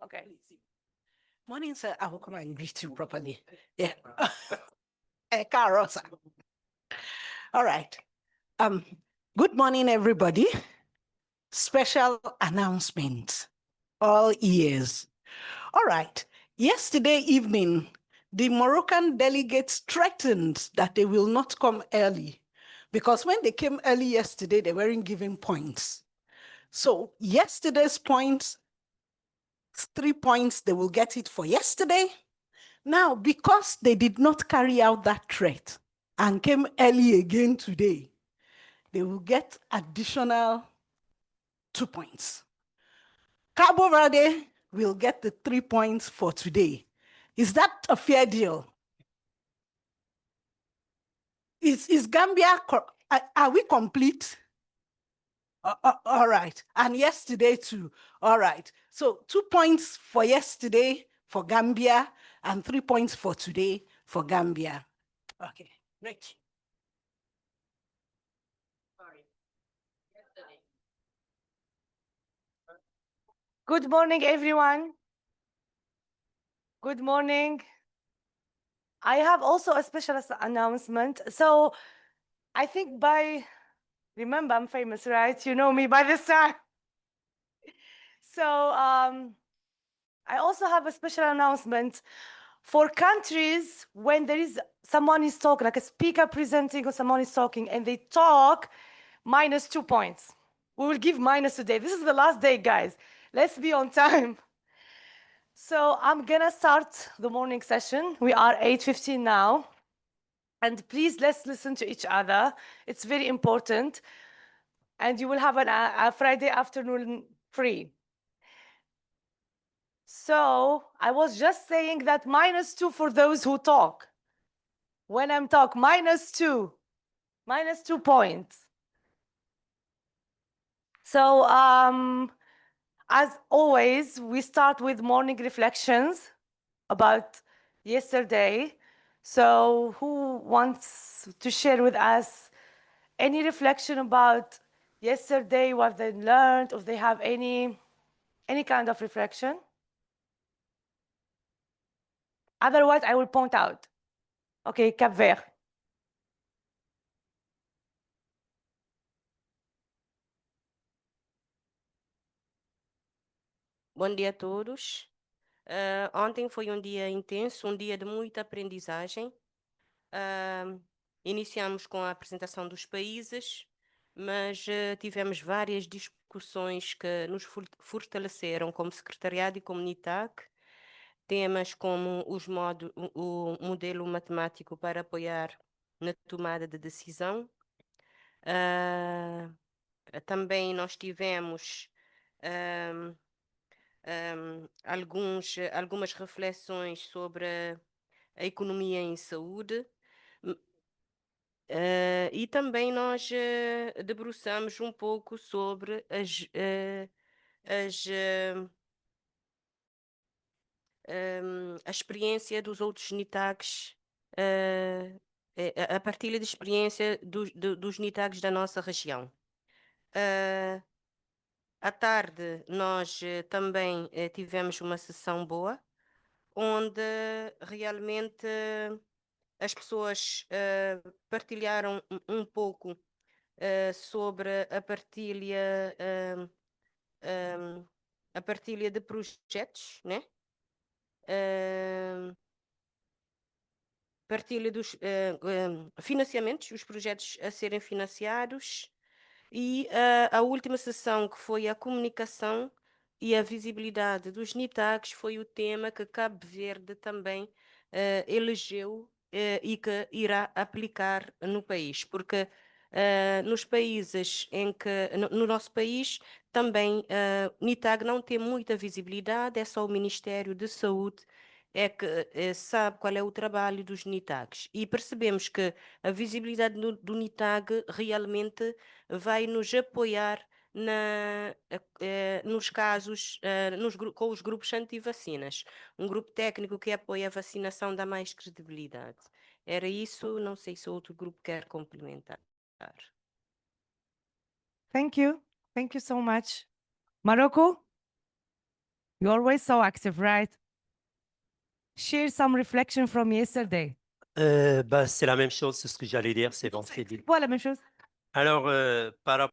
Okay. Morning, sir. I will come and greet you properly. Yeah. Carosa. All right. Um, good morning, everybody. Special announcement. All ears. All right. Yesterday evening, the Moroccan delegates threatened that they will not come early because when they came early yesterday, they weren't given points. So yesterday's points, 3 points, they will get it for yesterday. Now, because they did not carry out that threat and came early again today, they will get additional 2 points. Cabo Verde will get the 3 points for today. Is that a fair deal? Is Gambia, are we complete? All right. And yesterday too. All right. So 2 points for yesterday for Gambia and 3 points for today for Gambia. Okay, great. Good morning, everyone. Good morning. I have also a special announcement. So I think remember, I'm famous, right? You know me by this time. So I also have a special announcement for countries when there is someone is talking, like a speaker presenting or someone is talking and they talk, -2 points. We will give minus today. This is the last day, guys. Let's be on time. So I'm gonna start the morning session. We are 8:15 now. And please, let's listen to each other. It's very important. And you will have a Friday afternoon free. So I was just saying that -2 for those who talk. When I'm talk, -2, -2 points. So as always, we start with morning reflections about yesterday. So who wants to share with us any reflection about yesterday, what they learned, if they have any kind of reflection? Otherwise, I will point out. Okay, Cap Vert. Bom dia a todos. Ontem foi um dia intenso, um dia de muita aprendizagem. Iniciamos com a apresentação dos países, mas tivemos várias discussões que nos fortaleceram como secretariado e como NITAC. Temas como o modelo matemático para apoiar na tomada de decisão. Também nós tivemos algumas reflexões sobre a economia em saúde. E também nós debruçamos um pouco sobre a experiência dos outros NITAGs, a partilha de experiência dos NITAGs da nossa região. À tarde, nós também tivemos uma sessão boa, onde realmente as pessoas partilharam um pouco sobre a partilha de projetos, né? Partilha dos financiamentos, os projetos a serem financiados. E a última sessão, que foi a comunicação e a visibilidade dos NITAGs, foi o tema que Cabo Verde também elegeu e que irá aplicar no país, porque nos países em que, no nosso país, também NITAG não tem muita visibilidade, é só o Ministério de Saúde é que sabe qual é o trabalho dos NITAGs. E percebemos que a visibilidade do NITAG realmente vai nos apoiar nos casos, com os grupos anti-vacinas. Um grupo técnico que apoia a vacinação dá mais credibilidade. Era isso, não sei se outro grupo quer complementar. Thank you. Thank you so much. Morocco? You're always so active, right? Share some reflection from yesterday. C'est la même chose, c'est ce que j'allais dire, c'est bon, c'est dit. Quoi, la même chose? Alors, par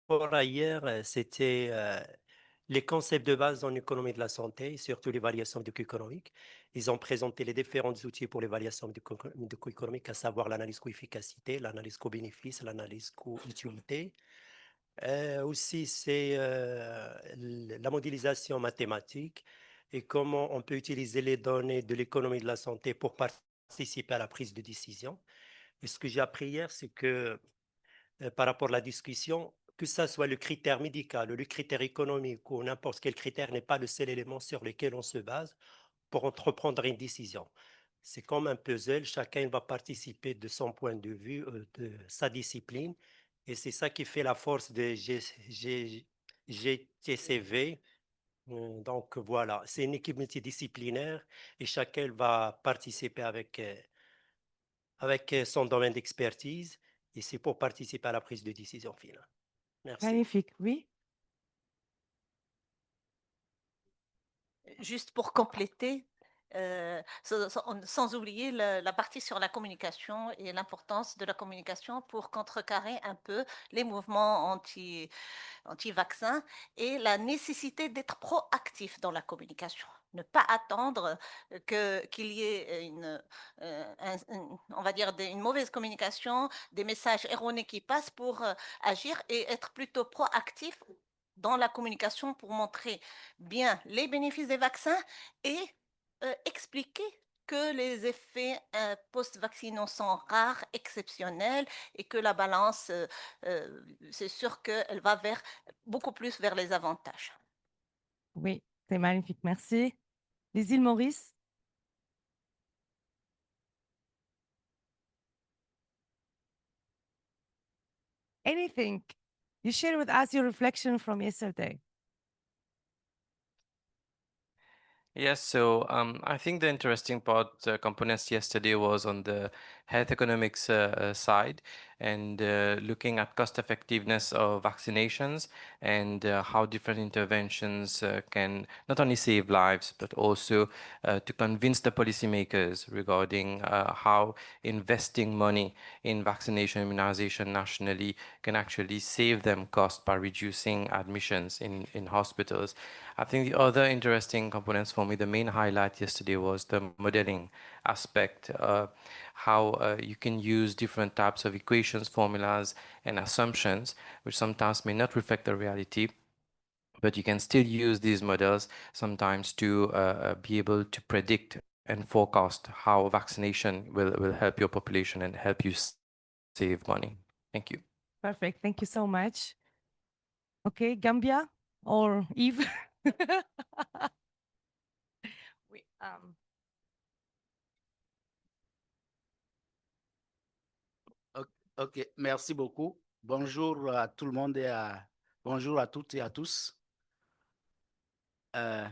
rapport à hier, c'était les concepts de base en économie de la santé, surtout l'évaluation du coût économique. Ils ont présenté les différents outils pour l'évaluation du coût économique, à savoir l'analyse coût-efficacité, l'analyse coût-bénéfice, l'analyse coût-utilité. Aussi, c'est la modélisation mathématique et comment on peut utiliser les données de l'économie de la santé pour participer à la prise de décision. Et ce que j'ai appris hier, c'est que par rapport à la discussion, que ça soit le critère médical ou le critère économique ou n'importe quel critère n'est pas le seul élément sur lequel on se base pour entreprendre une décision. C'est comme un puzzle, chacun va participer de son point de vue, de sa discipline, et c'est ça qui fait la force de GTCV. Donc voilà, c'est une équipe multidisciplinaire et chacun va participer avec son domaine d'expertise et c'est pour participer à la prise de décision finale. Merci. Magnifique, oui. Juste pour compléter, sans oublier la partie sur la communication et l'importance de la communication pour contrecarrer un peu les mouvements anti-vaccins et la nécessité d'être proactif dans la communication. Ne pas attendre qu'il y ait on va dire une mauvaise communication, des messages erronés qui passent pour agir et être plutôt proactif dans la communication pour montrer bien les bénéfices des vaccins et expliquer que les effets post-vaccinaux sont rares, exceptionnels et que la balance, c'est sûr qu'elle va beaucoup plus vers les avantages. Oui, c'est magnifique, merci. Les îles Maurice. Anything. You share with us your reflection from yesterday. Yes, so I think the interesting part components yesterday was on the health economics side and looking at cost effectiveness of vaccinations and how different interventions can not only save lives but also to convince the policymakers regarding how investing money in vaccination immunization nationally can actually save them cost by reducing admissions in hospitals. I think the other interesting components for me, the main highlight yesterday was the modeling aspect, how you can use different types of equations, formulas, and assumptions, which sometimes may not reflect the reality, but you can still use these models sometimes to be able to predict and forecast how vaccination will help your population and help you save money. Thank you. Perfect. Thank you so much. Okay, Gambia or Eve? Oui, Ok, merci beaucoup. Bonjour à tout le monde et bonjour à toutes et à tous. Il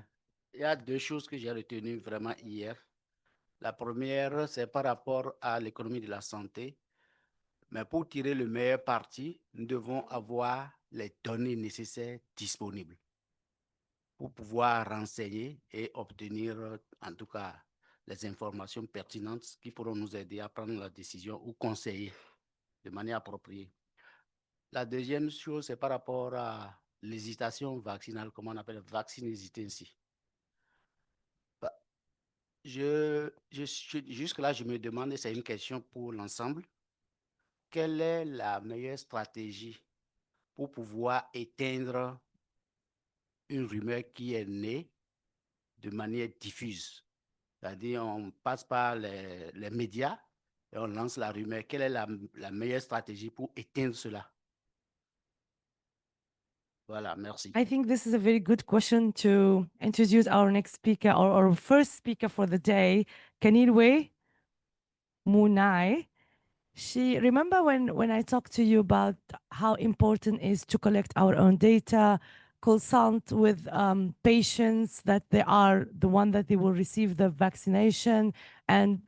y a deux choses que j'ai retenues vraiment hier. La première, c'est par rapport à l'économie de la santé. Mais pour tirer le meilleur parti, nous devons avoir les données nécessaires disponibles pour pouvoir renseigner et obtenir, en tout cas, les informations pertinentes qui pourront nous aider à prendre la décision ou conseiller de manière appropriée. La deuxième chose, c'est par rapport à l'hésitation vaccinale, comme on appelle vaccine hesitancy. Jusque-là, je me demande, et c'est une question pour l'ensemble, quelle est la meilleure stratégie pour pouvoir éteindre une rumeur qui est née de manière diffuse? C'est-à-dire, on passe par les médias et on lance la rumeur. Quelle est la meilleure stratégie pour éteindre cela? Voilà, merci. I think this is a very good question to introduce our next speaker or our first speaker for the day, Kanilwe Munai. Remember when I talked to you about how important it is to collect our own data, consult with patients that they are the one that they will receive the vaccination, and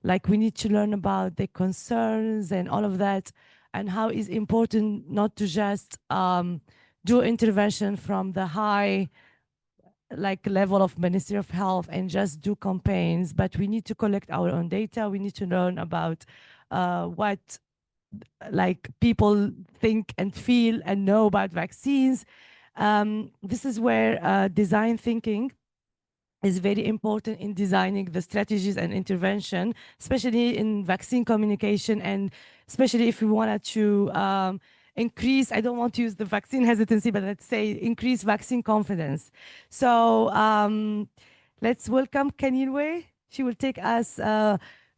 like we need to learn about their concerns and all of that, and how it's important not to just do intervention from the high level of Ministry of Health and just do campaigns, but we need to collect our own data. We need to learn about what people think and feel and know about vaccines. This is where design thinking is very important in designing the strategies and intervention, especially in vaccine communication, and especially if we wanted to increase, I don't want to use the vaccine hesitancy, but let's say increase vaccine confidence. So let's welcome Kanilwe. She will take us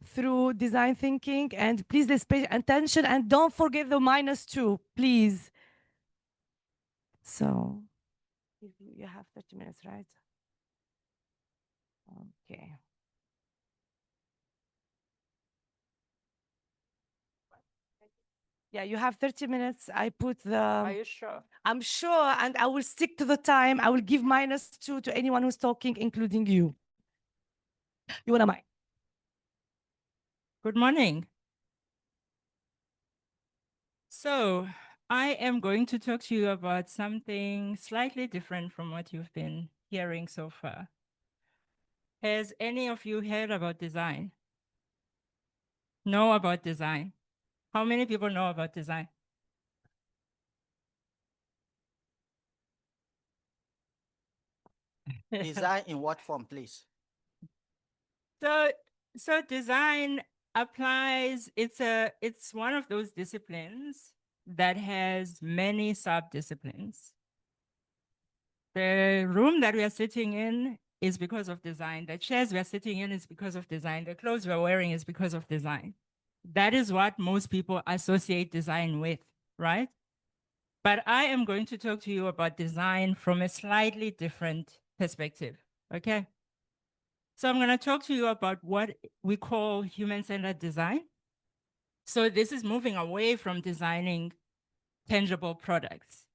through design thinking, and please let's pay attention and don't forget the -2, please. So you have 30 minutes, right? Okay. Yeah, you have 30 minutes. I put the. Are you sure? I'm sure, and I will stick to the time. I will give -2 to anyone who's talking, including you. You want to mic? Good morning. So, I am going to talk to you about something slightly different from what you've been hearing so far. Has any of you heard about design? Know about design? How many people know about design? Design in what form, please? So design applies, it's one of those disciplines that has many sub-disciplines. The room that we are sitting in is because of design. The chairs we are sitting in is because of design. The clothes we are wearing is because of design. That is what most people associate design with, right? But I am going to talk to you about design from a slightly different perspective, okay? So I'm going to talk to you about what we call human-centered design. So this is moving away from designing tangible products,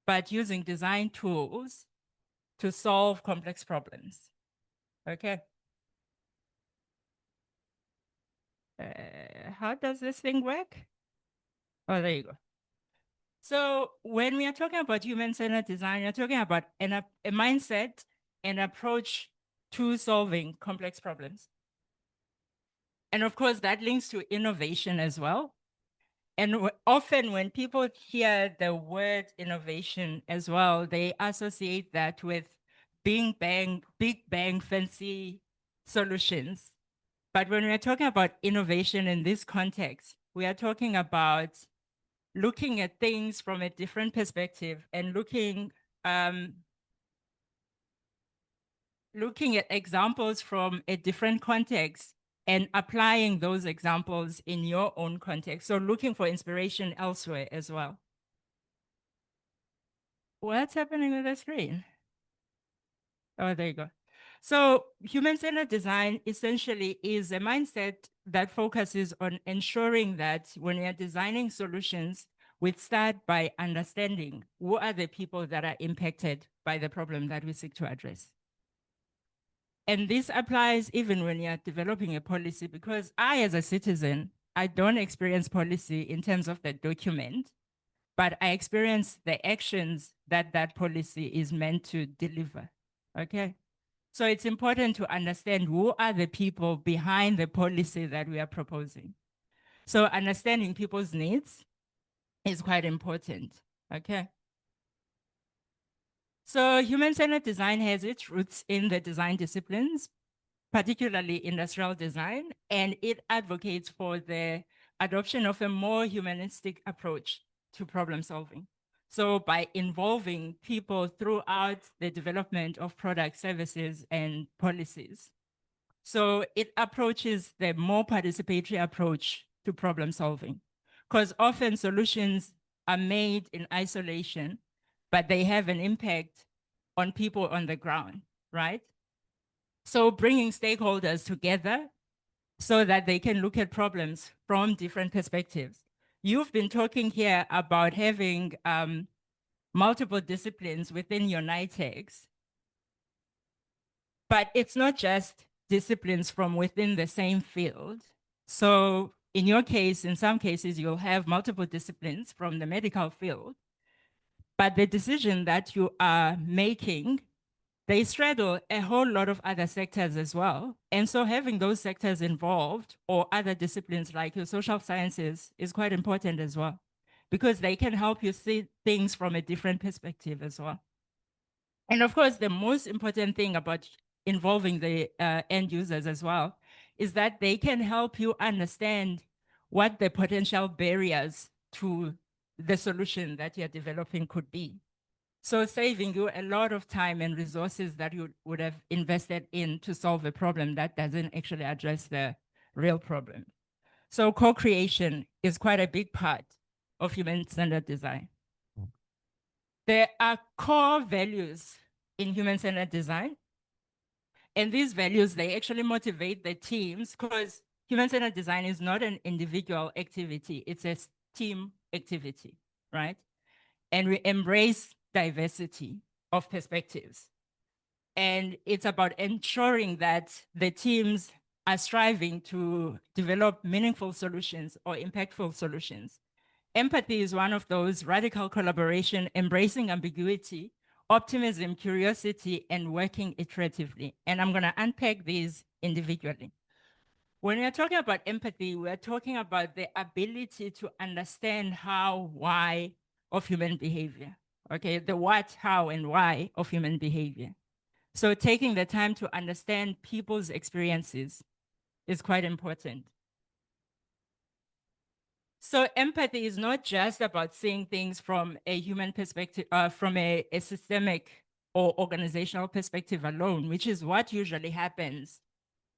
but using design tools to solve complex problems. Okay. How does this thing work? Oh, there you go. So when we are talking about human-centered design, you're talking about a mindset, an approach to solving complex problems. And of course, that links to innovation as well. And often when people hear the word innovation as well, they associate that with big bang, fancy solutions. But when we're talking about innovation in this context, we are talking about looking at things from a different perspective and looking at examples from a different context and applying those examples in your own context. So looking for inspiration elsewhere as well. What's happening with the screen? Oh, there you go. So human-centered design essentially is a mindset that focuses on ensuring that when we are designing solutions, we start by understanding who are the people that are impacted by the problem that we seek to address. And this applies even when you're developing a policy, because I, as a citizen, I don't experience policy in terms of the document, but I experience the actions that that policy is meant to deliver, okay? So it's important to understand who are the people behind the policy that we are proposing. So understanding people's needs is quite important, okay? So human-centered design has its roots in the design disciplines, particularly industrial design, and it advocates for the adoption of a more humanistic approach to problem solving. So by involving people throughout the development of products, services, and policies. So it approaches the more participatory approach to problem solving, because often solutions are made in isolation, but they have an impact on people on the ground, right? So bringing stakeholders together so that they can look at problems from different perspectives. You've been talking here about having multiple disciplines within your NITEX, but it's not just disciplines from within the same field. So in your case, in some cases, you'll have multiple disciplines from the medical field, but the decision that you are making, they straddle a whole lot of other sectors as well. And so having those sectors involved or other disciplines like your social sciences is quite important as well, because they can help you see things from a different perspective as well. And of course, the most important thing about involving the end users as well is that they can help you understand what the potential barriers to the solution that you're developing could be. So saving you a lot of time and resources that you would have invested in to solve a problem that doesn't actually address the real problem. So co-creation is quite a big part of human-centered design. There are core values in human-centered design. And these values, they actually motivate the teams, because human-centered design is not an individual activity, it's a team activity, right? And we embrace diversity of perspectives. And it's about ensuring that the teams are striving to develop meaningful solutions or impactful solutions. Empathy is one of those: radical collaboration, embracing ambiguity, optimism, curiosity, and working iteratively. And I'm going to unpack these individually. When we're talking about empathy, we're talking about the ability to understand how, why of human behavior. Okay, the what, how, and why of human behavior. So taking the time to understand people's experiences is quite important. So empathy is not just about seeing things from a human perspective, from a systemic or organizational perspective alone, which is what usually happens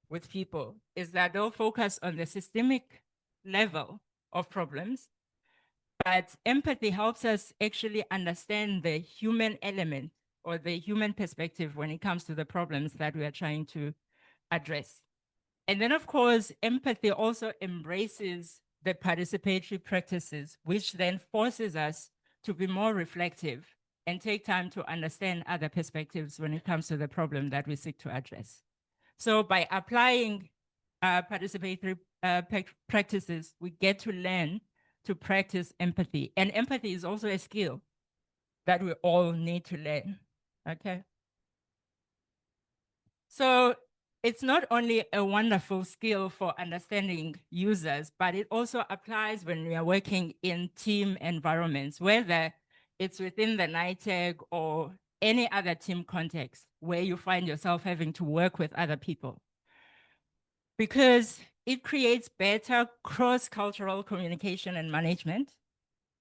with people, is that they'll focus on the systemic level of problems. But empathy helps us actually understand the human element or the human perspective when it comes to the problems that we are trying to address. And then, of course, empathy also embraces the participatory practices, which then forces us to be more reflective and take time to understand other perspectives when it comes to the problem that we seek to address. So by applying participatory practices, we get to learn to practice empathy. And empathy is also a skill that we all need to learn, okay? So it's not only a wonderful skill for understanding users, but it also applies when we are working in team environments, whether it's within the NITEG or any other team context where you find yourself having to work with other people. Because it creates better cross-cultural communication and management.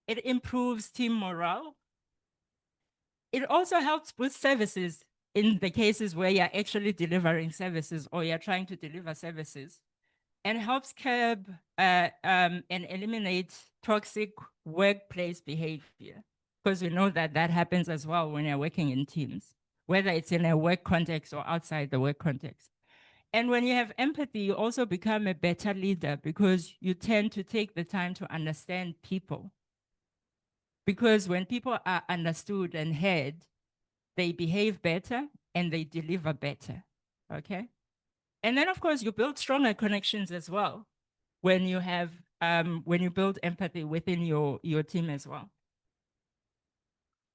It improves team morale. It also helps boost services in the cases where you're actually delivering services or you're trying to deliver services, and helps curb and eliminate toxic workplace behavior, because we know that that happens as well when you're working in teams, whether it's in a work context or outside the work context. And when you have empathy, you also become a better leader, because you tend to take the time to understand people. Because when people are understood and heard, they behave better and they deliver better, okay? And then, of course, you build stronger connections as well when you have, when you build empathy within your team as well.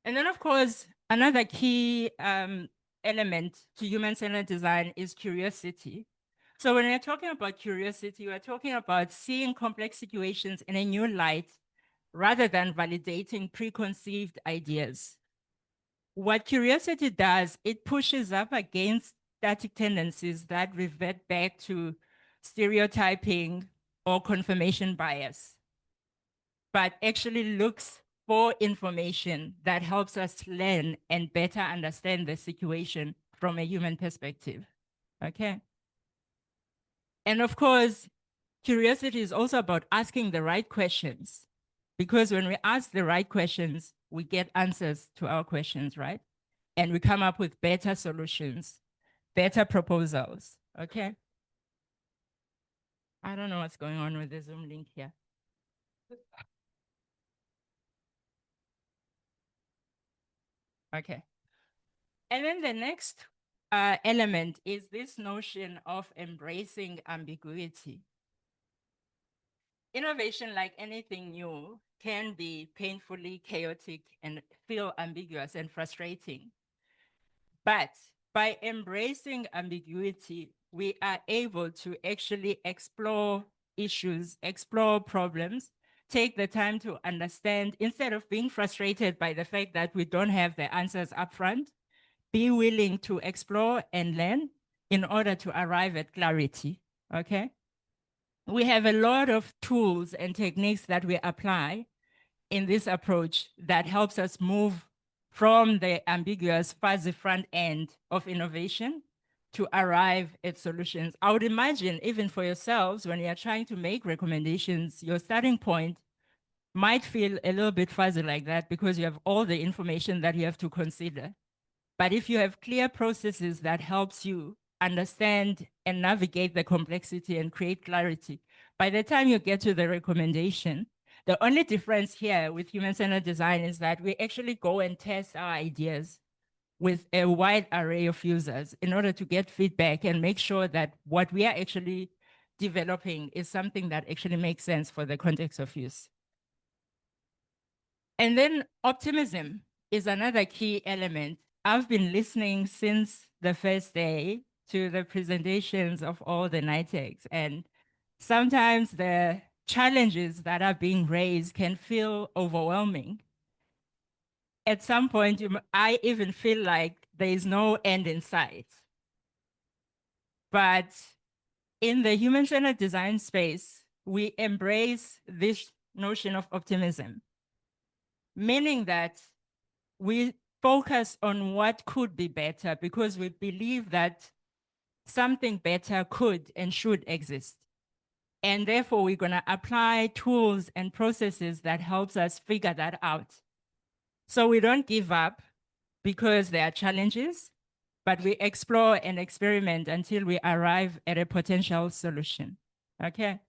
And then, of course, another key element to human-centered design is curiosity. So when we're talking about curiosity, we're talking about seeing complex situations in a new light rather than validating preconceived ideas. What curiosity does, it pushes up against static tendencies that revert back to stereotyping or confirmation bias, but actually looks for information that helps us learn and better understand the situation from a human perspective, okay? And of course, curiosity is also about asking the right questions, because when we ask the right questions, we get answers to our questions, right? And we come up with better solutions, better proposals, okay? I don't know what's going on with the Zoom link here. Okay. And then the next element is this notion of embracing ambiguity. Innovation, like anything new, can be painfully chaotic and feel ambiguous and frustrating. But by embracing ambiguity, we are able to actually explore issues, explore problems, take the time to understand, instead of being frustrated by the fact that we don't have the answers upfront, be willing to explore and learn in order to arrive at clarity, okay? We have a lot of tools and techniques that we apply in this approach that helps us move from the ambiguous, fuzzy front end of innovation to arrive at solutions. I would imagine, even for yourselves, when you're trying to make recommendations, your starting point might feel a little bit fuzzy like that because you have all the information that you have to consider. But if you have clear processes that helps you understand and navigate the complexity and create clarity, by the time you get to the recommendation, the only difference here with human-centered design is that we actually go and test our ideas with a wide array of users in order to get feedback and make sure that what we are actually developing is something that actually makes sense for the context of use. And then optimism is another key element. I've been listening since the first day to the presentations of all the NITECs, and sometimes the challenges that are being raised can feel overwhelming. At some point, I even feel like there is no end in sight. But in the human-centered design space, we embrace this notion of optimism, meaning that we focus on what could be better because we believe that something better could and should exist. And therefore, we're going to apply tools and processes that helps us figure that out. So we don't give up because there are challenges, but we explore and experiment until we arrive at a potential solution. Okay.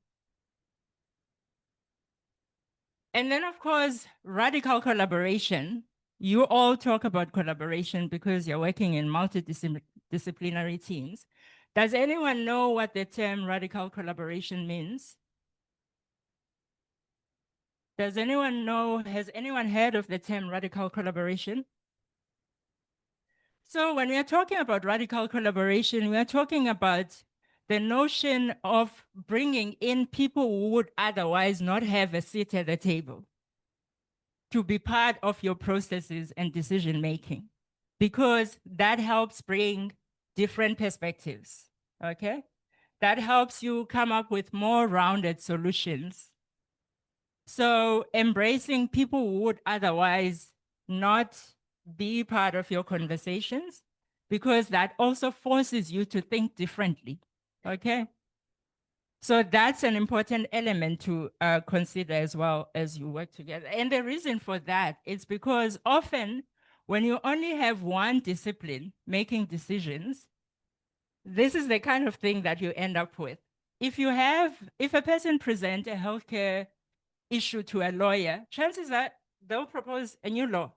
And then, of course, radical collaboration. You all talk about collaboration because you're working in multidisciplinary teams. Does anyone know what the term radical collaboration means? Does anyone know, has anyone heard of the term radical collaboration? So when we are talking about radical collaboration, we are talking about the notion of bringing in people who would otherwise not have a seat at the table to be part of your processes and decision making, because that helps bring different perspectives, okay? That helps you come up with more rounded solutions. So embracing people who would otherwise not be part of your conversations, because that also forces you to think differently, okay? So that's an important element to consider as well as you work together. And the reason for that is because often when you only have one discipline making decisions, this is the kind of thing that you end up with. If a person presents a healthcare issue to a lawyer, chances are they'll propose a new law.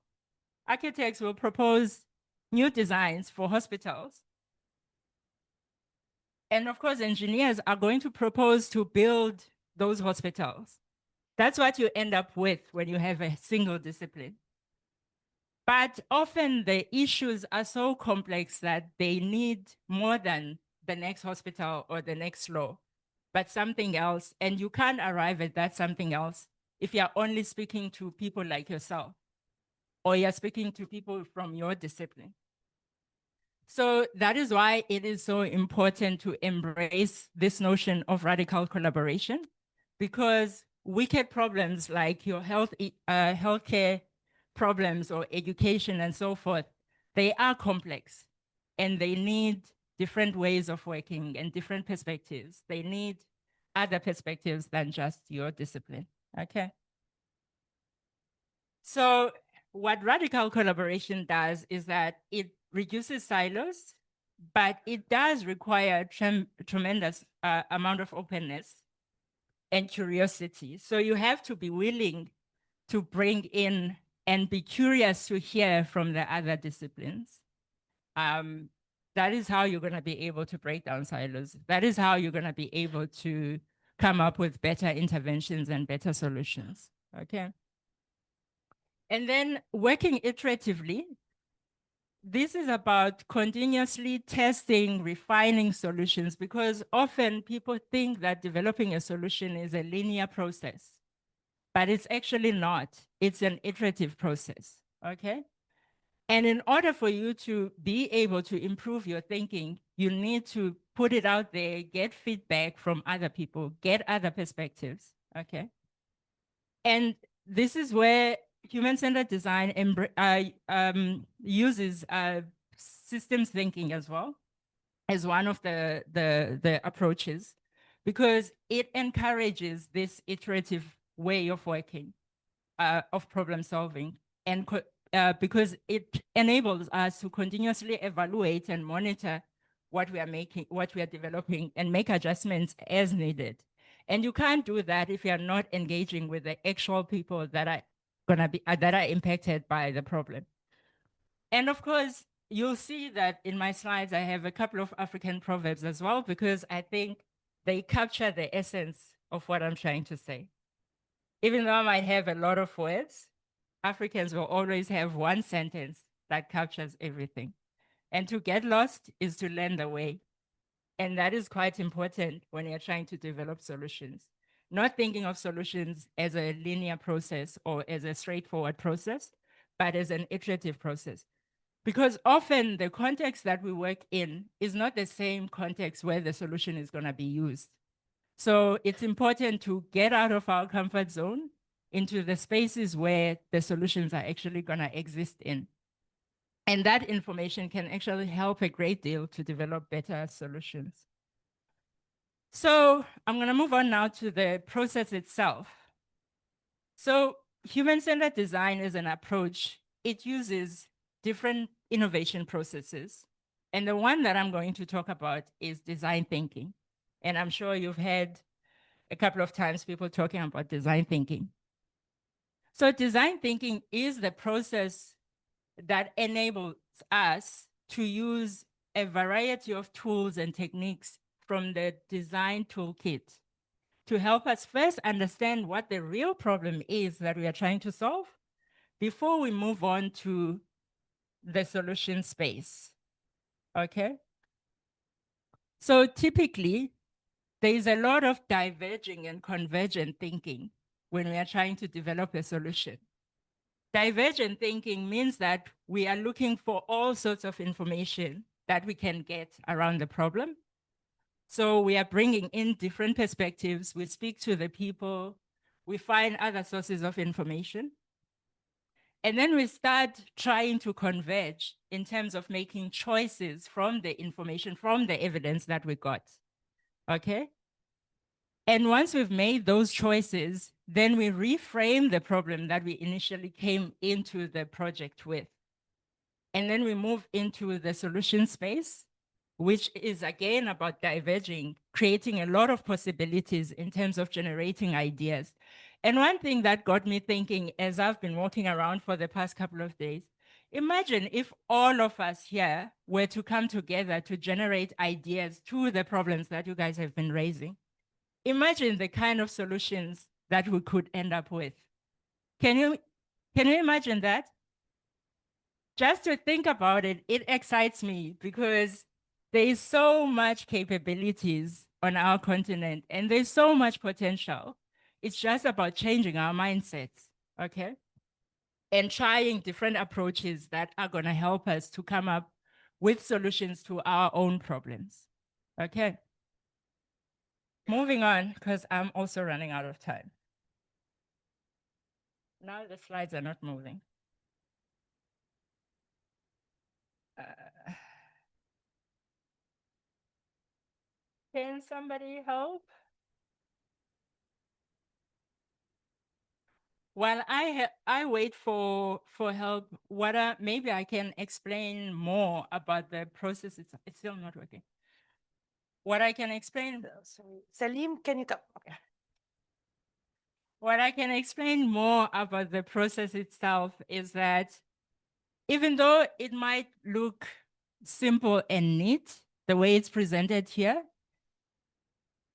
Architects will propose new designs for hospitals. And of course, engineers are going to propose to build those hospitals. That's what you end up with when you have a single discipline. But often the issues are so complex that they need more than the next hospital or the next law, but something else. And you can't arrive at that something else if you're only speaking to people like yourself, or you're speaking to people from your discipline. So that is why it is so important to embrace this notion of radical collaboration, because wicked problems like your healthcare problems or education and so forth, they are complex and they need different ways of working and different perspectives. They need other perspectives than just your discipline, okay? So what radical collaboration does is that it reduces silos, but it does require tremendous amount of openness and curiosity. So you have to be willing to bring in and be curious to hear from the other disciplines. That is how you're going to be able to break down silos. That is how you're going to be able to come up with better interventions and better solutions, okay? And then working iteratively, this is about continuously testing, refining solutions, because often people think that developing a solution is a linear process, but it's actually not. It's an iterative process, okay? And in order for you to be able to improve your thinking, you need to put it out there, get feedback from other people, get other perspectives, okay? And this is where human-centered design uses systems thinking as well as one of the approaches, because it encourages this iterative way of working, of problem solving, and because it enables us to continuously evaluate and monitor what we are making, what we are developing, and make adjustments as needed. And you can't do that if you are not engaging with the actual people that are that are impacted by the problem. And of course, you'll see that in my slides, I have a couple of African proverbs as well, because I think they capture the essence of what I'm trying to say. Even though I might have a lot of words, Africans will always have one sentence that captures everything. And to get lost is to learn the way. And that is quite important when you're trying to develop solutions. Not thinking of solutions as a linear process or as a straightforward process, but as an iterative process. Because often the context that we work in is not the same context where the solution is going to be used. So it's important to get out of our comfort zone into the spaces where the solutions are actually going to exist in. And that information can actually help a great deal to develop better solutions. So I'm going to move on now to the process itself. So human-centered design is an approach. It uses different innovation processes. And the one that I'm going to talk about is design thinking. And I'm sure you've had a couple of times people talking about design thinking. So design thinking is the process that enables us to use a variety of tools and techniques from the design toolkit to help us first understand what the real problem is that we are trying to solve before we move on to the solution space. Okay? So typically, there is a lot of diverging and convergent thinking when we are trying to develop a solution. Divergent thinking means that we are looking for all sorts of information that we can get around the problem. So we are bringing in different perspectives. We speak to the people. We find other sources of information. And then we start trying to converge in terms of making choices from the information, from the evidence that we got. Okay? And once we've made those choices, then we reframe the problem that we initially came into the project with. And then we move into the solution space, which is again about diverging, creating a lot of possibilities in terms of generating ideas. And one thing that got me thinking as I've been walking around for the past couple of days, imagine if all of us here were to come together to generate ideas to the problems that you guys have been raising. Imagine the kind of solutions that we could end up with. Can you imagine that? Just to think about it, it excites me because there is so much capabilities on our continent and there's so much potential. It's just about changing our mindsets, okay? And trying different approaches that are gonna help us to come up with solutions to our own problems, okay? Moving on, because I'm also running out of time. Now the slides are not moving. Can somebody help? While I wait for help, maybe I can explain more about the process. It's still not working. What I can explain. Sorry. Salim, can you come? Okay. What I can explain more about the process itself is that even though it might look simple and neat, the way it's presented here,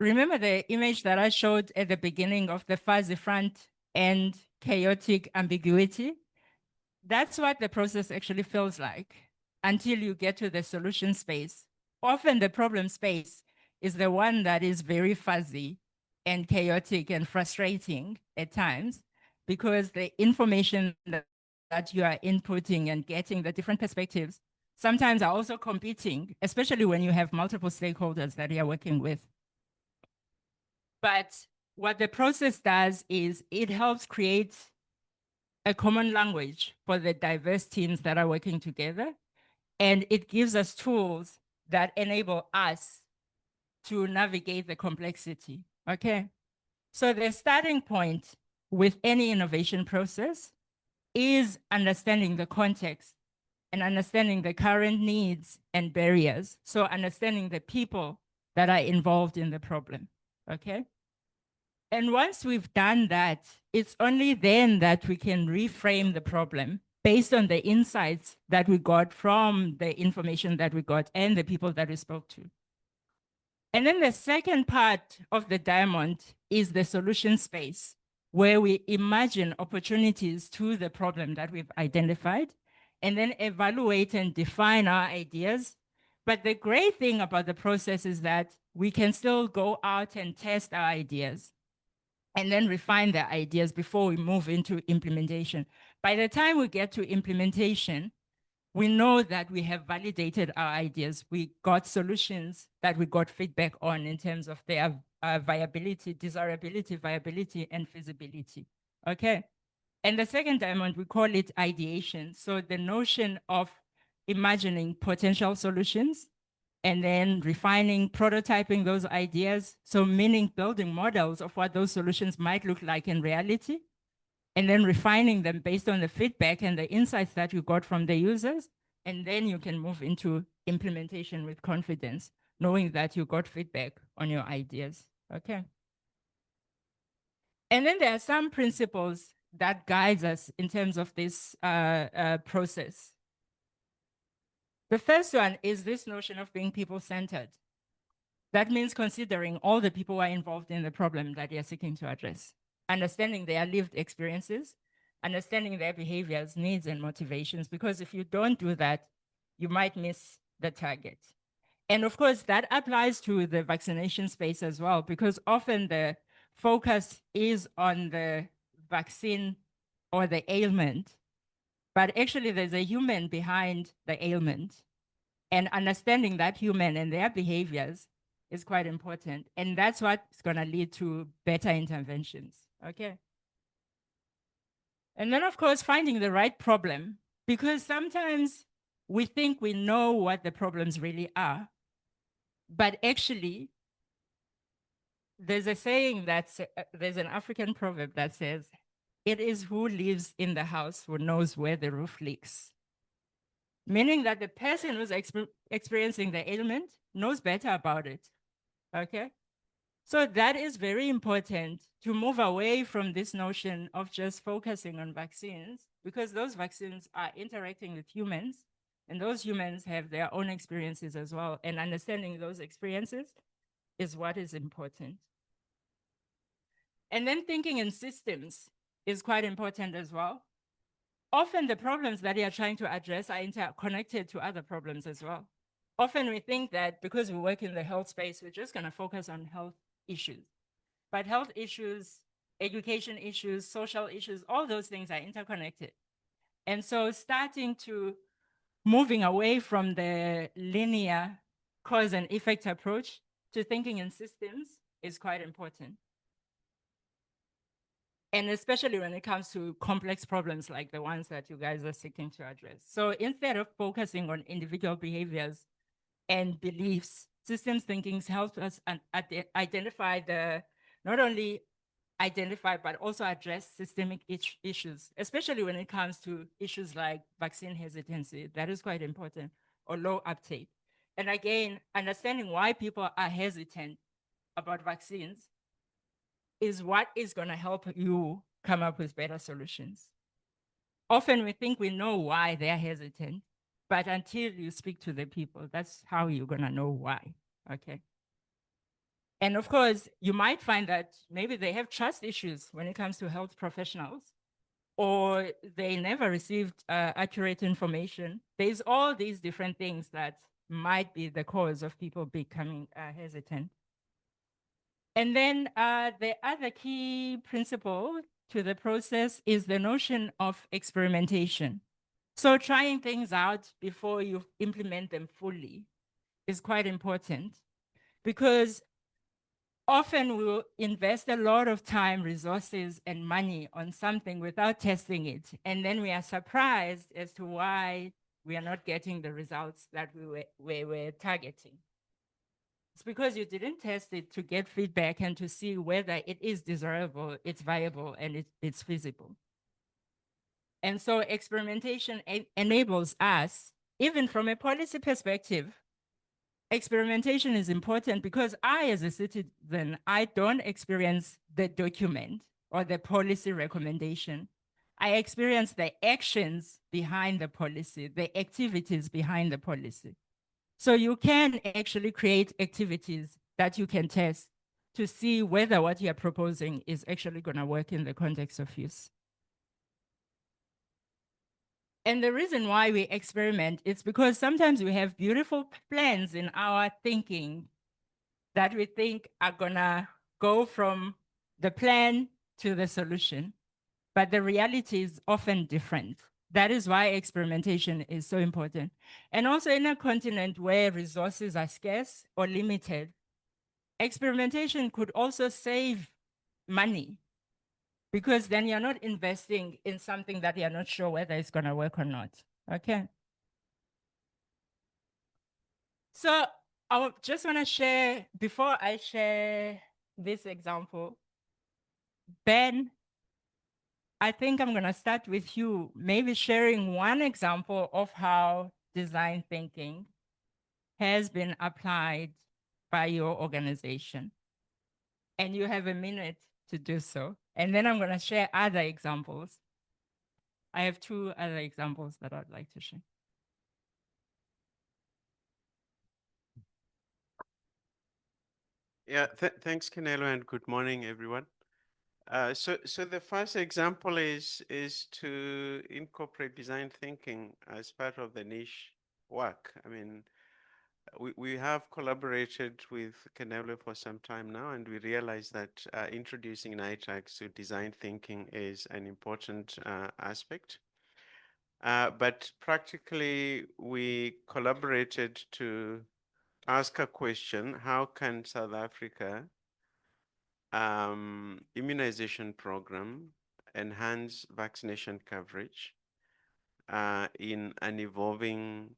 remember the image that I showed at the beginning of the fuzzy front and chaotic ambiguity? That's what the process actually feels like until you get to the solution space. Often the problem space is the one that is very fuzzy and chaotic and frustrating at times because the information that you are inputting and getting, the different perspectives, sometimes are also competing, especially when you have multiple stakeholders that you are working with. But what the process does is it helps create a common language for the diverse teams that are working together. And it gives us tools that enable us to navigate the complexity, okay? So the starting point with any innovation process is understanding the context and understanding the current needs and barriers. So understanding the people that are involved in the problem, okay? And once we've done that, it's only then that we can reframe the problem based on the insights that we got from the information that we got and the people that we spoke to. And then the second part of the diamond is the solution space, where we imagine opportunities to the problem that we've identified, and then evaluate and define our ideas. But the great thing about the process is that we can still go out and test our ideas and then refine the ideas before we move into implementation. By the time we get to implementation, we know that we have validated our ideas. We got solutions that we got feedback on in terms of their viability, desirability, viability, and feasibility, okay? And the second diamond, we call it ideation. So the notion of imagining potential solutions and then refining, prototyping those ideas. So meaning building models of what those solutions might look like in reality, and then refining them based on the feedback and the insights that you got from the users. And then you can move into implementation with confidence, knowing that you got feedback on your ideas, okay? And then there are some principles that guides us in terms of this process. The first one is this notion of being people-centered. That means considering all the people who are involved in the problem that you're seeking to address, understanding their lived experiences, understanding their behaviors, needs, and motivations, because if you don't do that, you might miss the target. And of course, that applies to the vaccination space as well, because often the focus is on the vaccine or the ailment, but actually there's a human behind the ailment. And understanding that human and their behaviors is quite important. And that's what's gonna lead to better interventions, okay? And then of course, finding the right problem, because sometimes we think we know what the problems really are, but actually there's a saying that's, there's an African proverb that says, it is who lives in the house who knows where the roof leaks. Meaning that the person who's experiencing the ailment knows better about it, okay? So that is very important to move away from this notion of just focusing on vaccines, because those vaccines are interacting with humans, and those humans have their own experiences as well, and understanding those experiences is what is important. And then thinking in systems is quite important as well. Often the problems that you're trying to address are interconnected to other problems as well. Often we think that because we work in the health space, we're just gonna focus on health issues. But health issues, education issues, social issues, all those things are interconnected. And so starting to moving away from the linear cause and effect approach to thinking in systems is quite important. And especially when it comes to complex problems like the ones that you guys are seeking to address. So instead of focusing on individual behaviors and beliefs, systems thinking helps us identify the, not only identify, but also address systemic issues, especially when it comes to issues like vaccine hesitancy. That is quite important, or low uptake. And again, understanding why people are hesitant about vaccines is what is going to help you come up with better solutions. Often we think we know why they're hesitant, but until you speak to the people, that's how you're going to know why, okay? And of course, you might find that maybe they have trust issues when it comes to health professionals, or they never received accurate information. There's all these different things that might be the cause of people becoming hesitant. And then the other key principle to the process is the notion of experimentation. So trying things out before you implement them fully is quite important, because often we will invest a lot of time, resources, and money on something without testing it. And then we are surprised as to why we are not getting the results that we were targeting. It's because you didn't test it to get feedback and to see whether it is desirable, it's viable, and it's feasible. And so experimentation enables us, even from a policy perspective, experimentation is important because I, as a citizen, I don't experience the document or the policy recommendation. I experience the actions behind the policy, the activities behind the policy. So you can actually create activities that you can test to see whether what you're proposing is actually going to work in the context of use. And the reason why we experiment is because sometimes we have beautiful plans in our thinking that we think are gonna go from the plan to the solution, but the reality is often different. That is why experimentation is so important. And also in a continent where resources are scarce or limited, experimentation could also save money because then you're not investing in something that you're not sure whether it's gonna work or not, okay? So I just wanna share, before I share this example, Ben, I think I'm gonna start with you, maybe sharing one example of how design thinking has been applied by your organization. And you have a minute to do so. And then I'm gonna share other examples. I have two other examples that I'd like to share. Yeah, thanks, Canelo, and good morning, everyone. So the first example is to incorporate design thinking as part of the niche work. I mean, we have collaborated with Canelo for some time now, and we realize that introducing NITAGs to design thinking is an important aspect. But practically, we collaborated to ask a question: how can South Africa immunization program enhance vaccination coverage in an evolving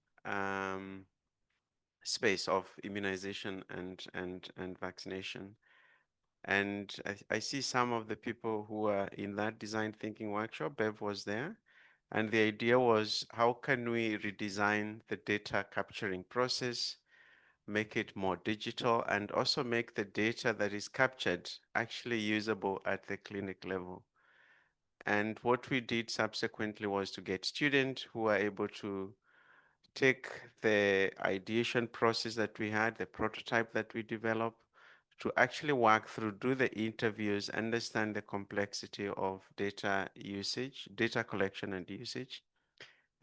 space of immunization and vaccination? And I see some of the people who are in that design thinking workshop. Bev was there. And the idea was, how can we redesign the data capturing process, make it more digital, and also make the data that is captured actually usable at the clinic level? And what we did subsequently was to get students who are able to take the ideation process that we had, the prototype that we developed, to actually work through, do the interviews, understand the complexity of data usage, data collection and usage.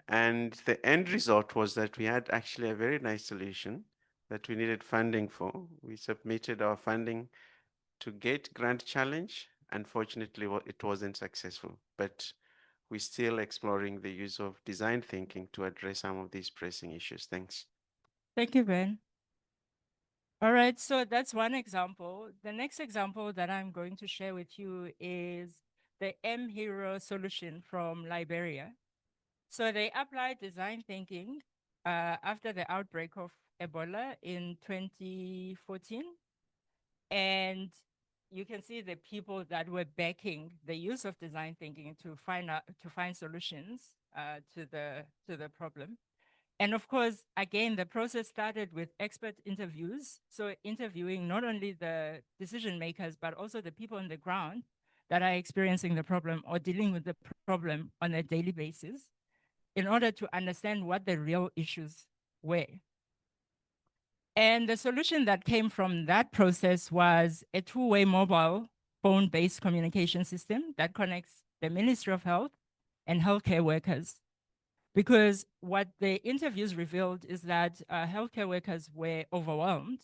And the end result was that we had actually a very nice solution that we needed funding for. We submitted our funding to Gate Grant Challenge. Unfortunately, it wasn't successful, but we're still exploring the use of design thinking to address some of these pressing issues. Thanks. Thank you, Ben. All right, so that's one example. The next example that I'm going to share with you is the M-Hero solution from Liberia. So they applied design thinking after the outbreak of Ebola in 2014. And you can see the people that were backing the use of design thinking to find solutions to the problem. And of course, again, the process started with expert interviews. So interviewing not only the decision makers, but also the people on the ground that are experiencing the problem or dealing with the problem on a daily basis in order to understand what the real issues were. And the solution that came from that process was a two-way mobile phone-based communication system that connects the Ministry of Health and healthcare workers. Because what the interviews revealed is that healthcare workers were overwhelmed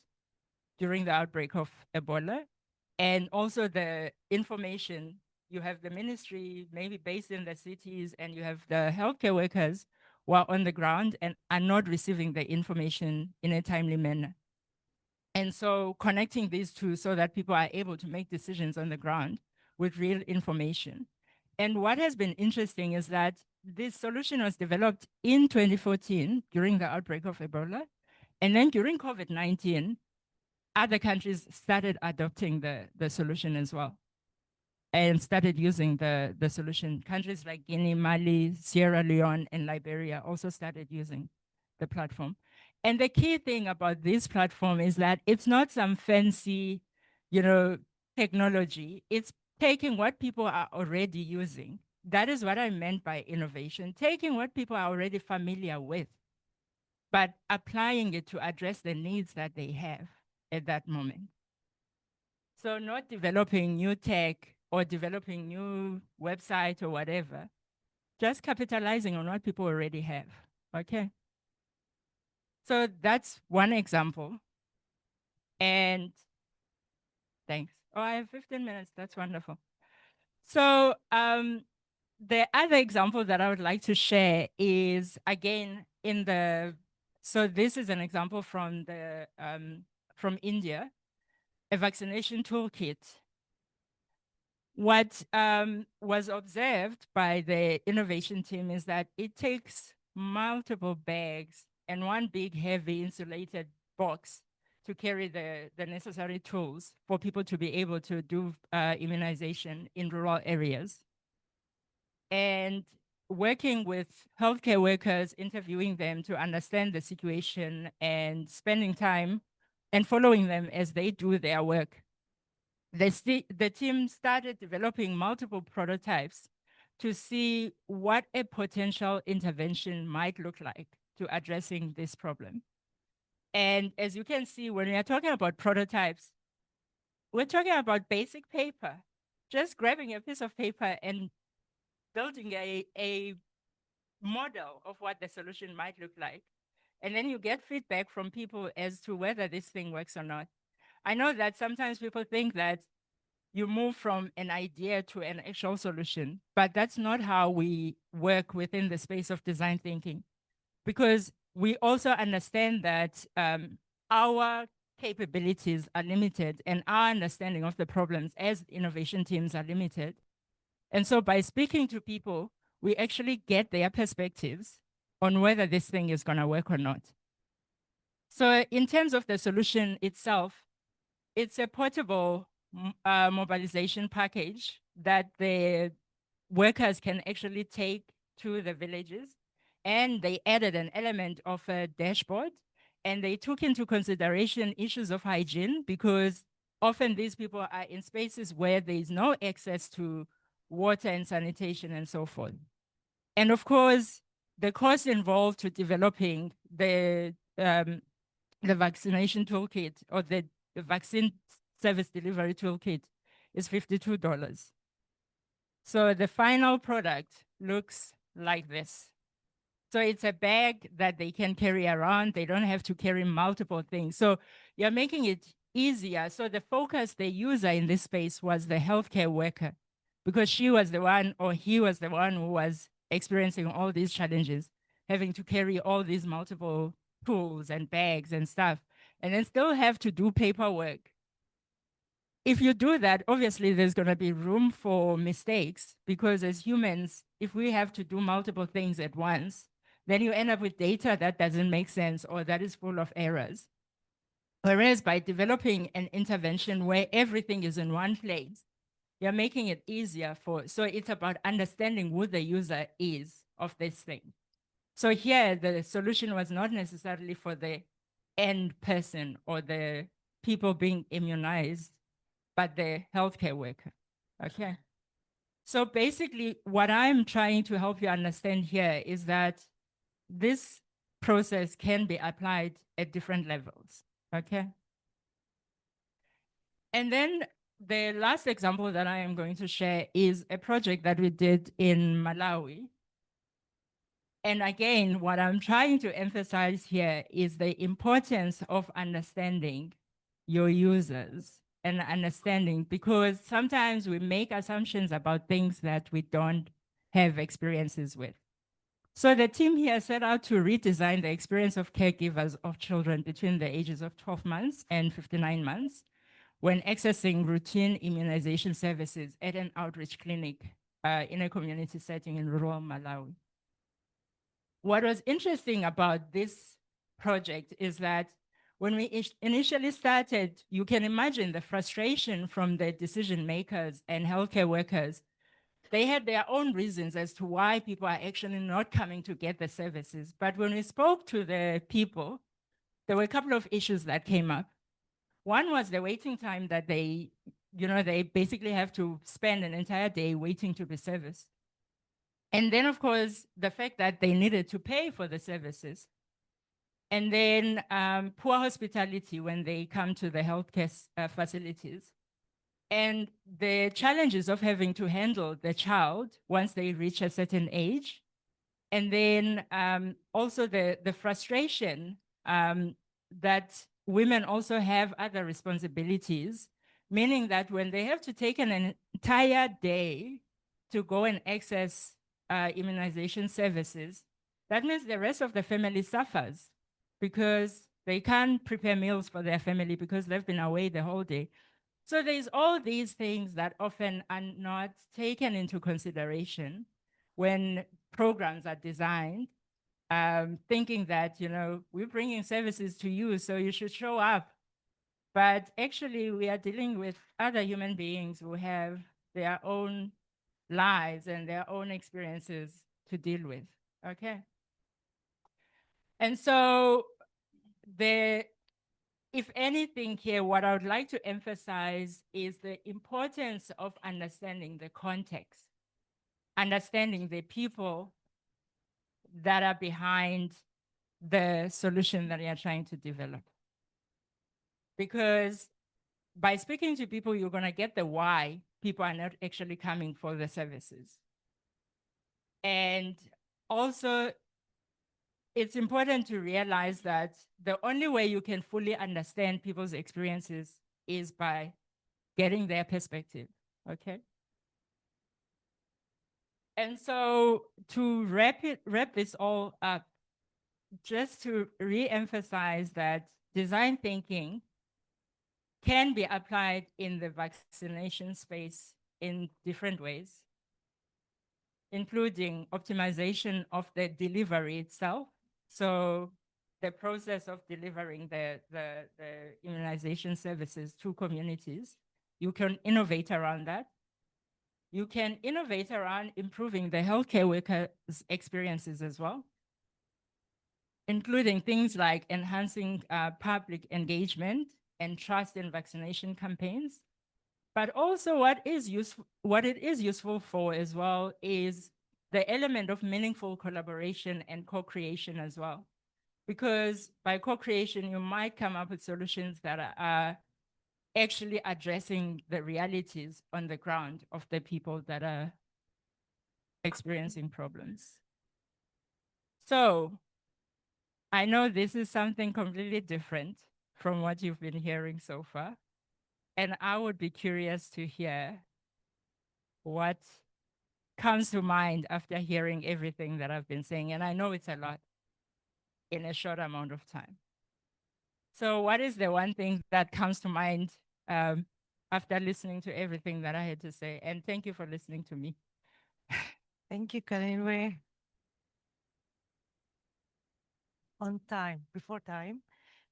during the outbreak of Ebola. And also the information, you have the ministry maybe based in the cities, and you have the healthcare workers who are on the ground and are not receiving the information in a timely manner. And so connecting these two so that people are able to make decisions on the ground with real information. And what has been interesting is that this solution was developed in 2014 during the outbreak of Ebola. And then during COVID-19, other countries started adopting the solution as well and started using the solution. Countries like Guinea, Mali, Sierra Leone, and Liberia also started using the platform. And the key thing about this platform is that it's not some fancy, technology. It's taking what people are already using. That is what I meant by innovation, taking what people are already familiar with, but applying it to address the needs that they have at that moment. So not developing new tech or developing new website or whatever, just capitalizing on what people already have, okay? So that's one example. And thanks. Oh, I have 15 minutes, that's wonderful. So the other example that I would like to share is, again, so this is an example from India, a vaccination toolkit. What was observed by the innovation team is that it takes multiple bags and one big heavy insulated box to carry the necessary tools for people to be able to do immunization in rural areas. And working with healthcare workers, interviewing them to understand the situation and spending time and following them as they do their work. The team started developing multiple prototypes to see what a potential intervention might look like to addressing this problem. And as you can see, when we are talking about prototypes, we're talking about basic paper, just grabbing a piece of paper and building a model of what the solution might look like. And then you get feedback from people as to whether this thing works or not. I know that sometimes people think that you move from an idea to an actual solution, but that's not how we work within the space of design thinking, because we also understand that our capabilities are limited and our understanding of the problems as innovation teams are limited. And so by speaking to people, we actually get their perspectives on whether this thing is going to work or not. So in terms of the solution itself, it's a portable mobilization package that the workers can actually take to the villages. And they added an element of a dashboard, and they took into consideration issues of hygiene, because often these people are in spaces where there is no access to water and sanitation and so forth. And of course, the cost involved to developing the vaccination toolkit, or the vaccine service delivery toolkit, is $52. So the final product looks like this. So it's a bag that they can carry around. They don't have to carry multiple things. So you're making it easier. So the focus, the user in this space, was the healthcare worker, because she was the one, or he was the one, who was experiencing all these challenges, having to carry all these multiple tools and bags and stuff, and then still have to do paperwork. If you do that, obviously there's going to be room for mistakes, because as humans, if we have to do multiple things at once, then you end up with data that doesn't make sense or that is full of errors. Whereas by developing an intervention where everything is in one place, you're making it easier so it's about understanding who the user is of this thing. So here, the solution was not necessarily for the end person or the people being immunized, but the healthcare worker, okay? So basically, what I'm trying to help you understand here is that this process can be applied at different levels, okay? And then the last example that I am going to share is a project that we did in Malawi. And again, what I'm trying to emphasize here is the importance of understanding your users and understanding, because sometimes we make assumptions about things that we don't have experiences with. So the team here set out to redesign the experience of caregivers of children between the ages of 12 months and 59 months when accessing routine immunization services at an outreach clinic in a community setting in rural Malawi. What was interesting about this project is that when we initially started, you can imagine the frustration from the decision makers and healthcare workers. They had their own reasons as to why people are actually not coming to get the services. But when we spoke to the people, there were a couple of issues that came up. One was the waiting time that they basically have to spend an entire day waiting to be serviced. And then, of course, the fact that they needed to pay for the services. And then poor hospitality when they come to the healthcare facilities. And the challenges of having to handle the child once they reach a certain age. And then also the frustration that women also have other responsibilities, meaning that when they have to take an entire day to go and access immunization services, that means the rest of the family suffers because they can't prepare meals for their family because they've been away the whole day. So there's all these things that often are not taken into consideration when programs are designed, thinking that, we're bringing services to you, so you should show up. But actually, we are dealing with other human beings who have their own lives and their own experiences to deal with, okay? And so if anything here, what I would like to emphasize is the importance of understanding the context, understanding the people that are behind the solution that you're trying to develop. Because by speaking to people, you're going to get the why people are not actually coming for the services. And also, it's important to realize that the only way you can fully understand people's experiences is by getting their perspective, okay? And so to wrap this all up, just to re-emphasize that design thinking can be applied in the vaccination space in different ways, including optimization of the delivery itself. So the process of delivering the immunization services to communities, you can innovate around that. You can innovate around improving the healthcare workers' experiences as well, including things like enhancing public engagement and trust in vaccination campaigns. But also what it is useful for as well is the element of meaningful collaboration and co-creation as well. Because by co-creation, you might come up with solutions that are actually addressing the realities on the ground of the people that are experiencing problems. So I know this is something completely different from what you've been hearing so far. And I would be curious to hear what comes to mind after hearing everything that I've been saying. And I know it's a lot in a short amount of time. So what is the one thing that comes to mind after listening to everything that I had to say? And thank you for listening to me. Thank you, Karinwe. On time, before time.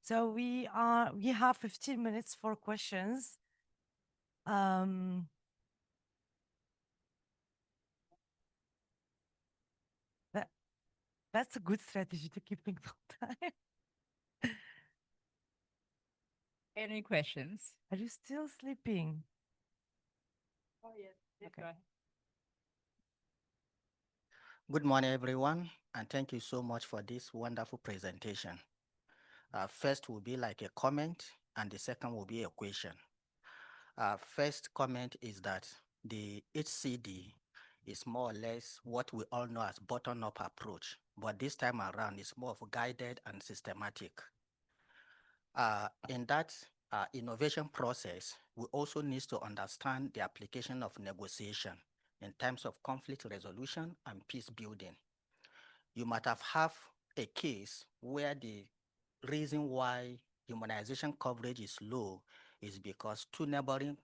So we have 15 minutes for questions. That's a good strategy to keep things on time. Any questions? Are you still sleeping? Oh, yes. Okay. Go ahead. Good morning, everyone, and thank you so much for this wonderful presentation. First will be like a comment, and the second will be a question. First comment is that the HCD is more or less what we all know as bottom-up approach, but this time around it's more of guided and systematic. In that innovation process, we also need to understand the application of negotiation in terms of conflict resolution and peace building. you might have a case where the reason why humanization coverage is low is because two neighboring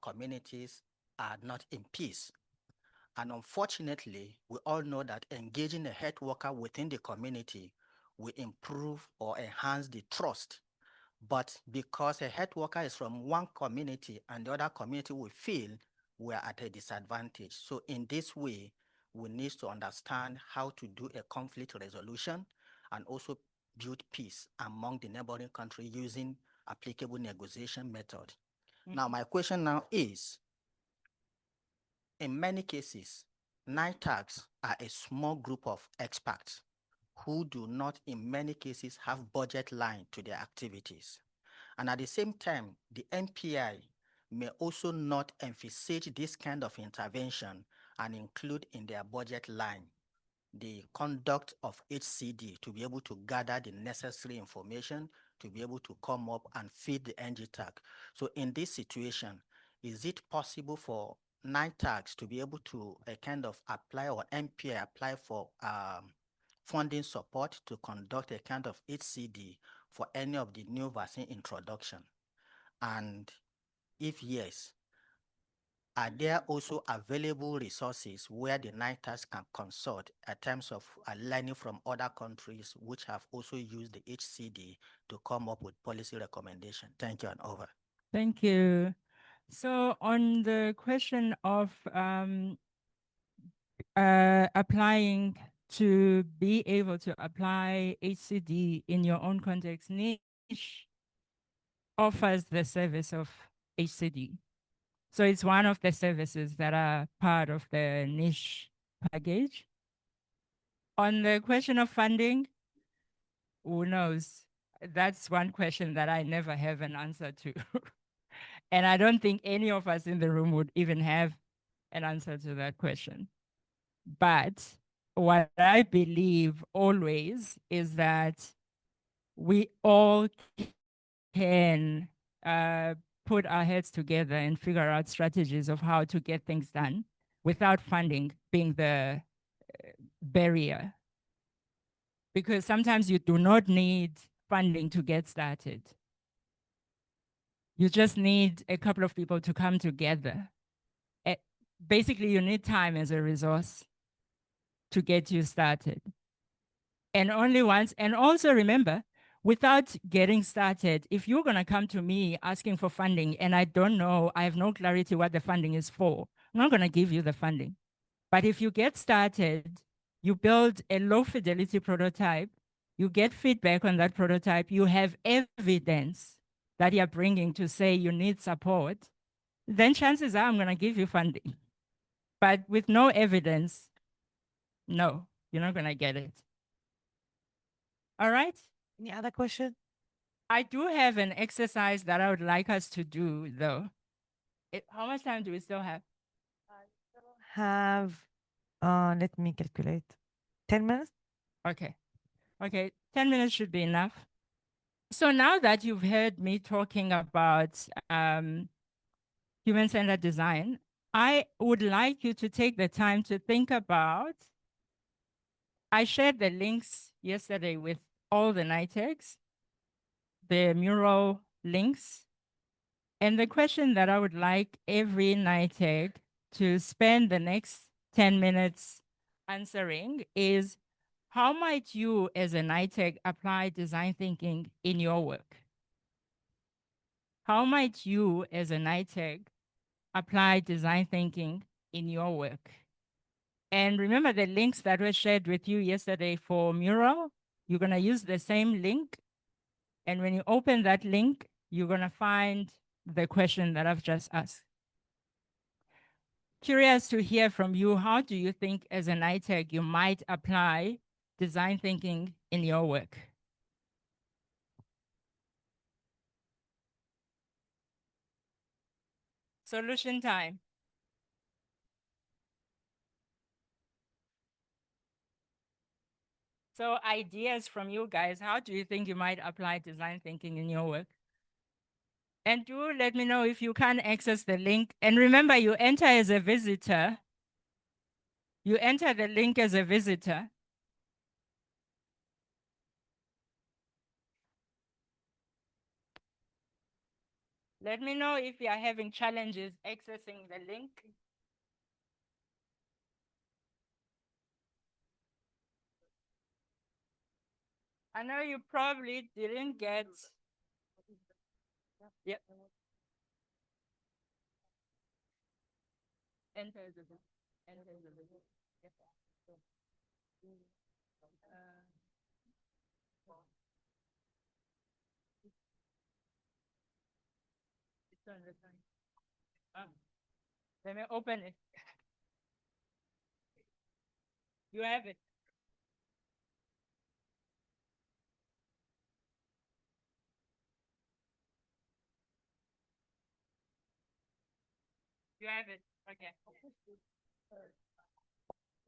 communities are not in peace. And unfortunately, we all know that engaging a health worker within the community will improve or enhance the trust. But because a health worker is from one community and the other community will feel we are at a disadvantage. So in this way, we need to understand how to do a conflict resolution and also build peace among the neighboring countries using applicable negotiation method. Now, my question now is, in many cases, NITAGs are a small group of experts who do not, in many cases, have budget line to their activities. And at the same time, the NPI may also not envisage this kind of intervention and include in their budget line the conduct of HCD to be able to gather the necessary information to be able to come up and feed the NGTAG. So in this situation, is it possible for NITAGs to be able to kind of apply, or NPI apply for funding support to conduct a kind of HCD for any of the new vaccine introduction? And if yes, are there also available resources where the NITAGs can consult in terms of learning from other countries which have also used the HCD to come up with policy recommendation? Thank you, and over. Thank you. So on the question of applying to be able to apply HCD in your own context, Niche offers the service of HCD. So it's one of the services that are part of the Niche package. On the question of funding, who knows? That's one question that I never have an answer to. And I don't think any of us in the room would even have an answer to that question. But what I believe always is that we all can put our heads together and figure out strategies of how to get things done without funding being the barrier. Because sometimes you do not need funding to get started. You just need a couple of people to come together. Basically, you need time as a resource to get you started. And only once, and also remember, without getting started, if you're gonna come to me asking for funding and I don't know, I have no clarity what the funding is for, I'm not gonna give you the funding. But if you get started, you build a low fidelity prototype, you get feedback on that prototype, you have evidence that you're bringing to say you need support, then chances are I'm gonna give you funding. But with no evidence, no, you're not gonna get it. All right? Any other question? I do have an exercise that I would like us to do though. How much time do we still have? Have, let me calculate, 10 minutes? Okay. Okay, 10 minutes should be enough. So now that you've heard me talking about human-centered design, I would like you to take the time to think about, I shared the links yesterday with all the NITECs, the mural links. And the question that I would like every NITEC to spend the next 10 minutes answering is, how might you as a NITEC apply design thinking in your work? How might you as a NITEC apply design thinking in your work? And remember the links that were shared with you yesterday for mural, you're gonna use the same link. And when you open that link, you're gonna find the question that I've just asked. Curious to hear from you, how do you think as an NITEC you might apply design thinking in your work? Solution time. So ideas from you guys, how do you think you might apply design thinking in your work? And do let me know if you can't access the link. And remember, you enter as a visitor. You enter the link as a visitor. Let me know if you are having challenges accessing the link. I know you probably didn't get. Yep. Enter the book. Enter the book. Yep. It's on the time. Let me open it. You have it. You have it. Okay.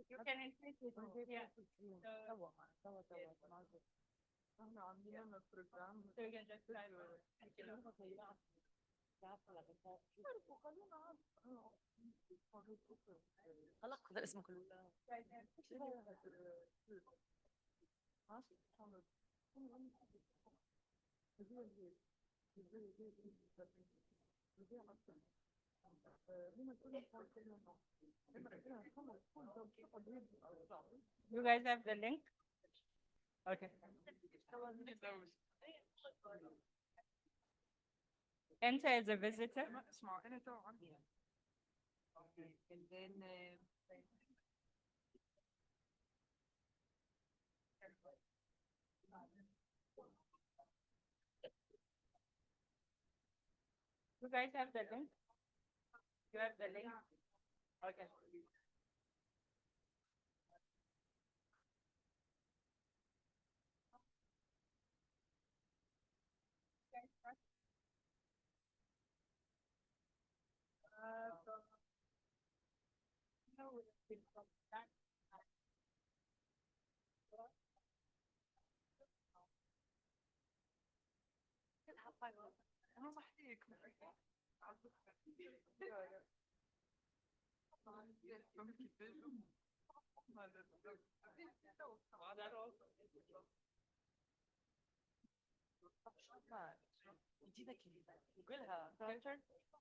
You can increase it. Yeah. So you can just type You guys have the link? Okay. Enter as a visitor. You guys have the link? You have the link? Okay.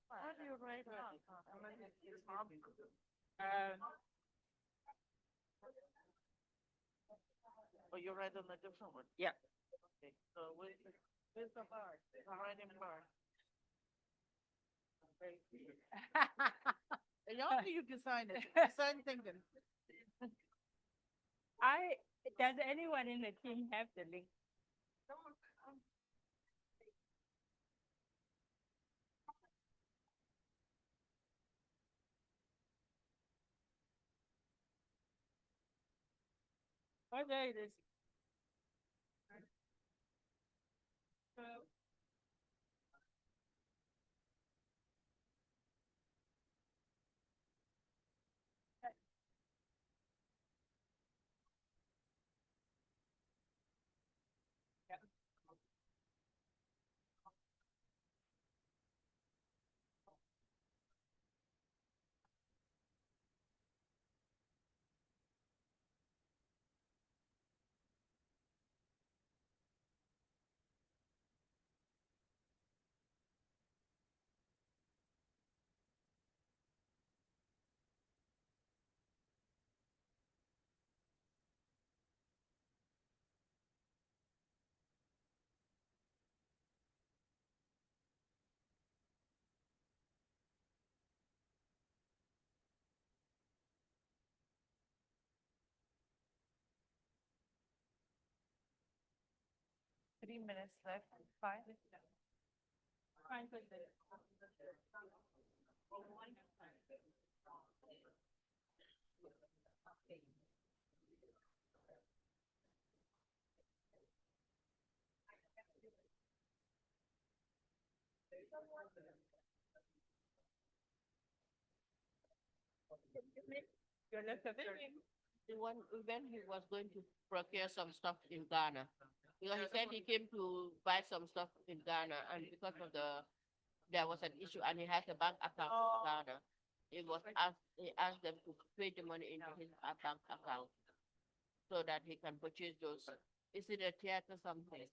How do you write that? Oh, you write on a different one? Yeah. Okay, so where's the bar? The writing bar. And how do you design it? Design thinking. Does anyone in the team have the link? Oh, there it is. Three minutes left. Fine. Fine, put the- Your left of When he was going to procure some stuff in Ghana, because he said he came to buy some stuff in Ghana, and because of there was an issue, and he has a bank account in Ghana. He asked them to pay the money into his bank account so that he can purchase those. Is it a theater something?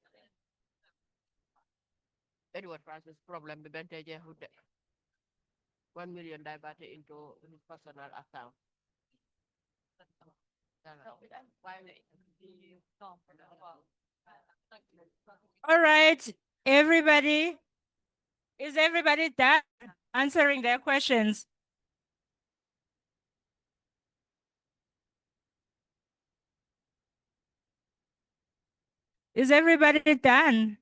Edward Francis problem bebenteje hude 1 million diverted into his personal account. All right, everybody. Is everybody done answering their questions? Is everybody done?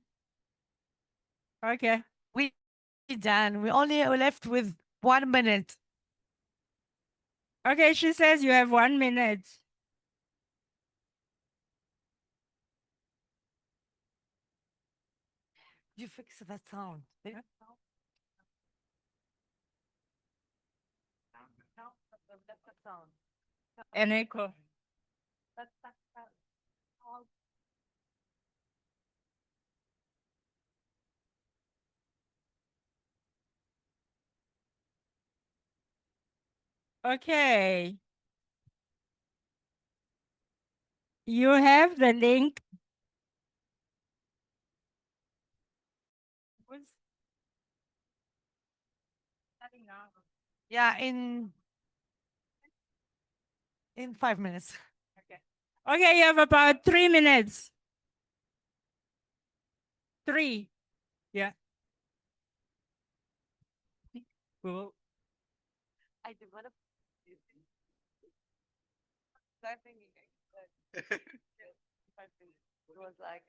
Okay. We done. We only left with 1 minute. Okay, she says you have 1 minute. You fix that sound. An echo. Okay. You have the link. Yeah, in 5 minutes. Okay, you have about 3 minutes. 3. Yeah. Cool. I developed it was like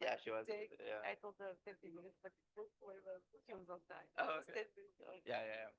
Yeah, she was. take, Yeah. I told her 50 minutes, but she was on time. Oh, okay. Yeah, yeah, yeah.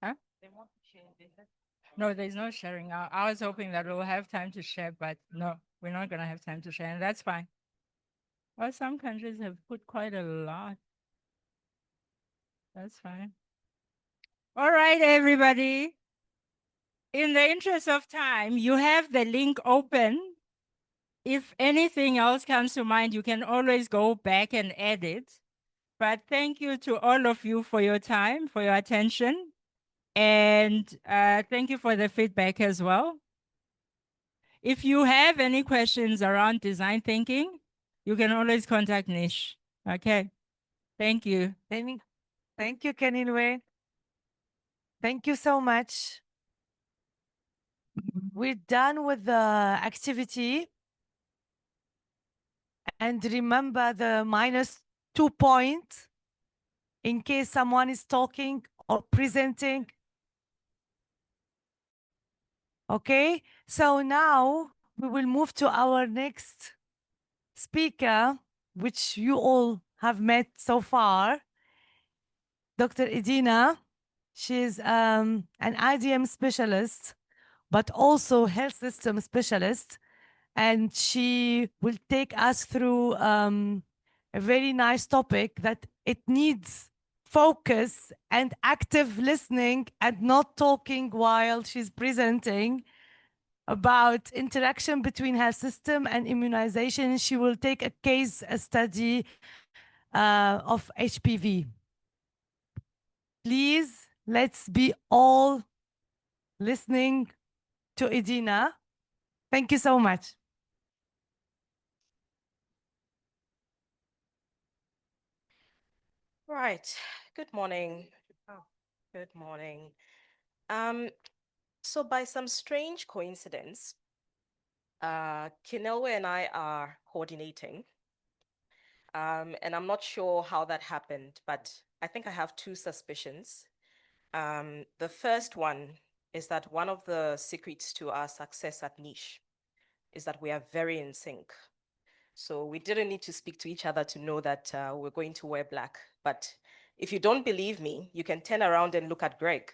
Huh? No, there's no sharing. I was hoping that we'll have time to share, but no, we're not going to have time to share, and that's fine. Well, some countries have put quite a lot. That's fine. All right, everybody. In the interest of time, you have the link open. If anything else comes to mind, you can always go back and edit. But thank you to all of you for your time, for your attention. And thank you for the feedback as well. If you have any questions around design thinking, you can always contact Nish. Okay. Thank you. Thank you, Kenilwe. Thank you so much. We're done with the activity. And remember the -2 points in case someone is talking or presenting. Okay, so now we will move to our next speaker, which you all have met so far, Dr. Edina. She's an IDM specialist, but also health system specialist. And she will take us through a very nice topic that it needs focus and active listening and not talking while she's presenting about interaction between her system and immunization. She will take a case study of HPV. Please, let's be all listening to Edina. Thank you so much. Right. Good morning. Good morning. So by some strange coincidence, Kinelwe and I are coordinating. And I'm not sure how that happened, but I think I have two suspicions. The first one is that one of the secrets to our success at Niche is that we are very in sync. So we didn't need to speak to each other to know that we're going to wear black. But if you don't believe me, you can turn around and look at Greg.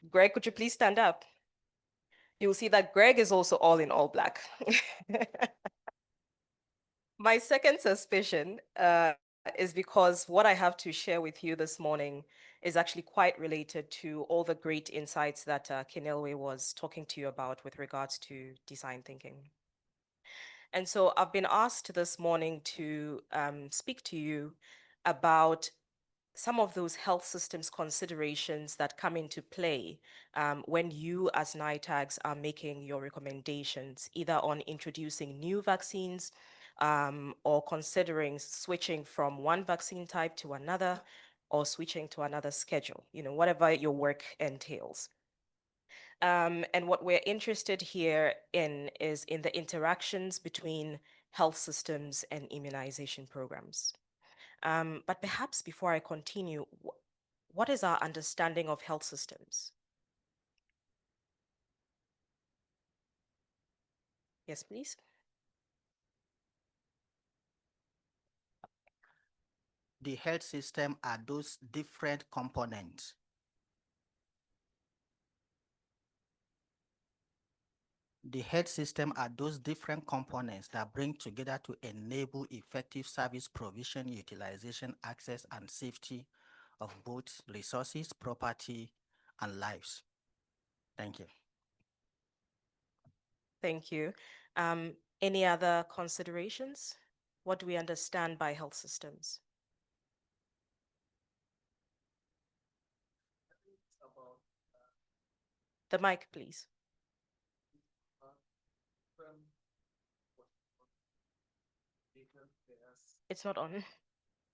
Greg, could you please stand up? You'll see that Greg is also all in all black. My second suspicion is because what I have to share with you this morning is actually quite related to all the great insights that Kenelwe was talking to you about with regards to design thinking. And so I've been asked this morning to speak to you about some of those health systems considerations that come into play when you as NITAGs are making your recommendations, either on introducing new vaccines or considering switching from one vaccine type to another or switching to another schedule, whatever your work entails. And what we're interested here in is in the interactions between health systems and immunization programs. But perhaps before I continue, what is our understanding of health systems? Yes, please. The health system are those different components. The health system are those different components that bring together to enable effective service provision, utilization, access, and safety of both resources, property, and lives. Thank you. Thank you. Any other considerations? What do we understand by health systems? The mic, please. It's not on.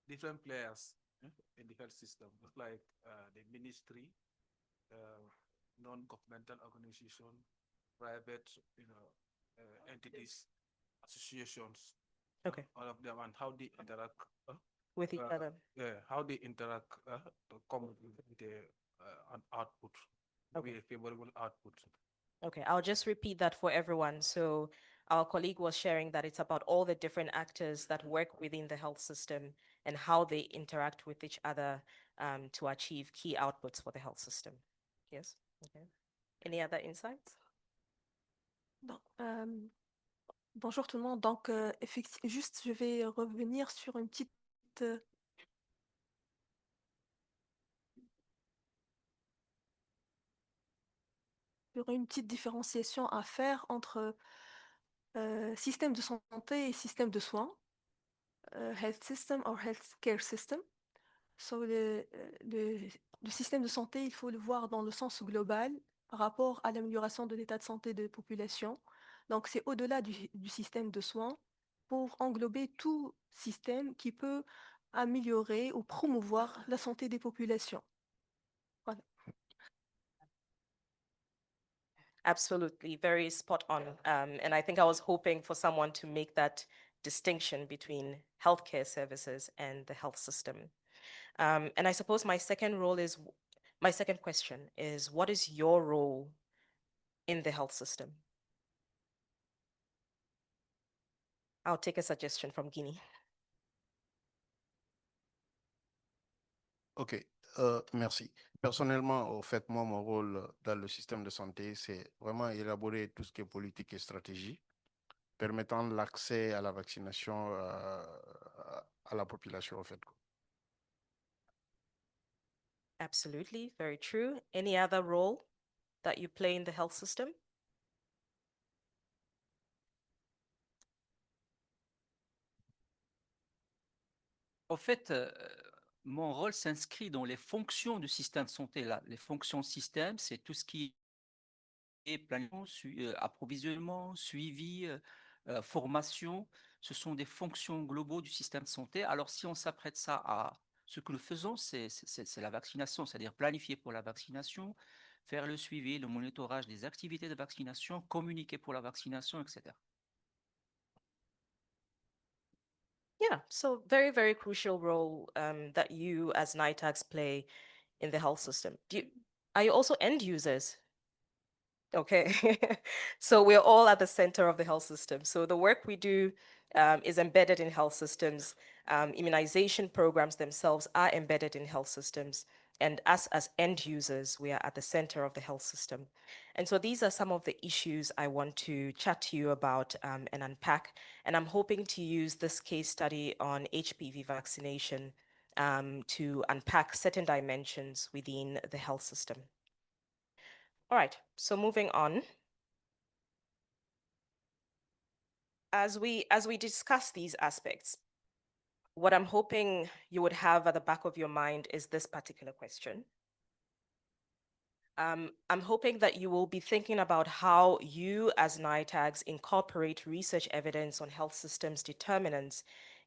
Different players in the health system, like the ministry, non-governmental organization, private, entities, associations. Okay. All of them, and how they interact with each other. Yeah, how they interact to come with an output, Okay. a favorable output. Okay, I'll just repeat that for everyone. So our colleague was sharing that it's about all the different actors that work within the health system and how they interact with each other to achieve key outputs for the health system. Yes? Okay. Any other insights? Donc, bonjour tout le monde. Donc, juste, je vais revenir sur une petite différenciation à faire entre système de santé et système de soins, health system or healthcare system. So, le système de santé, il faut le voir dans le sens global par rapport à l'amélioration de l'état de santé des populations. Donc, c'est au-delà du système de soins pour englober tout système qui peut améliorer ou promouvoir la santé des populations. Voilà. Absolutely, very spot on. And I think I was hoping for someone to make that distinction between healthcare services and the health system. And I suppose my second question is, what is your role in the health system? I'll take a suggestion from Guinea. Ok, merci. Personnellement, au fait, moi, mon rôle dans le système de santé, c'est vraiment élaborer tout ce qui est politique et stratégie, permettant l'accès à la vaccination à la population, en fait. Absolutely, very true. Any other role that you play in the health system? En fait, mon rôle s'inscrit dans les fonctions du système de santé. Là. Les fonctions système, c'est tout ce qui est planification, approvisionnement, suivi, formation. Ce sont des fonctions globaux du système de santé. Alors, si on s'apprête ça à ce que nous faisons, c'est la vaccination, c'est-à-dire planifier pour la vaccination, faire le suivi, le monitorage des activités de vaccination, communiquer pour la vaccination, etc. Yeah, so very, very crucial role that you as NITAGs play in the health system? Are you also end users? Okay, so we're all at the center of the health system. So the work we do is embedded in health systems. Immunization programs themselves are embedded in health systems. And us as end users, we are at the center of the health system. And so these are some of the issues I want to chat to you about and unpack. And I'm hoping to use this case study on HPV vaccination to unpack certain dimensions within the health system. All right, so moving on. As we discuss these aspects, what I'm hoping you would have at the back of your mind is this particular question. I'm hoping that you will be thinking about how you as NITAGs incorporate research evidence on health systems determinants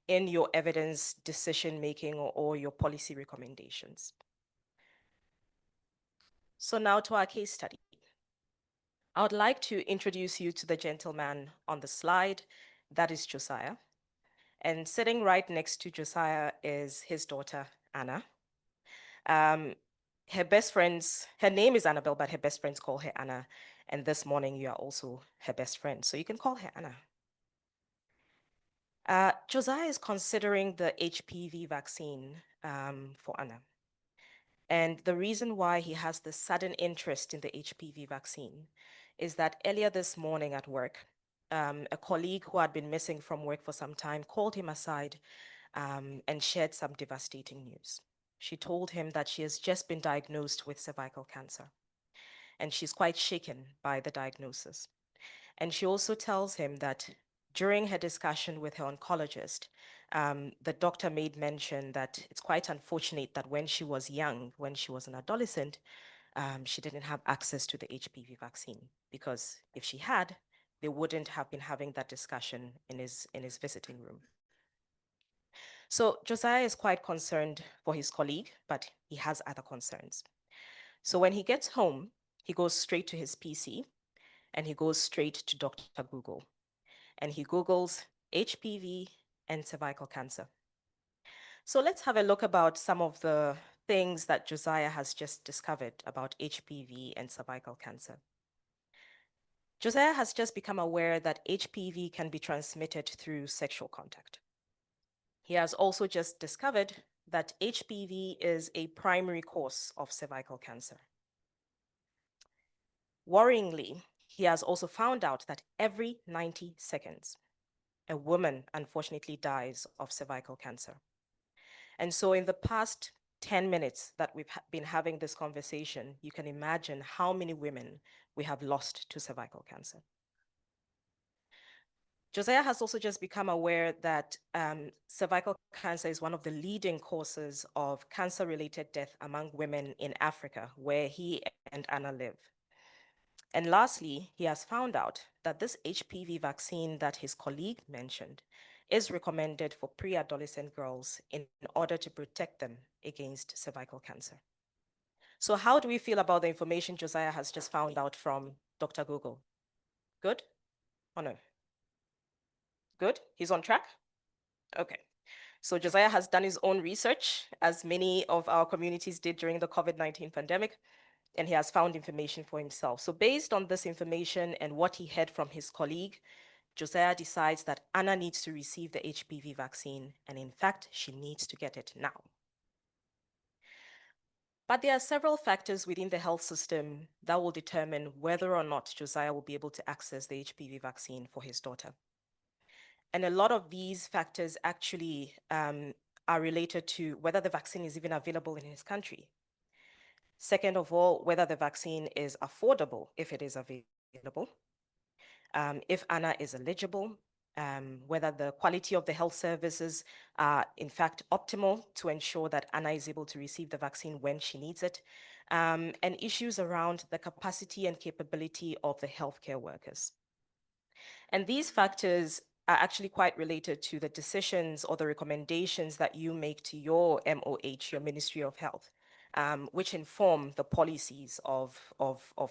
in your evidence decision-making or your policy recommendations. So now to our case study. I would like to introduce you to the gentleman on the slide. That is Josiah. And sitting right next to Josiah is his daughter, Anna. Her best friends, her name is Annabelle, but her best friends call her Anna. And this morning, you are also her best friend, so you can call her Anna. Josiah is considering the HPV vaccine for Anna. And the reason why he has this sudden interest in the HPV vaccine is that earlier this morning at work, a colleague who had been missing from work for some time called him aside and shared some devastating news. She told him that she has just been diagnosed with cervical cancer, and she's quite shaken by the diagnosis. And she also tells him that during her discussion with her oncologist, the doctor made mention that it's quite unfortunate that when she was young, when she was an adolescent, she didn't have access to the HPV vaccine, because if she had, they wouldn't have been having that discussion in his visiting room. So Josiah is quite concerned for his colleague, but he has other concerns. So when he gets home, he goes straight to his PC and he goes straight to Dr. Google. And he Googles HPV and cervical cancer. So let's have a look about some of the things that Josiah has just discovered about HPV and cervical cancer. Josiah has just become aware that HPV can be transmitted through sexual contact. He has also just discovered that HPV is a primary cause of cervical cancer. Worryingly, he has also found out that every 90 seconds, a woman unfortunately dies of cervical cancer. And so in the past 10 minutes that we've been having this conversation, you can imagine how many women we have lost to cervical cancer. Josiah has also just become aware that cervical cancer is one of the leading causes of cancer-related death among women in Africa, where he and Anna live. And lastly, he has found out that this HPV vaccine that his colleague mentioned is recommended for pre-adolescent girls in order to protect them against cervical cancer. So how do we feel about the information Josiah has just found out from Dr. Google? Good or no? Good? He's on track? Okay. So Josiah has done his own research, as many of our communities did during the COVID-19 pandemic, and he has found information for himself. So based on this information and what he heard from his colleague, Josiah decides that Anna needs to receive the HPV vaccine, and in fact, she needs to get it now. But there are several factors within the health system that will determine whether or not Josiah will be able to access the HPV vaccine for his daughter. And a lot of these factors actually are related to whether the vaccine is even available in his country. Second of all, whether the vaccine is affordable if it is available, if Anna is eligible, whether the quality of the health services are in fact optimal to ensure that Anna is able to receive the vaccine when she needs it, and issues around the capacity and capability of the healthcare workers. And these factors are actually quite related to the decisions or the recommendations that you make to your MOH, your Ministry of Health, which inform the policies of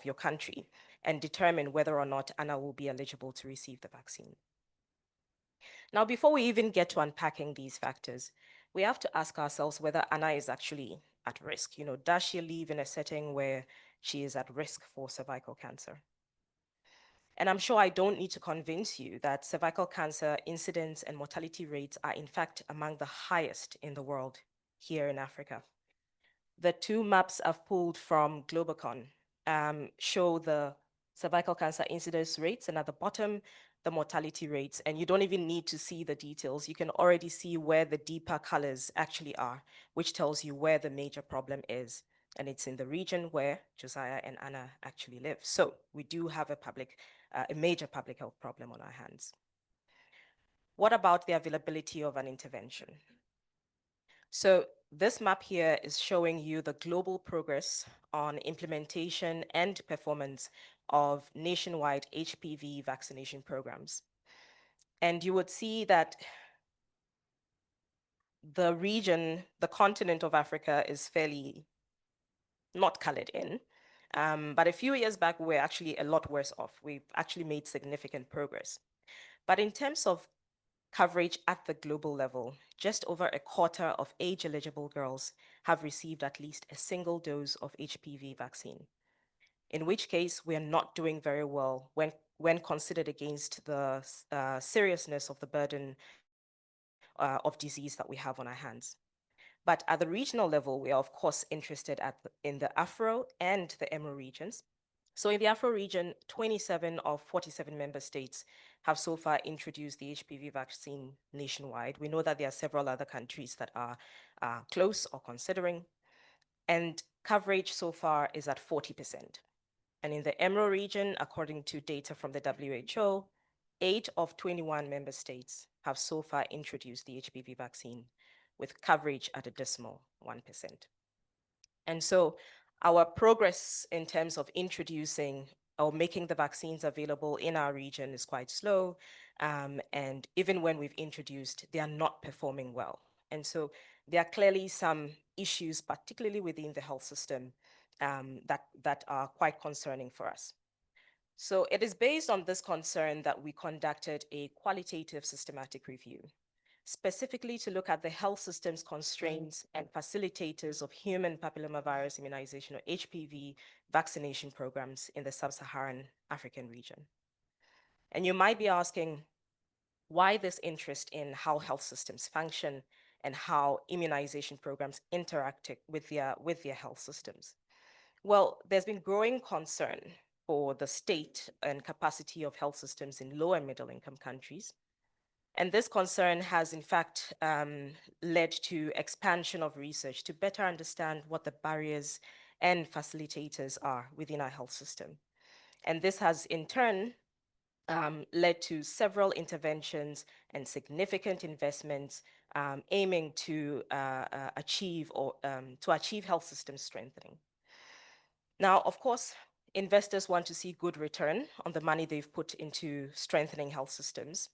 your country and determine whether or not Anna will be eligible to receive the vaccine. Now, before we even get to unpacking these factors, we have to ask ourselves whether Anna is actually at risk? You know, does she live in a setting where she is at risk for cervical cancer? And I'm sure I don't need to convince you that cervical cancer incidence and mortality rates are in fact among the highest in the world here in Africa. The two maps I've pulled from Globacon show the cervical cancer incidence rates, and at the bottom, the mortality rates. And you don't even need to see the details. You can already see where the deeper colors actually are, which tells you where the major problem is. And it's in the region where Josiah and Anna actually live. So we do have a major public health problem on our hands. What about the availability of an intervention? So this map here is showing you the global progress on implementation and performance of nationwide HPV vaccination programs. And you would see that the region, the continent of Africa is fairly not colored in. But a few years back, we're actually a lot worse off. We've actually made significant progress. But in terms of coverage at the global level, just over a quarter of age-eligible girls have received at least a single dose of HPV vaccine, in which case we are not doing very well when considered against the seriousness of the burden of disease that we have on our hands. But at the regional level, we are of course interested in the Afro and the EMRO regions. So in the Afro region, 27 of 47 member states have so far introduced the HPV vaccine nationwide. We know that there are several other countries that are close or considering, and coverage so far is at 40%. And in the EMRO region, according to data from the WHO, 8 of 21 member states have so far introduced the HPV vaccine, with coverage at a dismal 1%. And so our progress in terms of introducing or making the vaccines available in our region is quite slow. And even when we've introduced, they are not performing well. And so there are clearly some issues, particularly within the health system, that are quite concerning for us. So it is based on this concern that we conducted a qualitative systematic review, specifically to look at the health system's constraints and facilitators of human papillomavirus immunization, or HPV vaccination programs in the sub-Saharan African region. And you might be asking, why this interest in how health systems function and how immunization programs interact with their health systems? Well, there's been growing concern for the state and capacity of health systems in low and middle income countries. And this concern has, in fact, led to expansion of research to better understand what the barriers and facilitators are within our health system. And this has, in turn, led to several interventions and significant investments aiming to achieve health system strengthening. Now, of course, investors want to see good return on the money they've put into strengthening health systems.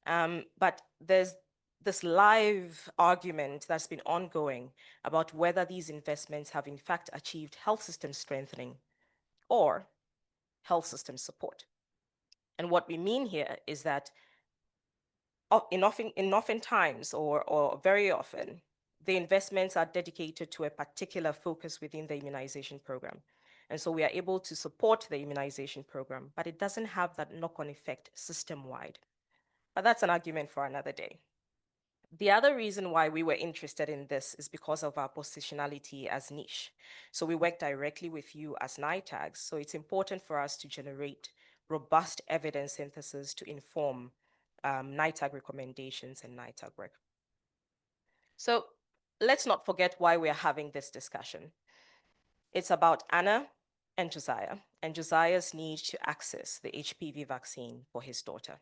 But there's this live argument that's been ongoing about whether these investments have in fact achieved health system strengthening or health system support. And what we mean here is that oftentimes or very often, the investments are dedicated to a particular focus within the immunization program. And so we are able to support the immunization program, but it doesn't have that knock-on effect system-wide. But that's an argument for another day. The other reason why we were interested in this is because of our positionality as niche. So we work directly with you as NITAGs. So it's important for us to generate robust evidence synthesis to inform NITAG recommendations and NITAG work. So let's not forget why we are having this discussion. It's about Anna and Josiah's need to access the HPV vaccine for his daughter.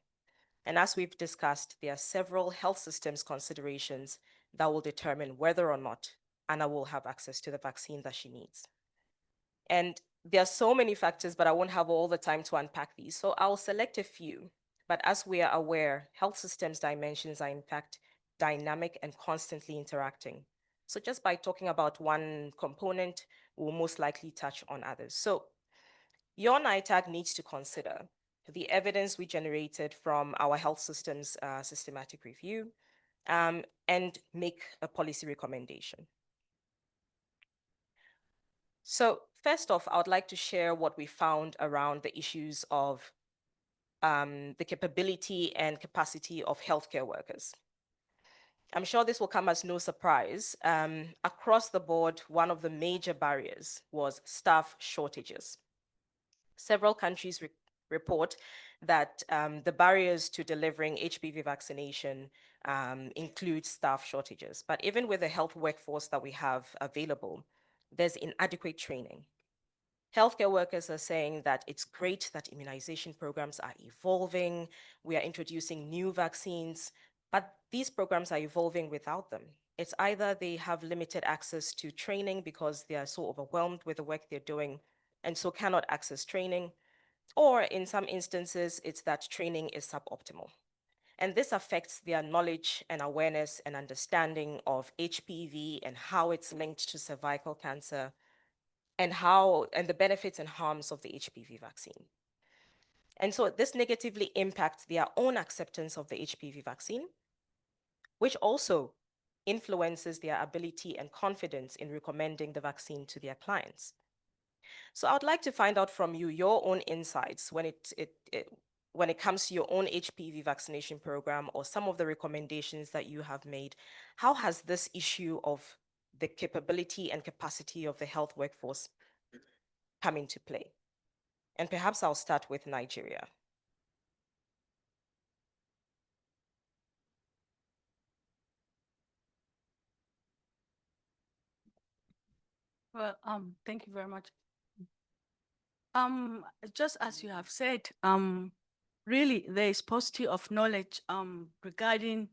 And as we've discussed, there are several health systems considerations that will determine whether or not Anna will have access to the vaccine that she needs. And there are so many factors, but I won't have all the time to unpack these. So I'll select a few. But as we are aware, health systems dimensions are in fact dynamic and constantly interacting. So just by talking about one component, we'll most likely touch on others. So your NITAG needs to consider the evidence we generated from our health systems systematic review and make a policy recommendation. So first off, I would like to share what we found around the issues of the capability and capacity of healthcare workers. I'm sure this will come as no surprise. Across the board, one of the major barriers was staff shortages. Several countries report that the barriers to delivering HPV vaccination include staff shortages. But even with the health workforce that we have available, there's inadequate training. Healthcare workers are saying that it's great that immunization programs are evolving. We are introducing new vaccines, but these programs are evolving without them. It's either they have limited access to training because they are so overwhelmed with the work they're doing and so cannot access training, or in some instances, it's that training is suboptimal. And this affects their knowledge and awareness and understanding of HPV and how it's linked to cervical cancer and the benefits and harms of the HPV vaccine. And so this negatively impacts their own acceptance of the HPV vaccine, which also influences their ability and confidence in recommending the vaccine to their clients. So I would like to find out from you your own insights when it comes to your own HPV vaccination program or some of the recommendations that you have made. How has this issue of the capability and capacity of the health workforce come into play? And perhaps I'll start with Nigeria. Well, thank you very much. Just as you have said, really there is paucity of knowledge regarding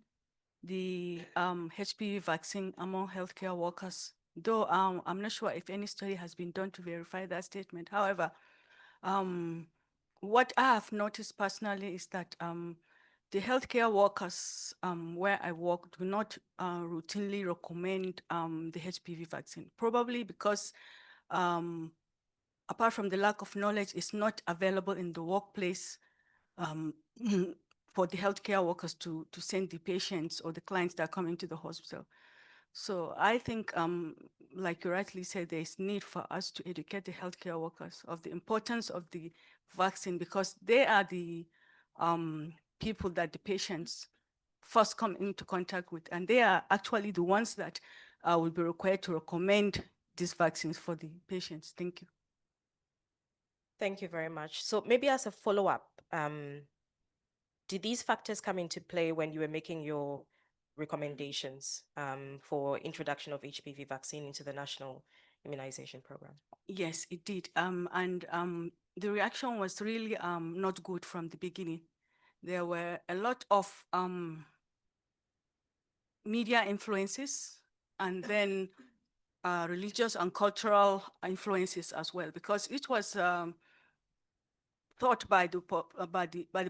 the HPV vaccine among healthcare workers. Though I'm not sure if any study has been done to verify that statement. However, what I have noticed personally is that the healthcare workers where I work do not routinely recommend the HPV vaccine, probably because apart from the lack of knowledge, it's not available in the workplace for the healthcare workers to send the patients or the clients that come into the hospital. So I think, like you rightly said, there is need for us to educate the healthcare workers of the importance of the vaccine, because they are the people that the patients first come into contact with, and they are actually the ones that will be required to recommend these vaccines for the patients. Thank you. Thank you very much. So maybe as a follow-up, did these factors come into play when you were making your recommendations for introduction of HPV vaccine into the national immunization program? Yes, it did. And the reaction was really not good from the beginning. There were a lot of media influences and then religious and cultural influences as well, because it was thought by the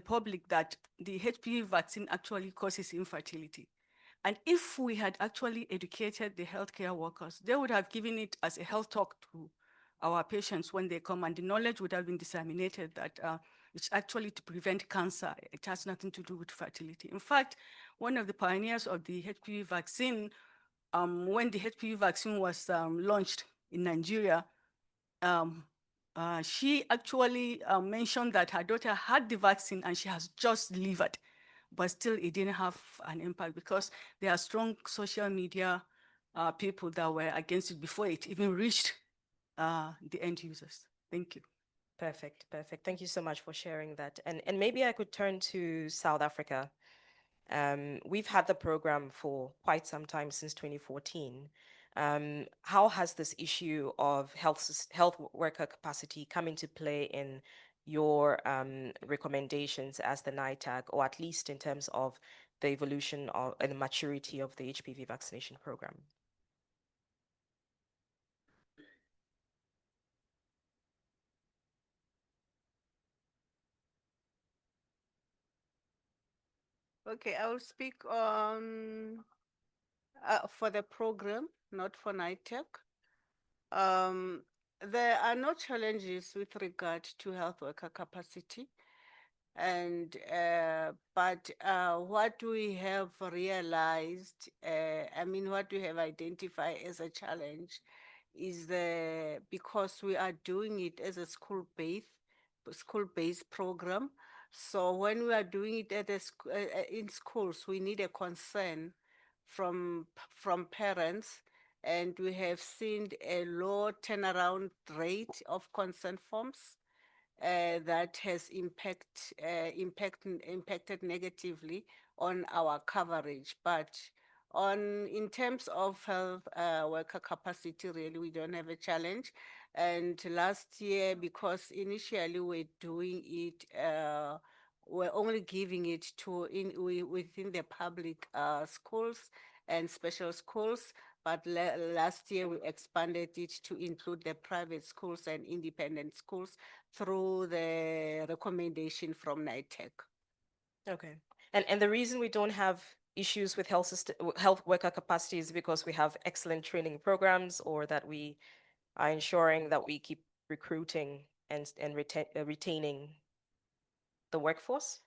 public that the HPV vaccine actually causes infertility. And if we had actually educated the healthcare workers, they would have given it as a health talk to our patients when they come, and the knowledge would have been disseminated that it's actually to prevent cancer. It has nothing to do with fertility. In fact, one of the pioneers of the HPV vaccine, when the HPV vaccine was launched in Nigeria, she actually mentioned that her daughter had the vaccine and she has just delivered, but still it didn't have an impact because there are strong social media people that were against it before it even reached the end users. Thank you. Perfect, perfect. Thank you so much for sharing that. And maybe I could turn to South Africa. We've had the program for quite some time, since 2014. How has this issue of health worker capacity come into play in your recommendations as the NITAG, or at least in terms of the evolution of, and the maturity of the HPV vaccination program? Okay, I will speak on for the program, not for NITEC. There are no challenges with regard to health worker capacity, and but what we have realized, what we have identified as a challenge is because we are doing it as a school-based program. So when we are doing it at in schools, we need a consent from parents, and we have seen a low turnaround rate of consent forms that has impacted negatively on our coverage. But in terms of health worker capacity, really, we don't have a challenge. And last year, because initially we're doing it, we're only giving it to within the public schools and special schools. But last year we expanded it to include the private schools and independent schools through the recommendation from NITEC. Okay. And the reason we don't have issues with health worker capacity is because we have excellent training programs, or that we are ensuring that we keep recruiting and retaining the workforce?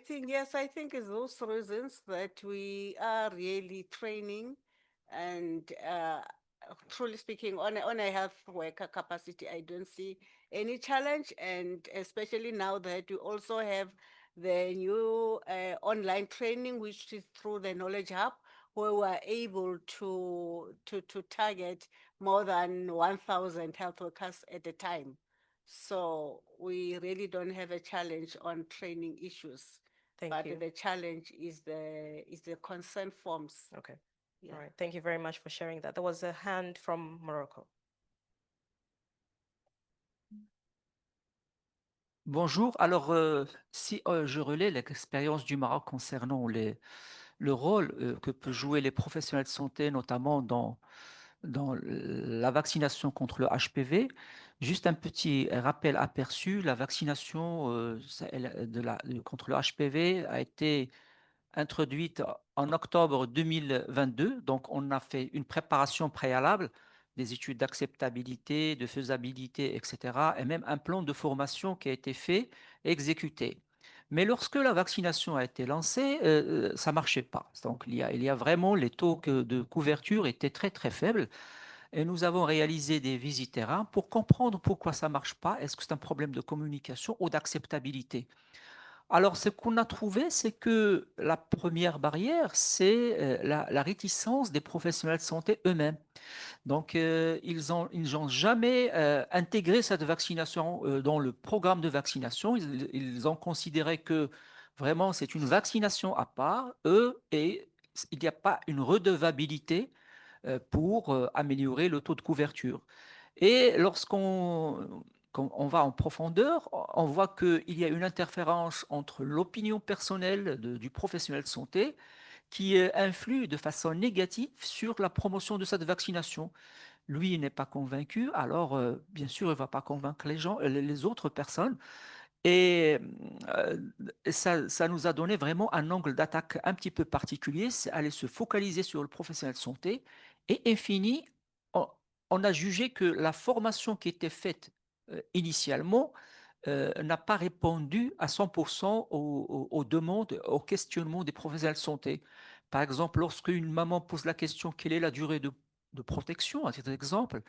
Yes, I think it's those reasons that we are really training and truly speaking, on a health worker capacity, I don't see any challenge. And especially now that we also have the new online training, which is through the Knowledge Hub, where we are able to target more than 1,000 health workers at a time. So we really don't have a challenge on training issues. Thank you. But the challenge is the consent forms. Okay. Yeah. All right. Thank you very much for sharing that. There was a hand from Morocco. Bonjour. Alors, si je relais l'expérience du Maroc concernant le rôle que peuvent jouer les professionnels de santé, notamment dans la vaccination contre le HPV, juste un petit rappel aperçu, la vaccination contre le HPV a été introduite en octobre 2022. Donc, on a fait une préparation préalable, des études d'acceptabilité, de faisabilité, etc. Et même un plan de formation qui a été fait et exécuté. Mais lorsque la vaccination a été lancée, ça ne marchait pas. Donc, il y a vraiment, les taux de couverture étaient très, très faibles. Et nous avons réalisé des visites terrain pour comprendre pourquoi ça ne marche pas. Est-ce que c'est un problème de communication ou d'acceptabilité? Alors, ce qu'on a trouvé, c'est que la première barrière, c'est la réticence des professionnels de santé eux-mêmes. Donc, ils n'ont jamais intégré cette vaccination dans le programme de vaccination. Ils ont considéré que vraiment c'est une vaccination à part, eux, et il n'y a pas une redevabilité pour améliorer le taux de couverture. Et quand on va en profondeur, on voit qu'il y a une interférence entre l'opinion personnelle du professionnel de santé qui influe de façon négative sur la promotion de cette vaccination. Lui, il n'est pas convaincu, alors bien sûr, il ne va pas convaincre les autres personnes. Et ça nous a donné vraiment un angle d'attaque un petit peu particulier, c'est aller se focaliser sur le professionnel de santé. Et infini, on, on a jugé que la formation qui était faite initialement n'a pas répondu à 100% aux demandes, aux questionnements des professionnels de santé. Par exemple, lorsque une maman pose la question quelle est la durée de protection, à titre d'exemple,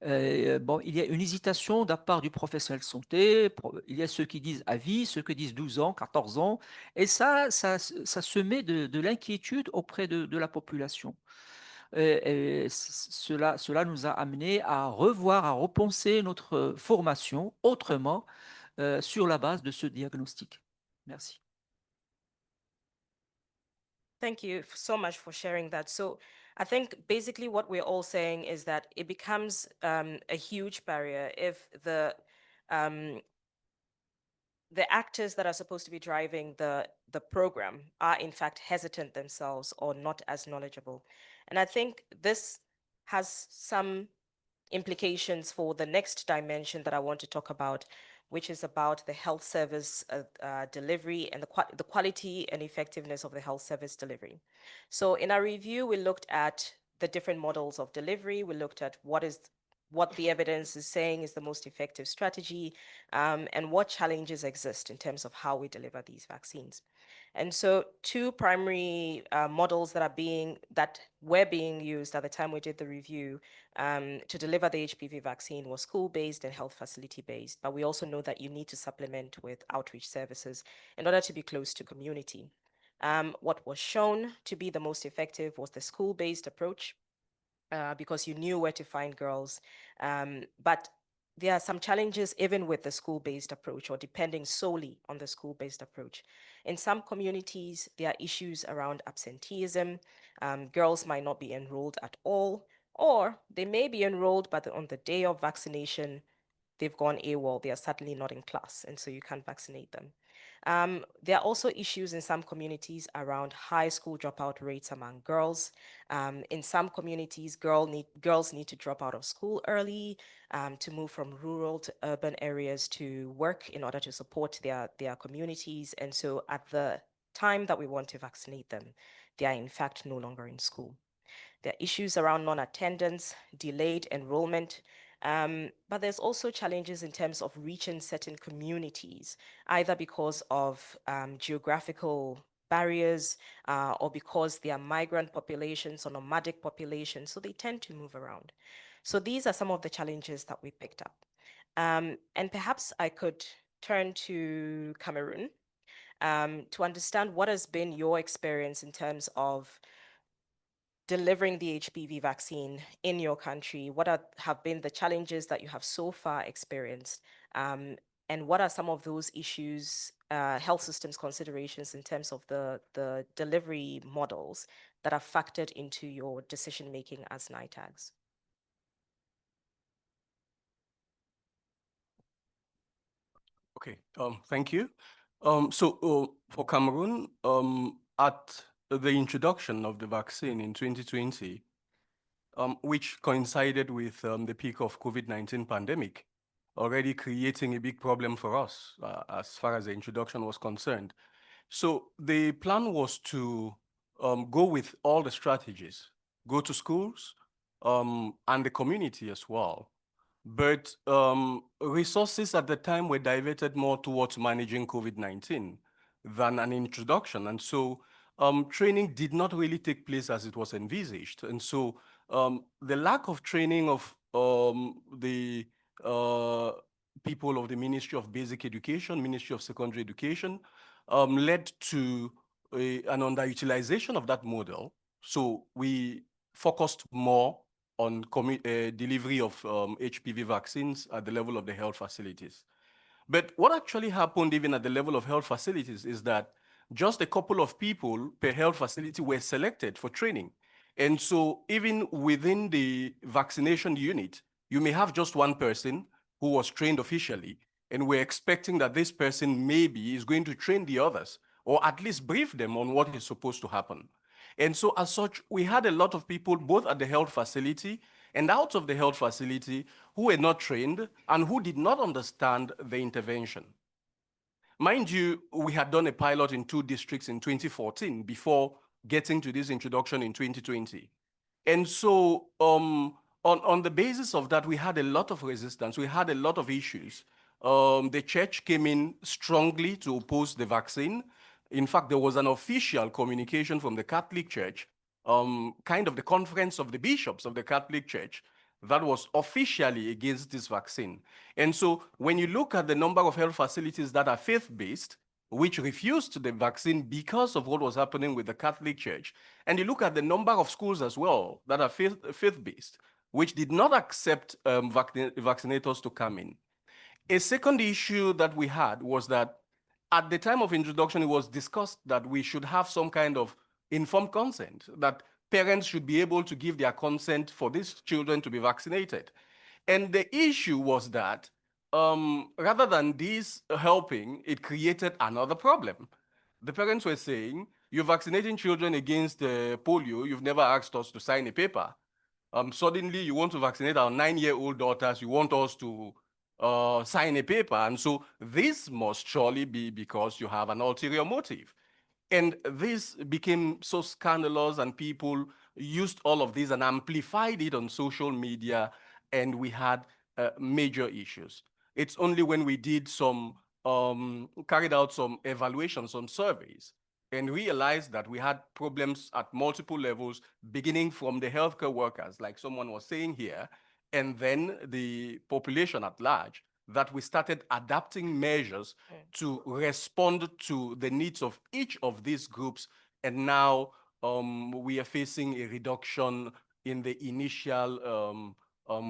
bon, il y a une hésitation de la part du professionnel de santé. Il y a ceux qui disent à vie, ceux qui disent 12 ans, 14 ans. Et ça se met de l'inquiétude auprès de la population. Et cela nous a amené à revoir, à repenser notre formation autrement sur la base de ce diagnostic. Merci. Thank you so much for sharing that. So I think basically what we're all saying is that it becomes a huge barrier if the actors that are supposed to be driving the program are in fact hesitant themselves or not as knowledgeable. And I think this has some implications for the next dimension that I want to talk about, which is about the health service delivery and the quality and effectiveness of the health service delivery. So in our review, we looked at the different models of delivery. We looked at what is what the evidence is saying is the most effective strategy, and what challenges exist in terms of how we deliver these vaccines. And so two primary models that were being used at the time we did the review to deliver the HPV vaccine was school-based and health facility-based. But we also know that you need to supplement with outreach services in order to be close to community. What was shown to be the most effective was the school-based approach, because you knew where to find girls. But there are some challenges even with the school-based approach, or depending solely on the school-based approach. In some communities, there are issues around absenteeism. Girls might not be enrolled at all, or they may be enrolled, but on the day of vaccination, they've gone AWOL. They are certainly not in class, and so you can't vaccinate them. There are also issues in some communities around high school dropout rates among girls. In some communities, girls need to drop out of school early to move from rural to urban areas to work in order to support their communities. And so at the time that we want to vaccinate them, they are in fact no longer in school. There are issues around non-attendance, delayed enrollment, but there's also challenges in terms of reaching certain communities, either because of geographical barriers or because they are migrant populations or nomadic populations, so they tend to move around. So these are some of the challenges that we picked up. And perhaps I could turn to Cameroon to understand what has been your experience in terms of delivering the HPV vaccine in your country. What have been the challenges that you have so far experienced? And what are some of those issues, health systems considerations in terms of the delivery models that are factored into your decision making as NITAGs? Okay, thank you. For Cameroon, at the introduction of the vaccine in 2020, which coincided with the peak of COVID-19 pandemic, already creating a big problem for us as far as the introduction was concerned. So the plan was to go with all the strategies, go to schools and the community as well. But resources at the time were diverted more towards managing COVID-19 than an introduction. And so training did not really take place as it was envisaged. And so the lack of training of the people of the Ministry of Basic Education, Ministry of Secondary Education, led to an underutilization of that model. So we focused more on delivery of HPV vaccines at the level of the health facilities. But what actually happened even at the level of health facilities is that just a couple of people per health facility were selected for training. And so even within the vaccination unit, you may have just one person who was trained officially, and we're expecting that this person maybe is going to train the others, or at least brief them on what is supposed to happen. And so as such, we had a lot of people both at the health facility and out of the health facility who were not trained and who did not understand the intervention. Mind you, we had done a pilot in 2 districts in 2014 before getting to this introduction in 2020. And so on the basis of that, we had a lot of resistance. We had a lot of issues. The church came in strongly to oppose the vaccine. In fact, there was an official communication from the Catholic Church, kind of the conference of the bishops of the Catholic Church, that was officially against this vaccine. And so when you look at the number of health facilities that are faith-based, which refused the vaccine because of what was happening with the Catholic Church, and you look at the number of schools as well that are faith-based, which did not accept vaccinators to come in. A second issue that we had was that at the time of introduction, it was discussed that we should have some kind of informed consent, that parents should be able to give their consent for these children to be vaccinated. And the issue was that rather than this helping, it created another problem. The parents were saying, you're vaccinating children against polio, you've never asked us to sign a paper. Suddenly you want to vaccinate our 9-year-old daughters, you want us to sign a paper. And so this must surely be because you have an ulterior motive. And this became so scandalous, and people used all of this and amplified it on social media. and we had major issues. It's only when we did carried out some evaluations, some surveys, and realized that we had problems at multiple levels, beginning from the healthcare workers, like someone was saying here, and then the population at large, that we started adapting measures to respond to the needs of each of these groups. And now we are facing a reduction in the initial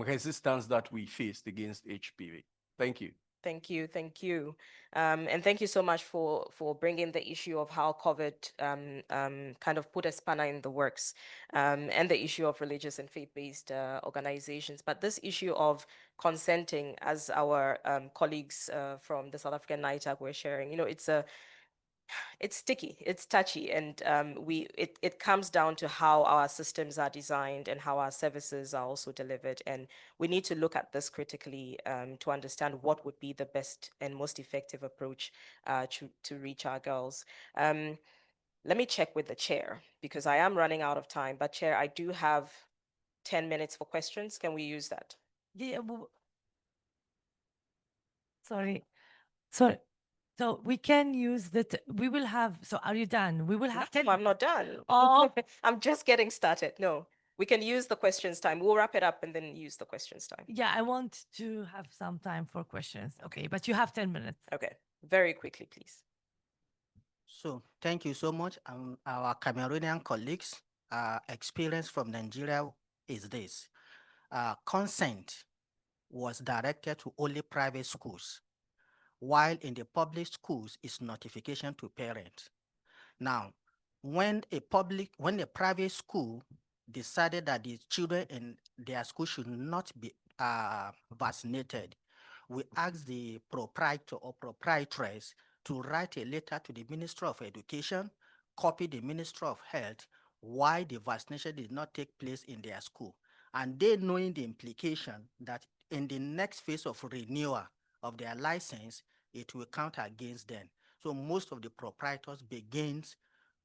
resistance that we faced against HPV. Thank you. Thank you, thank you. And thank you so much for bringing the issue of how COVID kind of put a spanner in the works, and the issue of religious and faith-based organizations. But this issue of consenting, as our colleagues from the South African NITAG were sharing, you know, it's sticky, it's touchy, and it comes down to how our systems are designed and how our services are also delivered. And we need to look at this critically to understand what would be the best and most effective approach to reach our girls. Let me check with the chair, because I am running out of time. But chair, I do have 10 minutes for questions. Can we use that? Yeah, sorry. Sorry. So we can use that. We will have. So are you done? We will have No, I'm not done. Oh, I'm just getting started. No, we can use the questions time. We'll wrap it up and then use the questions time. yeah. I want to have some time for questions. Okay, but you have 10 minutes. Okay, very quickly, please. So thank you so much. Our Cameroonian colleagues' experience from Nigeria is this. Consent was directed to only private schools, while in the public schools is notification to parents. Now, when a private school decided that the children in their school should not be vaccinated, we asked the proprietor or proprietress to write a letter to the Ministry of Education, copy the Ministry of Health, why the vaccination did not take place in their school. And they, knowing the implication that in the next phase of renewal of their license, it will count against them. So most of the proprietors begins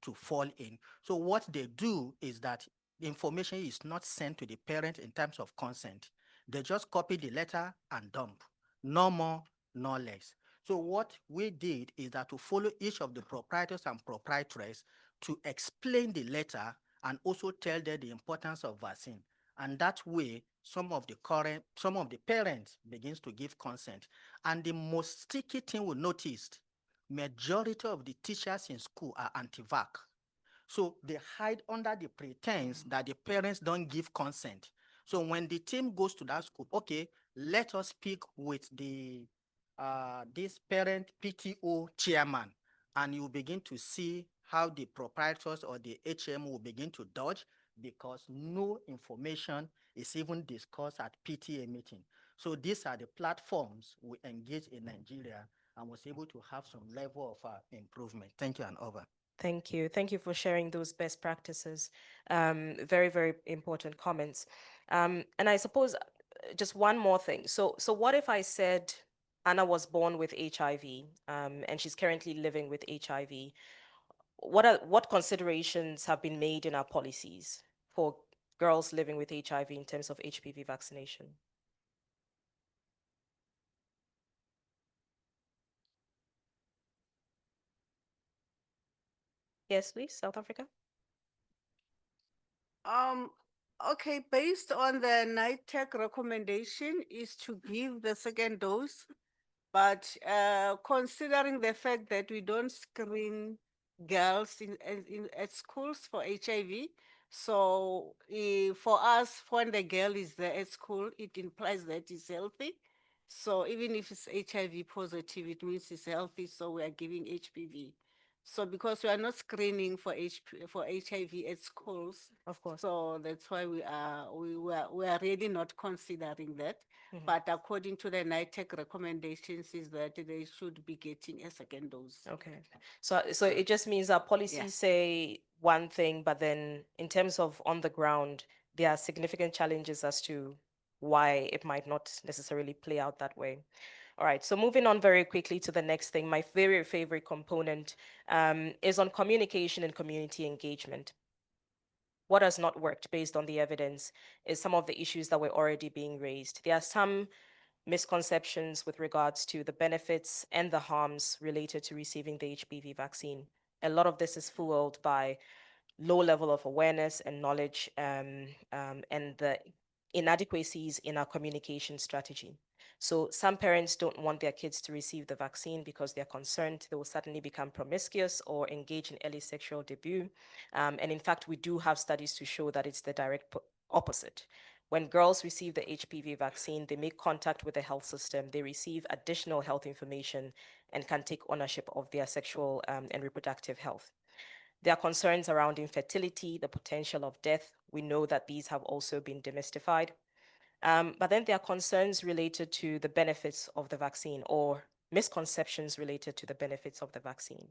to fall in. So what they do is that the information is not sent to the parent in terms of consent. They just copy the letter and dump. No more, no less. So what we did is that to follow each of the proprietors and proprietors to explain the letter and also tell them the importance of vaccine. And that way, some of the parents begins to give consent. And the most sticky thing we noticed, majority of the teachers in school are anti-vax. So they hide under the pretense that the parents don't give consent. So when the team goes to that school, okay, let us speak with the this parent PTO chairman, and you begin to see how the proprietors or the HM will begin to dodge because no information is even discussed at PTA meeting. So these are the platforms we engage in Nigeria and was able to have some level of improvement. Thank you, and over. Thank you. Thank you for sharing those best practices. Very, very important comments. And I suppose just one more thing. So what if I said Anna was born with HIV, and she's currently living with HIV? What considerations have been made in our policies for girls living with HIV in terms of HPV vaccination? Yes, please, South Africa. Okay, based on the NITEC recommendation is to give the second dose, but considering the fact that we don't screen girls at schools for HIV, so for us, when the girl is there at school, it implies that it's healthy. So even if it's HIV positive, it means it's healthy, so we are giving HPV. So because we are not screening for HIV at schools, of course. So that's why we are really not considering that. But according to the NITEC recommendations, is that they should be getting a second dose. Okay, so it just means our policies say one thing, but then in terms of on the ground, there are significant challenges as to why it might not necessarily play out that way. All right, so moving on very quickly to the next thing, my very favorite component is on communication and community engagement. what has not worked based on the evidence is some of the issues that were already being raised. There are some misconceptions with regards to the benefits and the harms related to receiving the HPV vaccine. A lot of this is fueled by low level of awareness and knowledge and the inadequacies in our communication strategy. So some parents don't want their kids to receive the vaccine because they're concerned they will suddenly become promiscuous or engage in early sexual debut. And in fact, we do have studies to show that it's the direct opposite. When girls receive the HPV vaccine, they make contact with the health system, they receive additional health information and can take ownership of their sexual and reproductive health. There are concerns around infertility, the potential of death. We know that these have also been demystified. But then there are concerns related to the benefits of the vaccine or misconceptions related to the benefits of the vaccine.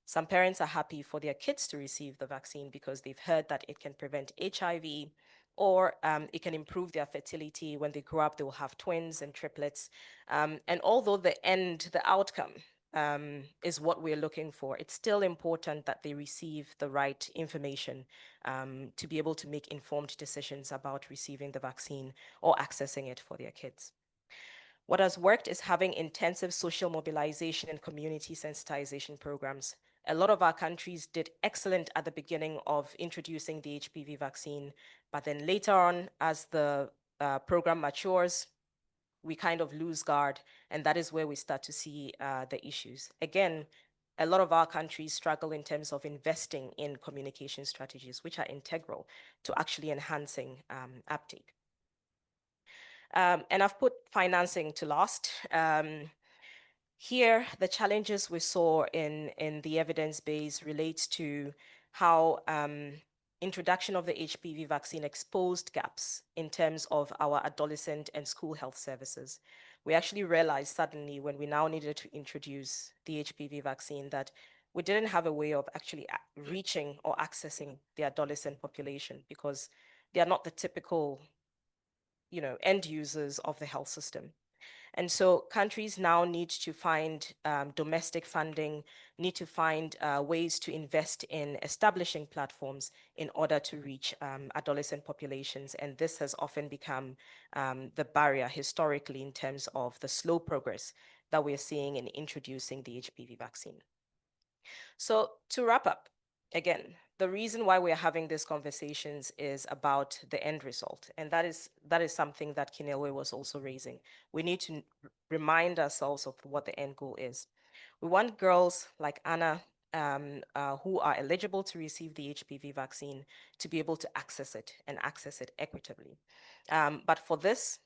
Some parents are happy for their kids to receive the vaccine because they've heard that it can prevent HIV or it can improve their fertility. When they grow up, they will have twins and triplets. And although the outcome is what we're looking for, it's still important that they receive the right information to be able to make informed decisions about receiving the vaccine or accessing it for their kids. What has worked is having intensive social mobilization and community sensitization programs. A lot of our countries did excellent at the beginning of introducing the HPV vaccine, but then later on, as the program matures, we kind of lose guard, and that is where we start to see the issues. Again, a lot of our countries struggle in terms of investing in communication strategies, which are integral to actually enhancing uptake. And I've put financing to last. Here, the challenges we saw in the evidence base relates to how introduction of the HPV vaccine exposed gaps in terms of our adolescent and school health services. We actually realized suddenly when we now needed to introduce the HPV vaccine that we didn't have a way of actually reaching or accessing the adolescent population because they are not the typical, end users of the health system. And so countries now need to find domestic funding, need to find ways to invest in establishing platforms in order to reach adolescent populations. And this has often become the barrier historically in terms of the slow progress that we're seeing in introducing the HPV vaccine. So to wrap up, again, the reason why we're having these conversations is about the end result. And that is something that Kinelwe was also raising. We need to remind ourselves of what the end goal is. We want girls like Anna who are eligible to receive the HPV vaccine to be able to access it and access it equitably. But for this,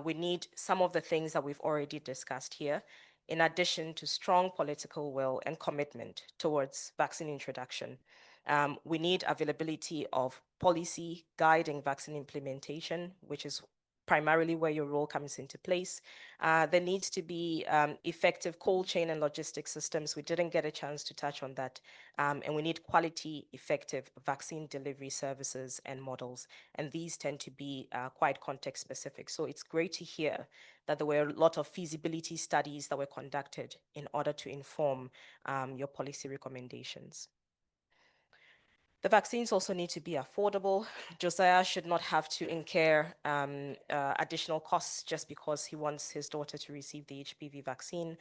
we need some of the things that we've already discussed here, in addition to strong political will and commitment towards vaccine introduction. We need availability of policy guiding vaccine implementation, which is primarily where your role comes into place. There needs to be effective cold chain and logistics systems. We didn't get a chance to touch on that. And we need quality, effective vaccine delivery services and models. And these tend to be quite context specific. So it's great to hear that there were a lot of feasibility studies that were conducted in order to inform your policy recommendations. The vaccines also need to be affordable. Josiah should not have to incur additional costs just because he wants his daughter to receive the HPV vaccine.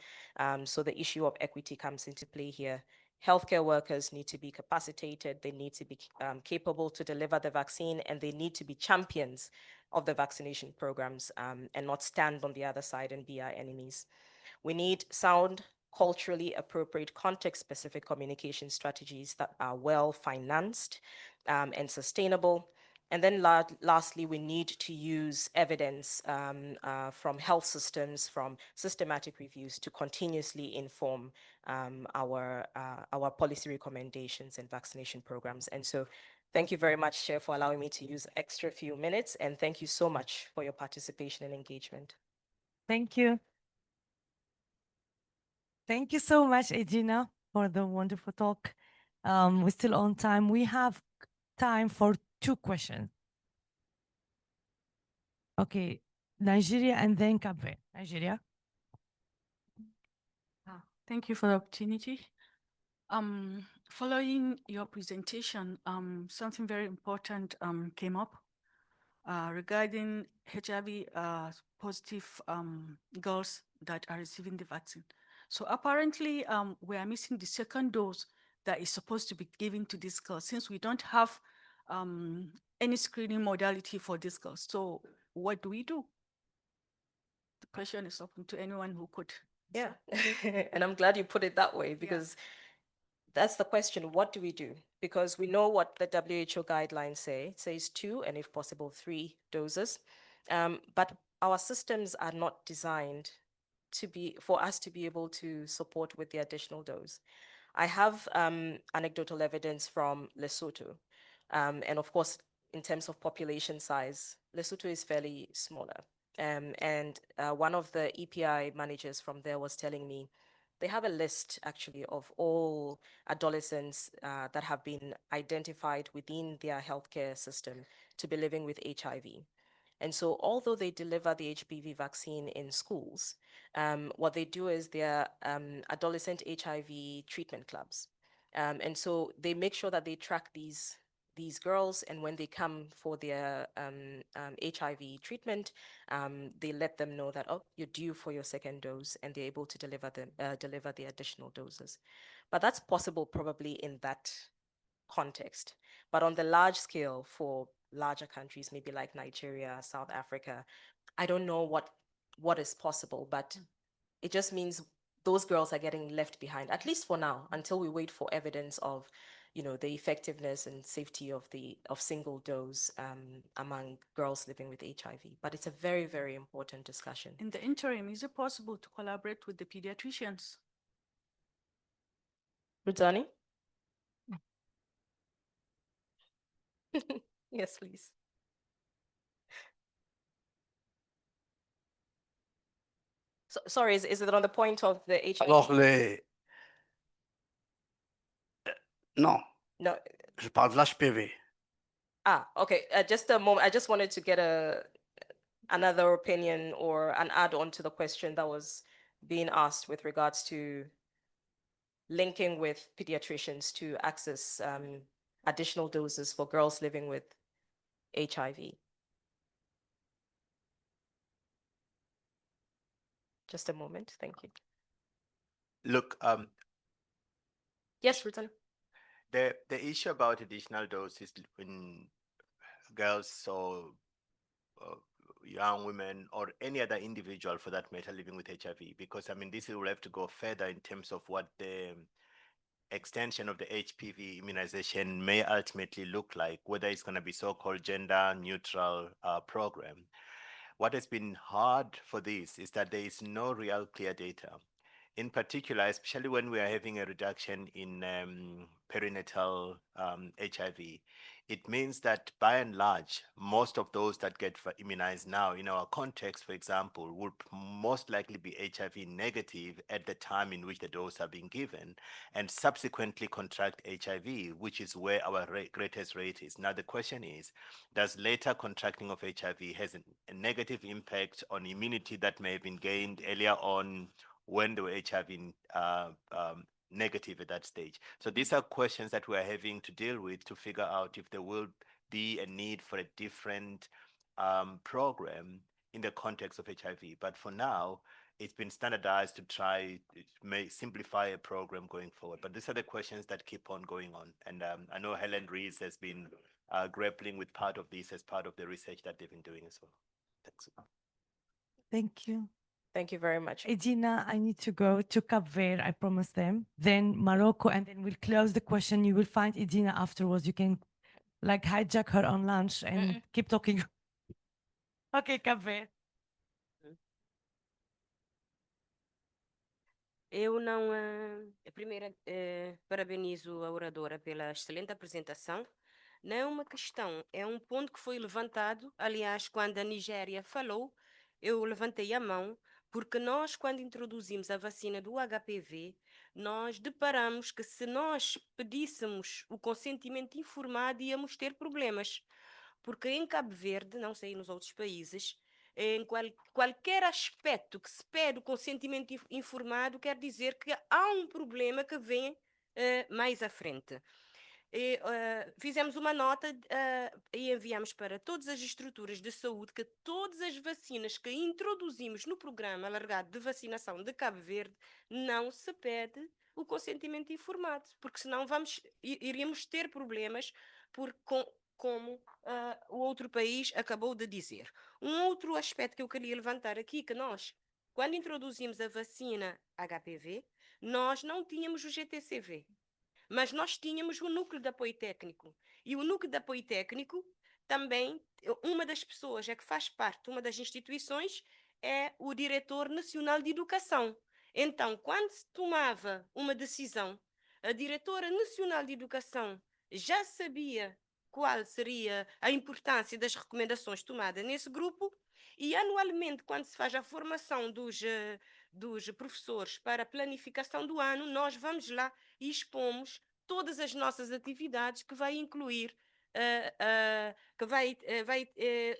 So the issue of equity comes into play here. Healthcare workers need to be capacitated, they need to be capable to deliver the vaccine, and they need to be champions of the vaccination programs and not stand on the other side and be our enemies. We need sound, culturally appropriate, context-specific communication strategies that are well-financed and sustainable. And then lastly, we need to use evidence from health systems, from systematic reviews to continuously inform our policy recommendations and vaccination programs. And so thank you very much, Chair, for allowing me to use extra few minutes. And thank you so much for your participation and engagement. Thank you. Thank you so much, Egina, for the wonderful talk. We're still on time. We have time for 2 questions. Okay, Nigeria and then Cape Verde. Nigeria. Thank you for the opportunity. Following your presentation, something very important came up regarding HIV positive girls that are receiving the vaccine. So apparently, we are missing the second dose that is supposed to be given to these girls since we don't have any screening modality for these girls. So what do we do? The question is open to anyone who could. Yeah, and I'm glad you put it that way because that's the question. What do we do? Because we know what the WHO guidelines say. It says 2 and if possible 3 doses. But our systems are not designed to be for us to be able to support with the additional dose. I have anecdotal evidence from Lesotho. And of course, in terms of population size, Lesotho is fairly smaller. And one of the EPI managers from there was telling me they have a list actually of all adolescents that have been identified within their healthcare system to be living with HIV. And so although they deliver the HPV vaccine in schools, what they do is they're adolescent HIV treatment clubs. And so they make sure that they track these girls, and when they come for their HIV treatment, they let them know that, oh, you're due for your second dose, and they're able to deliver the additional doses. But that's possible probably in that context. But on the large scale for larger countries, maybe like Nigeria, South Africa, I don't know what is possible, but it just means those girls are getting left behind, at least for now, until we wait for evidence of, the effectiveness and safety of single dose among girls living with HIV. But it's a very, very important discussion. In the interim, is it possible to collaborate with the pediatricians? Rutani? Yes, please. So, sorry, is it on the point of the HIV? Alors, non, No. je parle de l'HPV. Ah, okay. Just a moment. I just wanted to get another opinion or an add-on to the question that was being asked with regards to linking with pediatricians to access additional doses for girls living with HIV. Just a moment. Thank you. Look, Yes, Rutan. the issue about additional doses in girls or young women or any other individual for that matter living with HIV, because I mean this will have to go further in terms of what the extension of the HPV immunization may ultimately look like, whether it's going to be so-called gender neutral program. What has been hard for this is that there is no real clear data. In particular, especially when we are having a reduction in perinatal HIV, it means that by and large, most of those that get immunized now in our context, for example, would most likely be HIV negative at the time in which the dose are being given and subsequently contract HIV, which is where our greatest rate is. Now, the question is, does later contracting of HIV has a negative impact on immunity that may have been gained earlier on when they were HIV negative at that stage? So these are questions that we are having to deal with to figure out if there will be a need for a different program in the context of HIV. But for now, it's been standardized to try may simplify a program going forward. But these are the questions that keep on going on. And I know Helen Rees has been grappling with part of this as part of the research that they've been doing as well. Thanks. Thank you. Thank you very much. Edina, I need to go to Cape Verde, I promise them. Then Morocco, and then we'll close the question. You will find Edina afterwards. You can like hijack her on lunch and keep talking. Okay, Cape Verde. Eu não. Primeiro, parabenizo a oradora pela excelente apresentação. Não é uma questão, é um ponto que foi levantado. Aliás, quando a Nigéria falou, eu levantei a mão, porque nós, quando introduzimos a vacina do HPV, nós deparamos que se nós pedíssemos o consentimento informado, íamos ter problemas. Porque em Cabo Verde, não sei nos outros países, em qualquer aspecto que se pede o consentimento informado, quer dizer que há um problema que vem mais à frente. Fizemos uma nota e enviamos para todas as estruturas de saúde que todas as vacinas que introduzimos no programa alargado de vacinação de Cabo Verde não se pede o consentimento informado, porque senão iríamos ter problemas como o outro país acabou de dizer. Um outro aspecto que eu queria levantar aqui, que nós, quando introduzimos a vacina HPV, nós não tínhamos o GTCV. Mas nós tínhamos o núcleo de apoio técnico. E o núcleo de apoio técnico também, uma das pessoas que faz parte, uma das instituições, é o Diretor Nacional de Educação. Então, quando se tomava uma decisão, a Diretora Nacional de Educação já sabia qual seria a importância das recomendações tomadas nesse grupo, e anualmente, quando se faz a formação dos professores para a planificação do ano, nós vamos lá e expomos todas as nossas atividades que vai incluir, que vai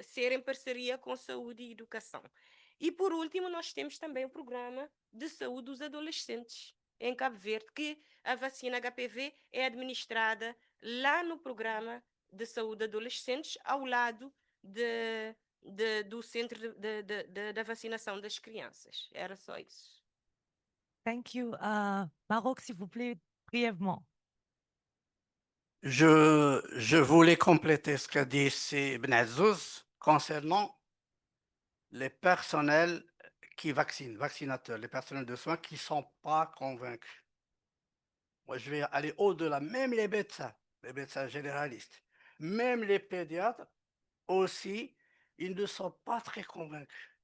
ser em parceria com saúde e educação. E por último, nós temos também o programa de saúde dos adolescentes em Cabo Verde, que a vacina HPV é administrada lá no programa de saúde de adolescentes, ao lado do centro da vacinação das crianças. Era só isso. Thank you. Maroc, s'il vous plaît, brièvement. Je voulais compléter ce qu'a dit Ibn Azouz concernant les personnels qui vaccinent, vaccinateurs, les personnels de soins qui ne sont pas convaincus. Moi, je vais aller au-delà, même les médecins généralistes, même les pédiatres aussi, ils ne sont pas très convaincus.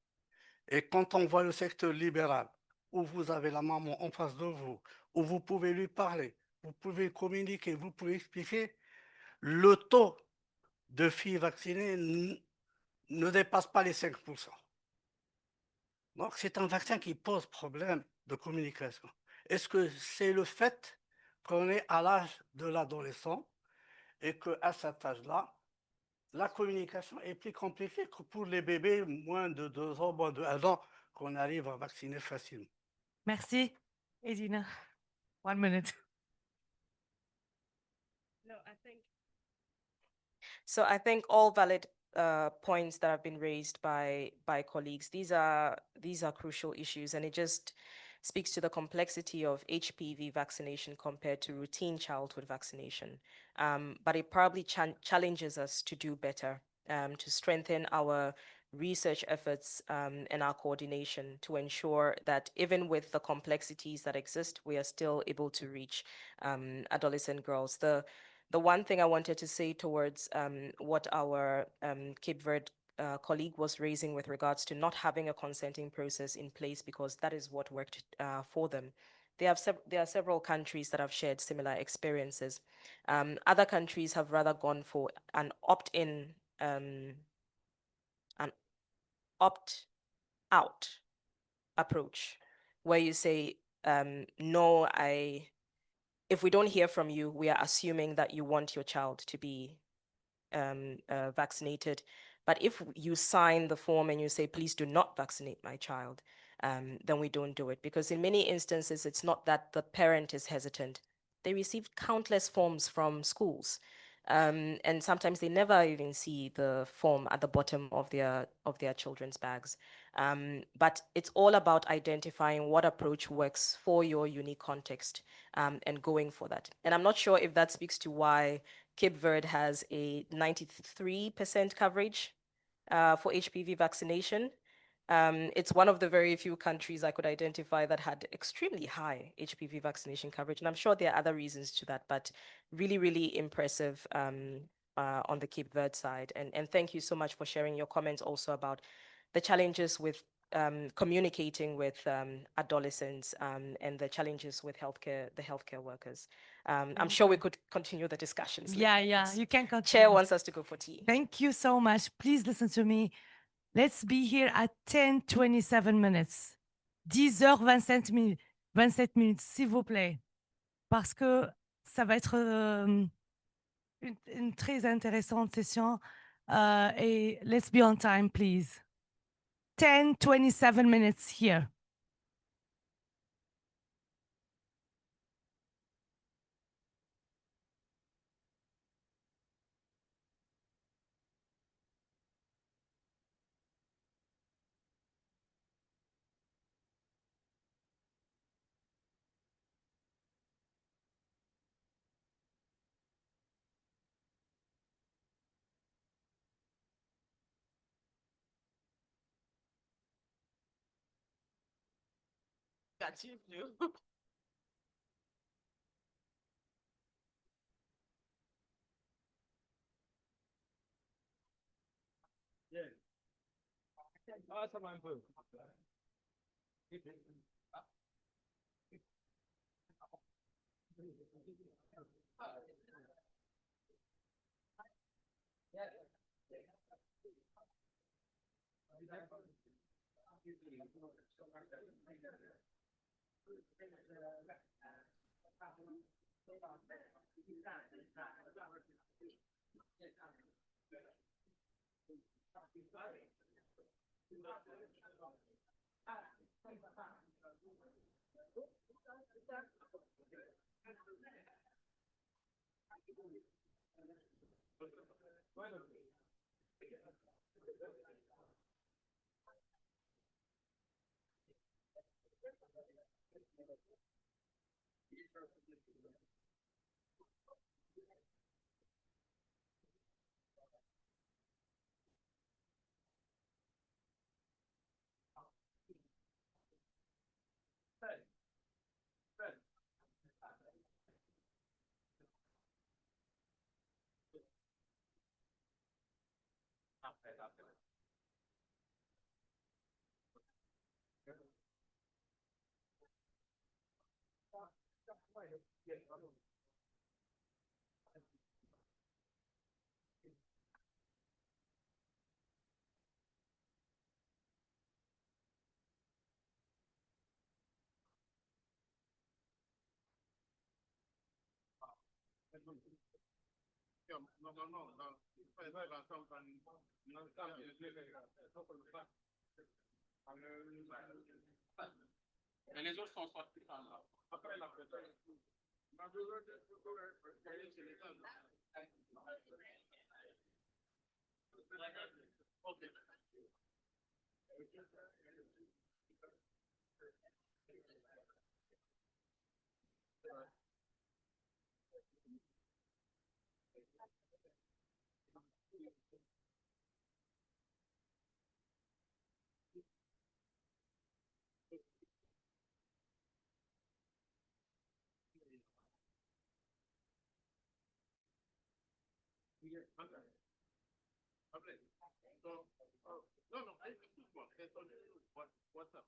Et quand on voit le secteur libéral, où vous avez la maman en face de vous, où vous pouvez lui parler, vous pouvez communiquer, vous pouvez expliquer, le taux de filles vaccinées ne dépasse pas les 5%. Donc, c'est un vaccin qui pose problème de communication. Est-ce que c'est le fait qu'on est à l'âge de l'adolescent et qu'à cet âge-là, la communication est plus compliquée que pour les bébés moins de 2 ans, moins de 1 an, qu'on arrive à vacciner facilement? Merci. Edina, 1 minute. No, I think all valid points that have been raised by colleagues. These are crucial issues, and it just speaks to the complexity of HPV vaccination compared to routine childhood vaccination. But it probably challenges us to do better, to strengthen our research efforts and our coordination to ensure that even with the complexities that exist, we are still able to reach adolescent girls. The one thing I wanted to say towards what our Cape Verde colleague was raising with regards to not having a consenting process in place, because that is what worked for them. There are several countries that have shared similar experiences. Other countries have rather gone for an opt-in, an opt-out approach, where you say, no, if we don't hear from you, we are assuming that you want your child to be vaccinated. But if you sign the form and you say, please do not vaccinate my child, then we don't do it. Because in many instances, it's not that the parent is hesitant. They receive countless forms from schools. And sometimes they never even see the form at the bottom of their children's bags. But it's all about identifying what approach works for your unique context and going for that. And I'm not sure if that speaks to why Cape Verde has a 93% coverage for HPV vaccination. It's one of the very few countries I could identify that had extremely high HPV vaccination coverage. And I'm sure there are other reasons to that, but really, really impressive on the Cape Verde side. And thank you so much for sharing your comments also about the challenges with communicating with adolescents and the challenges with the healthcare workers. I'm sure we could continue the discussions. Yeah, you can continue. Chair wants us to go for tea. Thank you so much. Please listen to me. Let's be here at 10:27 minutes. 10h27 minutes. 27 minutes, s'il vous plaît. Parce que ça va être une très intéressante session. Et let's be on time, please. 10:27 minutes here. achieve you. Yeah. Awesome, I'm good. No, no, no, no. Et les autres sont sortis par là. Après la fête. Ok. So, no, no, what's up?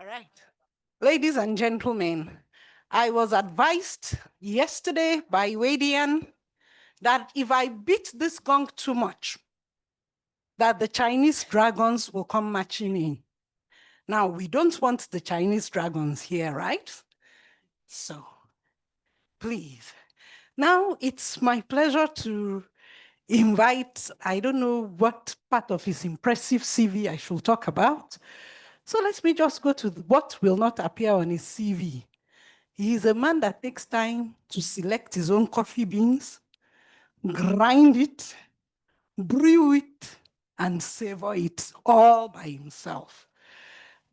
All right. Ladies and gentlemen, I was advised yesterday by Wadian that if I beat this gong too much, that the Chinese dragons will come marching in. Now, we don't want the Chinese dragons here, right? So, please. Now, it's my pleasure to invite, I don't know what part of his impressive CV I should talk about. So let me just go to what will not appear on his CV. He is a man that takes time to select his own coffee beans, grind it, brew it, and savor it all by himself.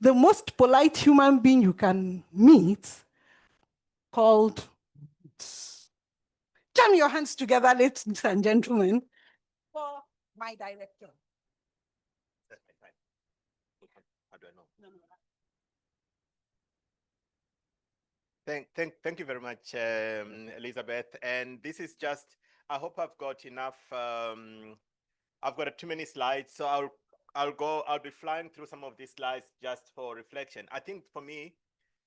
The most polite human being you can meet, called, jam your hands together, ladies and gentlemen, for my director. How do I know? Thank you very much, Elizabeth. And this is just, I hope I've got enough, I've got too many slides, so I'll be flying through some of these slides just for reflection. I think for me,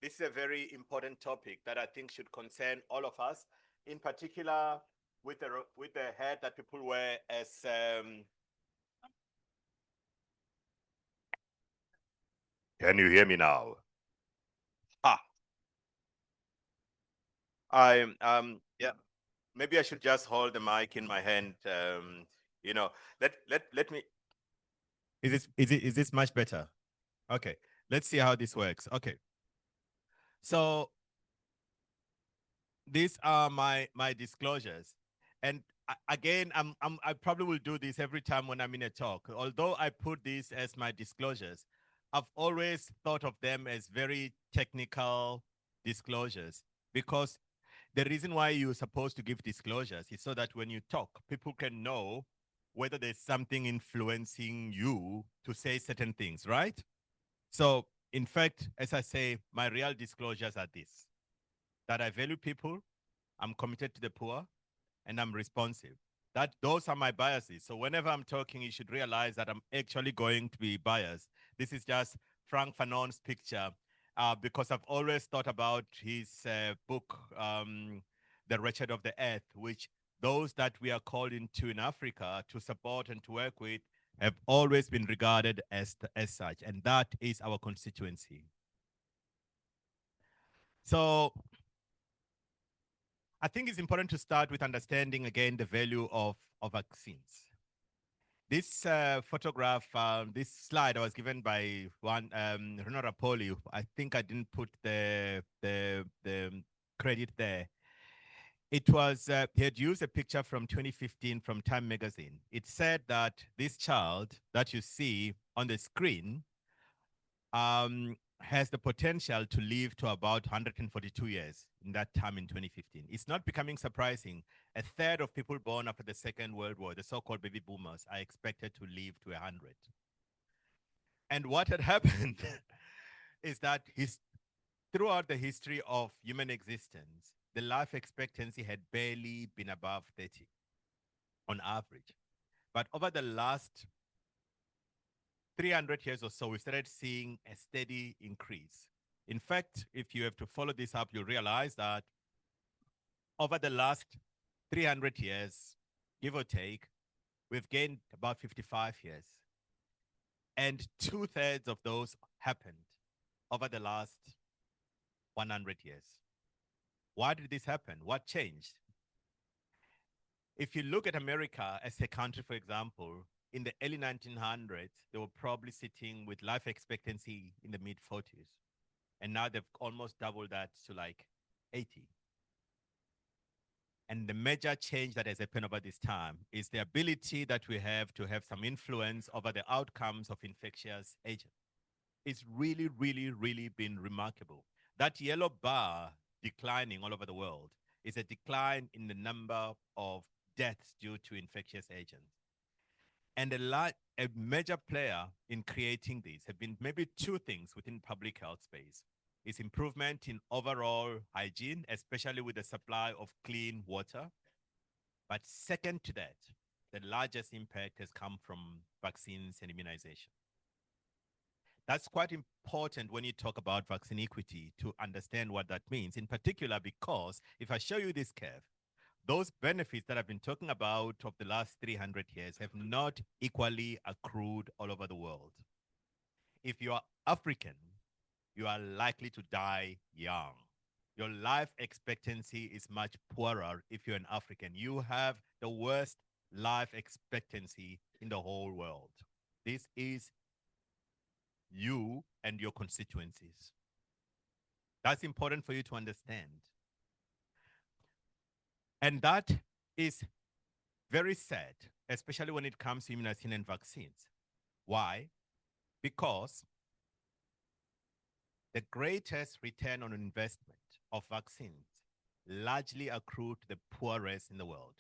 this is a very important topic that I think should concern all of us, in particular with the hat that people wear as can you hear me now? Yeah, maybe I should just hold the mic in my hand. You know, let me. Is this much better? Okay, let's see how this works. Okay, so these are my disclosures, and again, I probably will do this every time when I'm in a talk. Although I put these as my disclosures, I've always thought of them as very technical disclosures, because the reason why you're supposed to give disclosures is so that when you talk, people can know whether there's something influencing you to say certain things, right? So, in fact, as I say, my real disclosures are this: that I value people, I'm committed to the poor, and I'm responsive. Those are my biases. So whenever I'm talking, you should realize that I'm actually going to be biased. This is just Frank Fanon's picture, because I've always thought about his book, The Wretched of the Earth, which those that we are called into in Africa to support and to work with have always been regarded as such, and that is our constituency. So I think it's important to start with understanding again the value of vaccines. This photograph, this slide I was given by one Renaud Rapoli. I think I didn't put the credit there. It was, he had used a picture from 2015 from Time magazine. It said that this child that you see on the screen has the potential to live to about 142 years in that time in 2015. It's not becoming surprising. A third of people born after the Second World War, the so-called baby boomers, are expected to live to 100. And what had happened is that throughout the history of human existence, the life expectancy had barely been above 30 on average. But over the last 300 years or so, we started seeing a steady increase. In fact, if you have to follow this up, you'll realize that over the last 300 years, give or take, we've gained about 55 years. And 2/3 of those happened over the last 100 years. Why did this happen? What changed? If you look at America as a country, for example, in the early 1900s, they were probably sitting with life expectancy in the mid-40s. And now they've almost doubled that to like 80. And the major change that has happened over this time is the ability that we have to have some influence over the outcomes of infectious agents. It's really, really, really been remarkable. That yellow bar declining all over the world is a decline in the number of deaths due to infectious agents. And a major player in creating this have been maybe two things within public health space. Is improvement in overall hygiene, especially with the supply of clean water. But second to that, the largest impact has come from vaccines and immunization. That's quite important when you talk about vaccine equity to understand what that means, in particular, because if I show you this curve, those benefits that I've been talking about of the last 300 years have not equally accrued all over the world. If you are African, you are likely to die young. Your life expectancy is much poorer if you're an African. You have the worst life expectancy in the whole world. This is you and your constituencies. That's important for you to understand. And that is very sad, especially when it comes to immunization and vaccines. Why? Because the greatest return on investment of vaccines largely accrue to the poorest in the world.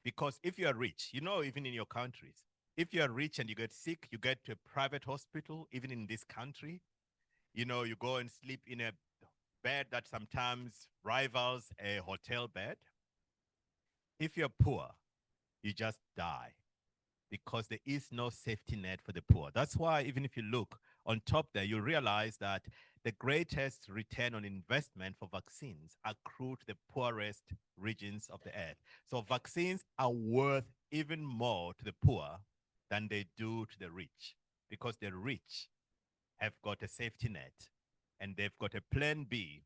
Because if you are rich, you know, even in your countries, if you are rich and you get sick, you get to a private hospital, even in this country, you know, you go and sleep in a bed that sometimes rivals a hotel bed. If you're poor, you just die because there is no safety net for the poor. That's why even if you look on top there, you realize that the greatest return on investment for vaccines accrue to the poorest regions of the earth. So vaccines are worth even more to the poor than they do to the rich, because the rich have got a safety net and they've got a plan B.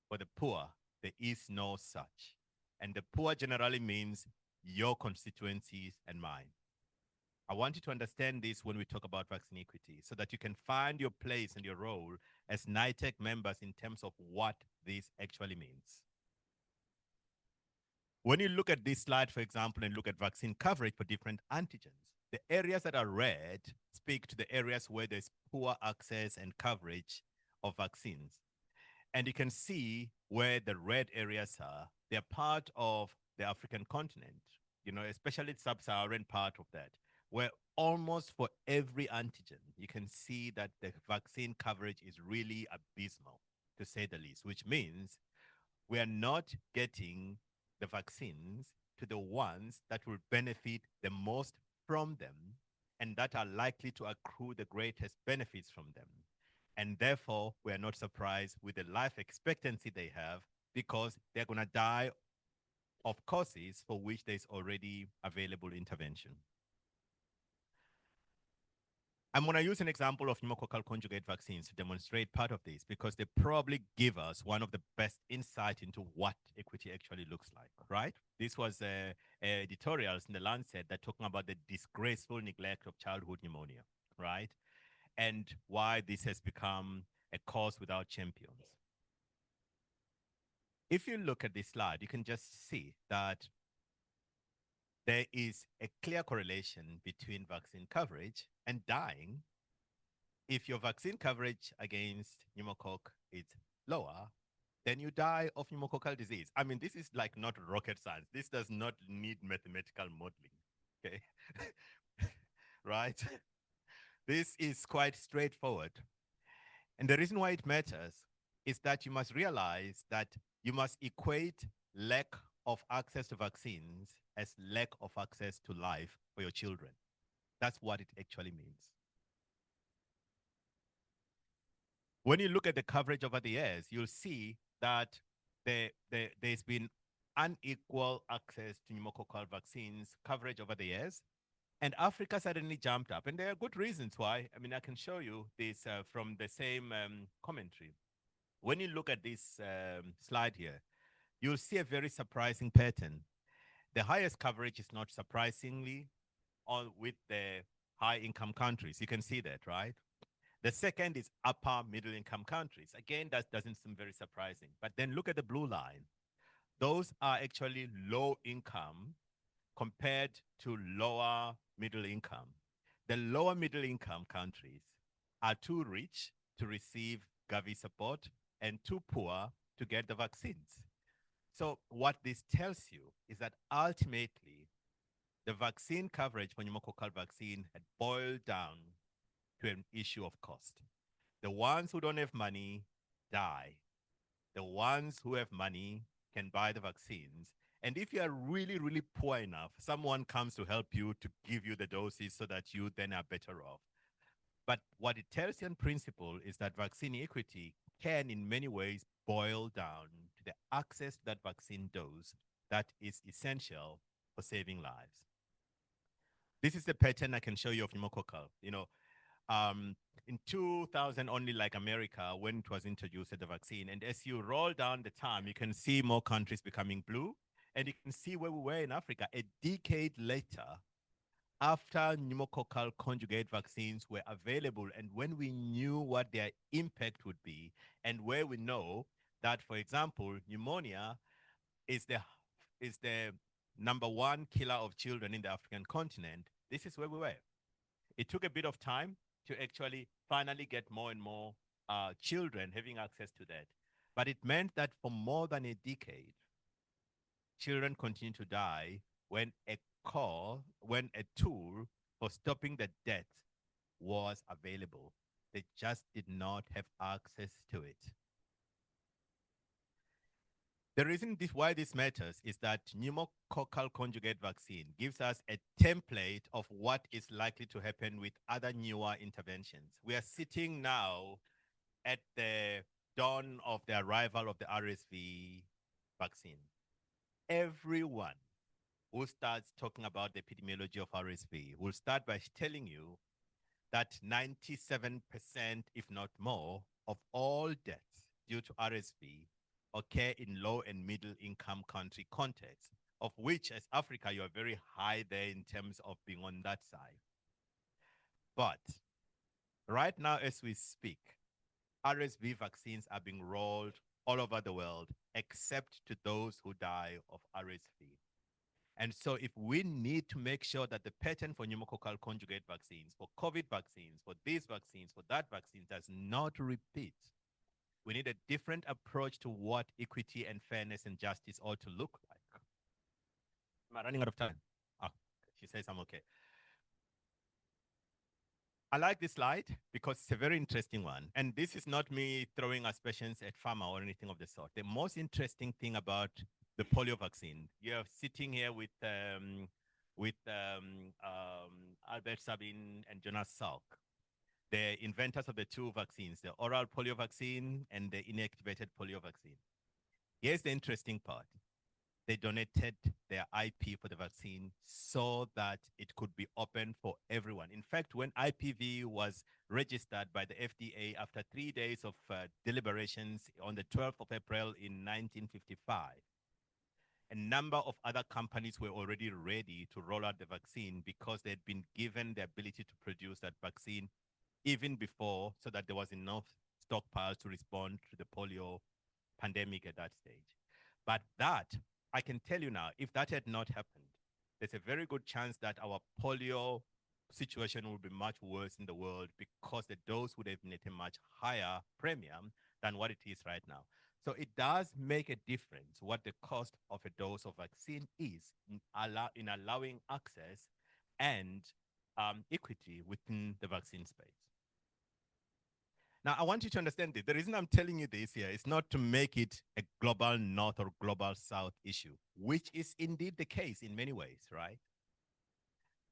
For the poor, there is no such. And the poor generally means your constituencies and mine. I want you to understand this when we talk about vaccine equity so that you can find your place and your role as NITEC members in terms of what this actually means. When you look at this slide, for example, and look at vaccine coverage for different antigens, the areas that are red speak to the areas where there's poor access and coverage of vaccines. And you can see where the red areas are. They're part of the African continent, you know, especially the sub-Saharan part of that, where almost for every antigen, you can see that the vaccine coverage is really abysmal, to say the least, which means we are not getting the vaccines to the ones that will benefit the most from them and that are likely to accrue the greatest benefits from them. And therefore, we are not surprised with the life expectancy they have, because they're going to die of causes for which there's already available intervention. I'm going to use an example of pneumococcal conjugate vaccines to demonstrate part of this, because they probably give us one of the best insight into what equity actually looks like, right? This was editorials in the Lancet that talking about the disgraceful neglect of childhood pneumonia, right? And why this has become a cause without champions. If you look at this slide, you can just see that there is a clear correlation between vaccine coverage and dying. If your vaccine coverage against pneumococcus is lower, then you die of pneumococcal disease. I mean, this is like not rocket science. This does not need mathematical modeling, okay? Right? This is quite straightforward. And the reason why it matters is that you must realize that you must equate lack of access to vaccines as lack of access to life for your children. That's what it actually means. When you look at the coverage over the years, you'll see that there's been unequal access to pneumococcal vaccines coverage over the years. And Africa suddenly jumped up. And there are good reasons why. I mean, I can show you this from the same commentary. When you look at this slide here, you'll see a very surprising pattern. The highest coverage is not surprisingly on with the high income countries. You can see that, right? The second is upper middle income countries. Again, that doesn't seem very surprising. But then look at the blue line. Those are actually low income compared to lower middle income. The lower middle income countries are too rich to receive Gavi support and too poor to get the vaccines. So what this tells you is that ultimately the vaccine coverage for pneumococcal vaccine had boiled down to an issue of cost. The ones who don't have money die. The ones who have money can buy the vaccines. And if you are really, really poor enough, someone comes to help you to give you the doses so that you then are better off. But what it tells you in principle is that vaccine equity can, in many ways, boil down to the access to that vaccine dose that is essential for saving lives. This is the pattern I can show you of pneumococcal. In 2000, only like America, when it was introduced at the vaccine. And as you roll down the time, you can see more countries becoming blue. And you can see where we were in Africa a decade later, after pneumococcal conjugate vaccines were available, and when we knew what their impact would be, and where we know that, for example, pneumonia is the number one killer of children in the African continent, this is where we were. It took a bit of time to actually finally get more and more children having access to that. But it meant that for more than a decade, children continue to die when when a tool for stopping the death was available. They just did not have access to it. The reason why this matters is that pneumococcal conjugate vaccine gives us a template of what is likely to happen with other newer interventions. We are sitting now at the dawn of the arrival of the RSV vaccine. Everyone who starts talking about the epidemiology of RSV will start by telling you that 97%, if not more, of all deaths due to RSV occur in low and middle income country contexts, of which as Africa, you are very high there in terms of being on that side. But right now, as we speak, RSV vaccines are being rolled all over the world, except to those who die of RSV. And so if we need to make sure that the pattern for pneumococcal conjugate vaccines, for COVID vaccines, for these vaccines, for that vaccine does not repeat, we need a different approach to what equity and fairness and justice ought to look like. Am I running out of time? Ah, she says I'm okay. I like this slide because it's a very interesting one. And this is not me throwing aspersions at pharma or anything of the sort. The most interesting thing about the polio vaccine, you're sitting here with Albert Sabin and Jonas Salk, the inventors of the two vaccines, the oral polio vaccine and the inactivated polio vaccine. Here's the interesting part. They donated their IP for the vaccine so that it could be open for everyone. In fact, when IPV was registered by the FDA after 3 days of deliberations on the 12th of April in 1955, a number of other companies were already ready to roll out the vaccine because they had been given the ability to produce that vaccine even before, so that there was enough stockpiles to respond to the polio pandemic at that stage. But that, I can tell you now, if that had not happened, there's a very good chance that our polio situation would be much worse in the world because the dose would have been at a much higher premium than what it is right now. So it does make a difference what the cost of a dose of vaccine is in allowing access and equity within the vaccine space. Now, I want you to understand this. The reason I'm telling you this here is not to make it a global North or global South issue, which is indeed the case in many ways, right?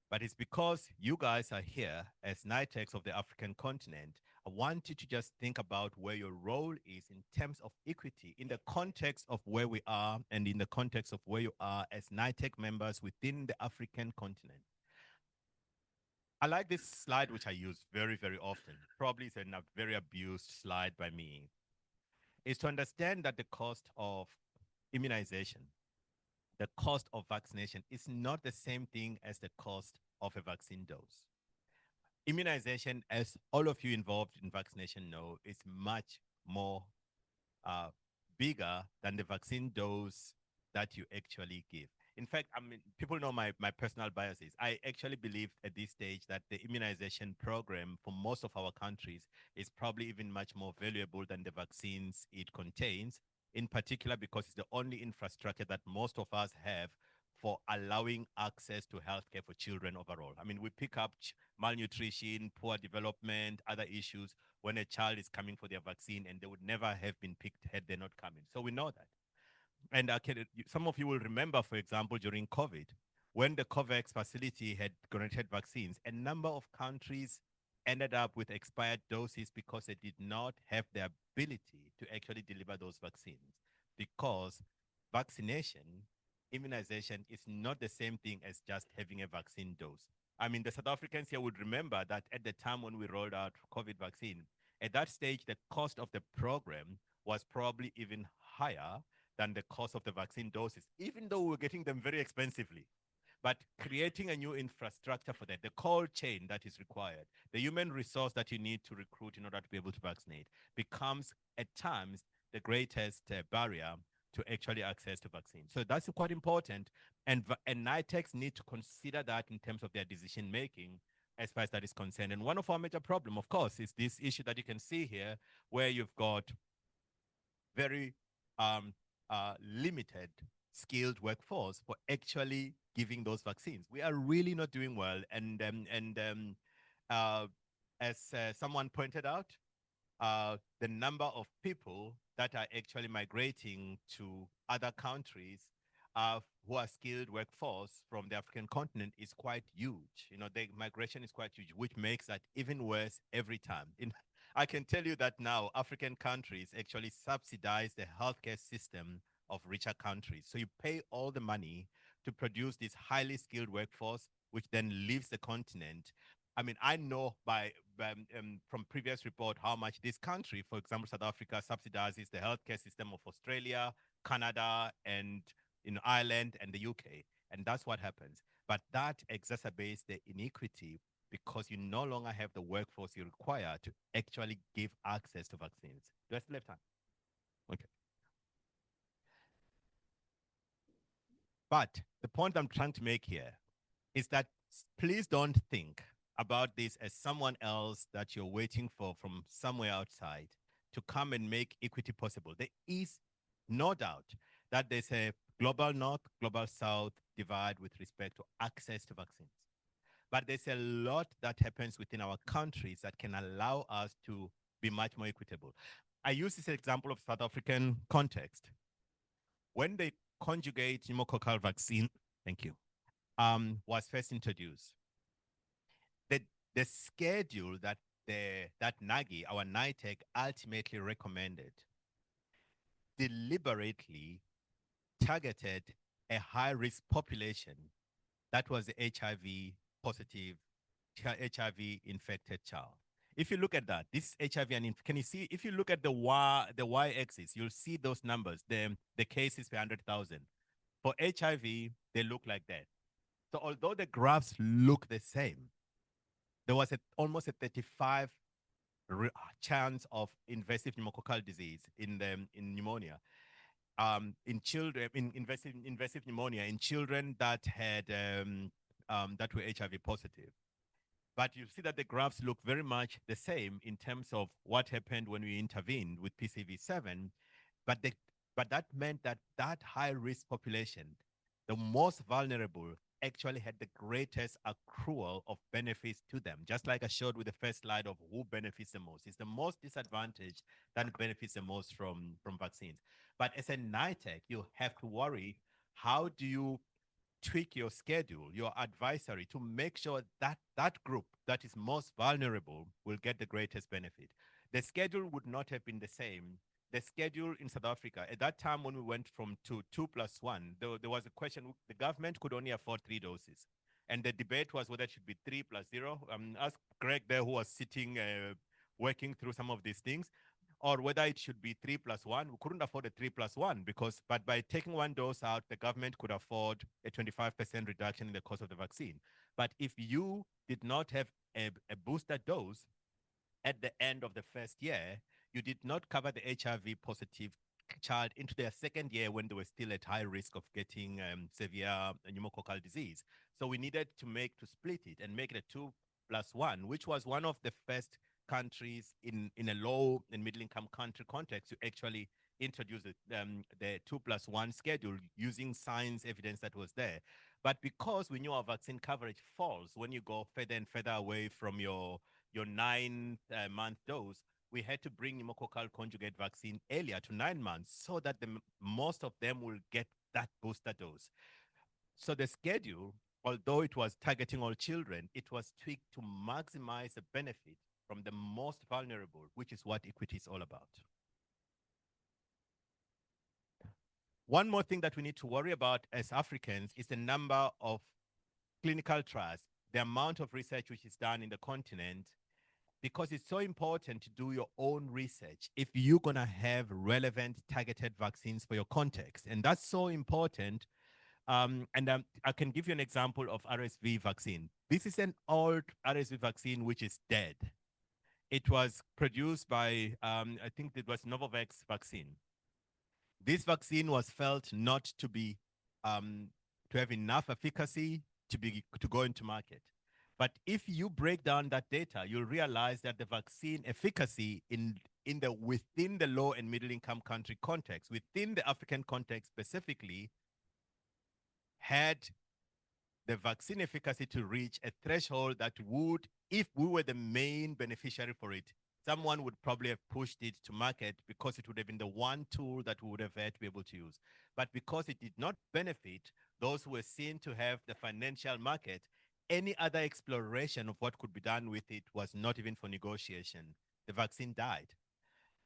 But it's because you guys are here as NITEX of the African continent. I want you to just think about where your role is in terms of equity in the context of where we are and in the context of where you are as NITEC members within the African continent. I like this slide, which I use very, very often. Probably it's a very abused slide by me. Is to understand that the cost of immunization, the cost of vaccination is not the same thing as the cost of a vaccine dose. Immunization, as all of you involved in vaccination know, is much more bigger than the vaccine dose that you actually give. In fact, I mean, people know my personal biases. I actually believe at this stage that the immunization program for most of our countries is probably even much more valuable than the vaccines it contains, in particular because it's the only infrastructure that most of us have for allowing access to healthcare for children overall. I mean, we pick up malnutrition, poor development, other issues when a child is coming for their vaccine, and they would never have been picked had they not come in. So we know that. And some of you will remember, for example, during COVID, when the COVAX facility had granted vaccines, a number of countries ended up with expired doses because they did not have the ability to actually deliver those vaccines. Because vaccination, immunization is not the same thing as just having a vaccine dose. I mean, the South Africans here would remember that at the time when we rolled out COVID vaccine, at that stage, the cost of the program was probably even higher than the cost of the vaccine doses, even though we were getting them very expensively. But creating a new infrastructure for that, the cold chain that is required, the human resource that you need to recruit in order to be able to vaccinate, becomes at times the greatest barrier to actually access to vaccines. So that's quite important. And NITEX need to consider that in terms of their decision making as far as that is concerned. And one of our major problem, of course, is this issue that you can see here, where you've got very limited skilled workforce for actually giving those vaccines. We are really not doing well. And as someone pointed out, the number of people that are actually migrating to other countries who are skilled workforce from the African continent is quite huge. You know, the migration is quite huge, which makes that even worse every time. I can tell you that now African countries actually subsidize the healthcare system of richer countries. So you pay all the money to produce this highly skilled workforce, which then leaves the continent. I mean, I know from previous report how much this country, for example, South Africa, subsidizes the healthcare system of Australia, Canada, and in Ireland and the UK. And that's what happens. But that exacerbates the inequity because you no longer have the workforce you require to actually give access to vaccines. Do I still have time? Okay. But the point I'm trying to make here is that please don't think about this as someone else that you're waiting for from somewhere outside to come and make equity possible. There is no doubt that there's a global north, global south divide with respect to access to vaccines. But there's a lot that happens within our countries that can allow us to be much more equitable. I use this example of South African context. When the conjugate pneumococcal vaccine, thank you, was first introduced, the schedule that NAGI, our NITEC, ultimately recommended deliberately targeted a high-risk population that was the HIV positive, HIV infected child. If you look at that, this HIV and can you see, if you look at the y-axis, you'll see those numbers, the cases per 100,000. For HIV, they look like that. So although the graphs look the same, there was almost a 35 chance of invasive pneumococcal disease in pneumonia. In children, in invasive pneumonia in children that had that were HIV positive. But you see that the graphs look very much the same in terms of what happened when we intervened with PCV7. But that meant that that high-risk population, the most vulnerable, actually had the greatest accrual of benefits to them. Just like I showed with the first slide of who benefits the most. It's the most disadvantaged that benefits the most from vaccines. But as a NITEC, you have to worry, how do you tweak your schedule, your advisory, to make sure that that group that is most vulnerable will get the greatest benefit. The schedule would not have been the same. The schedule in South Africa, at that time when we went from 2+1, there was a question, the government could only afford 3 doses. And the debate was whether it should be 3+0. Ask Greg there, who was sitting, working through some of these things, or whether it should be 3+1. We couldn't afford a 3+1 but by taking 1 dose out, the government could afford a 25% reduction in the cost of the vaccine. But if you did not have a booster dose at the end of the first year, you did not cover the HIV positive child into their second year when they were still at high risk of getting severe pneumococcal disease. So we needed to split it and make it a 2+1, which was one of the first countries in a low and middle income country context to actually introduce the 2+1 schedule using science evidence that was there. But because we knew our vaccine coverage falls when you go further and further away from your 9-month dose, we had to bring pneumococcal conjugate vaccine earlier to 9 months so that most of them will get that booster dose. So the schedule although it was targeting all children, it was tweaked to maximize the benefit from the most vulnerable, which is what equity is all about. One more thing that we need to worry about as Africans is the number of clinical trials, the amount of research which is done in the continent, because it's so important to do your own research if you're going to have relevant targeted vaccines for your context. And that's so important. I can give you an example of RSV vaccine. This is an old RSV vaccine which is dead. It was produced by, I think it was Novavax vaccine. This vaccine was felt not to be, to have enough efficacy to go into market. But if you break down that data, you'll realize that the vaccine efficacy within the low and middle income country context, within the African context specifically, had the vaccine efficacy to reach a threshold that would, if we were the main beneficiary for it, someone would probably have pushed it to market because it would have been the one tool that we would have had to be able to use. But because it did not benefit those who were seen to have the financial market, any other exploration of what could be done with it was not even for negotiation. The vaccine died.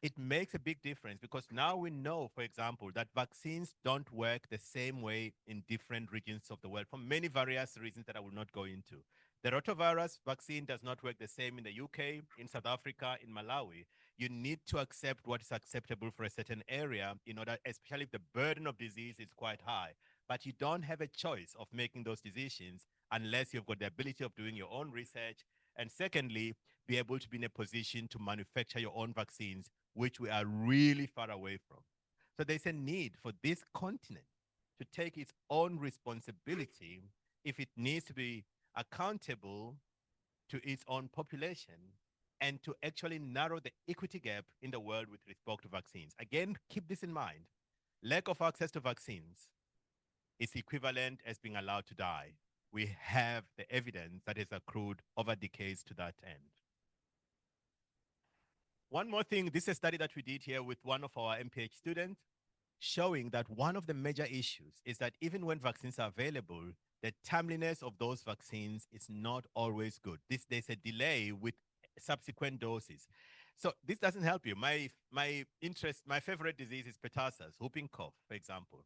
It makes a big difference because now we know, for example, that vaccines don't work the same way in different regions of the world for many various reasons that I will not go into. The rotavirus vaccine does not work the same in the UK, in South Africa, in Malawi. You need to accept what is acceptable for a certain area in order, especially if the burden of disease is quite high. But you don't have a choice of making those decisions unless you've got the ability of doing your own research. And secondly, be able to be in a position to manufacture your own vaccines, which we are really far away from. So there's a need for this continent to take its own responsibility if it needs to be accountable to its own population and to actually narrow the equity gap in the world with respect to vaccines. Again, keep this in mind. Lack of access to vaccines is equivalent as being allowed to die. We have the evidence that is accrued over decades to that end. One more thing, this is a study that we did here with one of our MPH students, showing that one of the major issues is that even when vaccines are available, the timeliness of those vaccines is not always good. There's a delay with subsequent doses. So this doesn't help you. My favorite disease is pertussis, whooping cough, for example.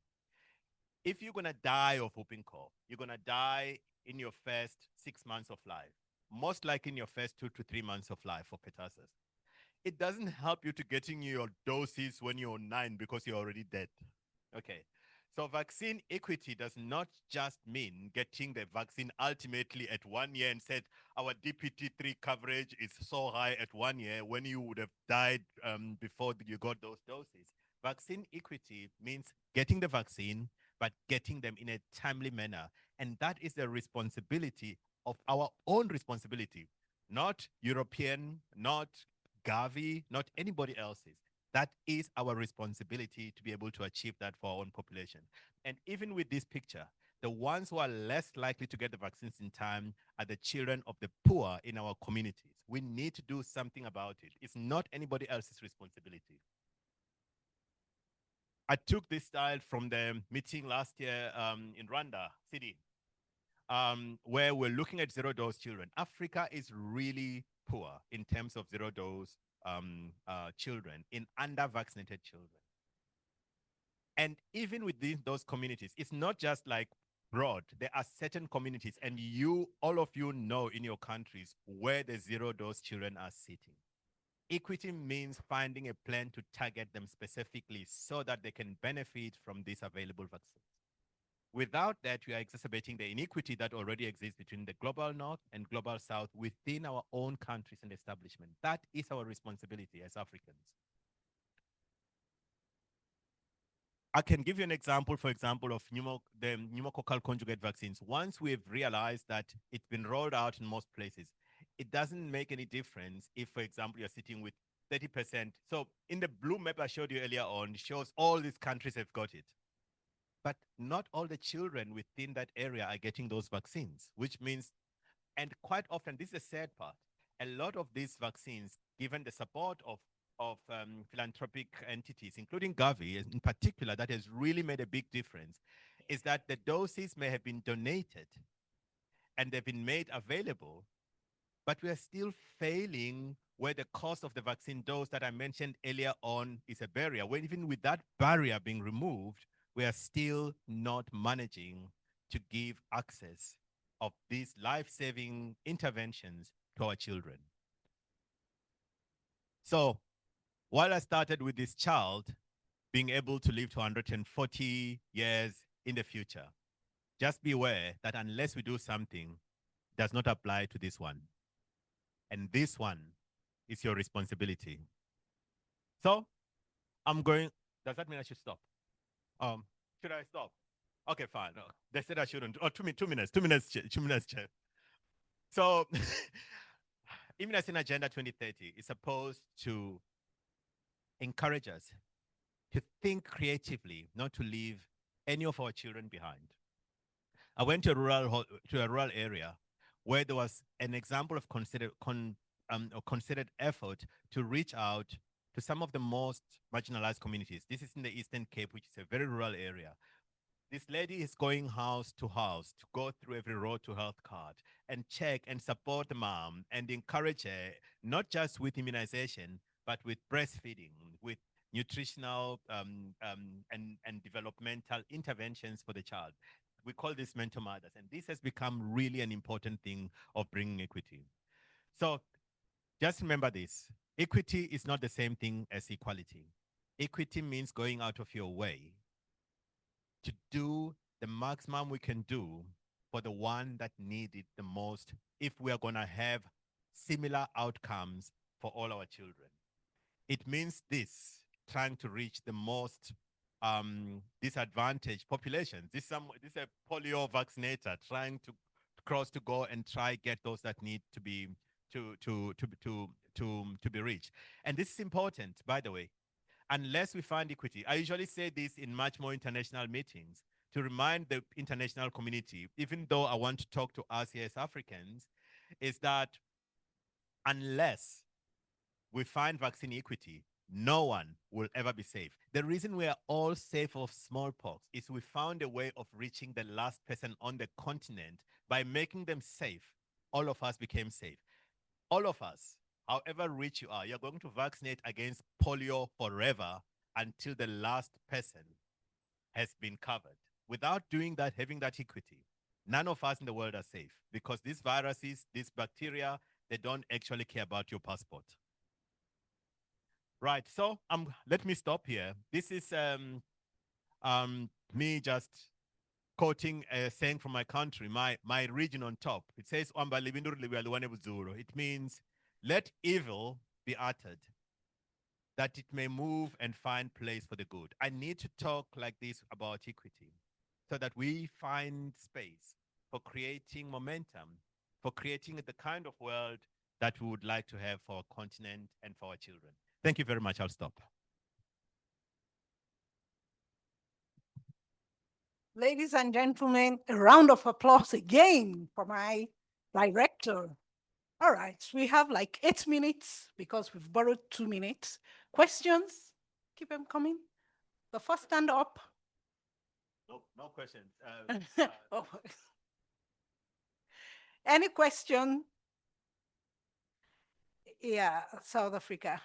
If you're gonna die of whooping cough, you're gonna die in your first 6 months of life, most likely in your first 2 to 3 months of life for pertussis. It doesn't help you to getting your doses when you're 9 because you're already dead. Okay. So vaccine equity does not just mean getting the vaccine ultimately at 1 year and said our DPT3 coverage is so high at 1 year when you would have died before you got those doses. Vaccine equity means getting the vaccine, but getting them in a timely manner. And that is the responsibility of our own responsibility, not European, not Gavi, not anybody else's. That is our responsibility to be able to achieve that for our own population. And even with this picture, the ones who are less likely to get the vaccines in time are the children of the poor in our communities. We need to do something about it. It's not anybody else's responsibility. I took this style from the meeting last year in Rwanda City, where we're looking at zero-dose children. Africa is really poor in terms of zero-dose children, in under-vaccinated children. And even within those communities, it's not just like broad. There are certain communities, and all of you know in your countries where the zero-dose children are sitting. Equity means finding a plan to target them specifically so that they can benefit from these available vaccines. Without that, we are exacerbating the inequity that already exists between the global north and global south within our own countries and establishment. That is our responsibility as Africans. I can give you an example, for example, of the pneumococcal conjugate vaccines. Once we've realized that it's been rolled out in most places, it doesn't make any difference if, for example, you're sitting with 30%. So in the blue map I showed you earlier on, it shows all these countries have got it. But not all the children within that area are getting those vaccines, which means, and quite often, this is the sad part, a lot of these vaccines, given the support of philanthropic entities, including Gavi in particular, that has really made a big difference, is that the doses may have been donated, and they've been made available, but we are still failing where the cost of the vaccine dose that I mentioned earlier on is a barrier. When even with that barrier being removed, we are still not managing to give access of these life-saving interventions to our children. So while I started with this child being able to live to 140 years in the future, just be aware that unless we do something, it does not apply to this one. And this one is your responsibility. So I'm going, does that mean I should stop? Should I stop? Okay, fine. No, they said I shouldn't. Oh, 2 minutes, 2 minutes, Chair. So Immunizing Agenda 2030 is supposed to encourage us to think creatively, not to leave any of our children behind. I went to a rural area where there was an example of considered effort to reach out to some of the most marginalized communities. This is in the Eastern Cape, which is a very rural area. This lady is going house to house to go through every road to health card and check and support the mom and encourage her, not just with immunization, but with breastfeeding, with nutritional and developmental interventions for the child. We call this mentor mothers, and this has become really an important thing of bringing equity. So just remember this, equity is not the same thing as equality. Equity means going out of your way to do the maximum we can do for the one that need it the most if we are going to have similar outcomes for all our children. It means this, trying to reach the most disadvantaged populations. This is a polio vaccinator trying to cross to go and try get those that need to be to be reached. And this is important, by the way. Unless we find equity, I usually say this in much more international meetings to remind the international community, even though I want to talk to us here as Africans, is that unless we find vaccine equity, no one will ever be safe. The reason we are all safe of smallpox is we found a way of reaching the last person on the continent by making them safe. All of us became safe. All of us, however rich you are, you're going to vaccinate against polio forever until the last person has been covered. Without doing that, having that equity, none of us in the world are safe because these viruses, these bacteria, they don't actually care about your passport. Right, so let me stop here. This is me just quoting a saying from my country, my region on top. It says, it means, let evil be uttered, that it may move and find place for the good. I need to talk like this about equity so that we find space for creating momentum, for creating the kind of world that we would like to have for our continent and for our children. Thank you very much. I'll stop. Ladies and gentlemen, a round of applause again for my director. All right, we have like 8 minutes because we've borrowed 2 minutes. Questions? Keep them coming. The first hand up. No questions. Oh. Any question? Yeah, South Africa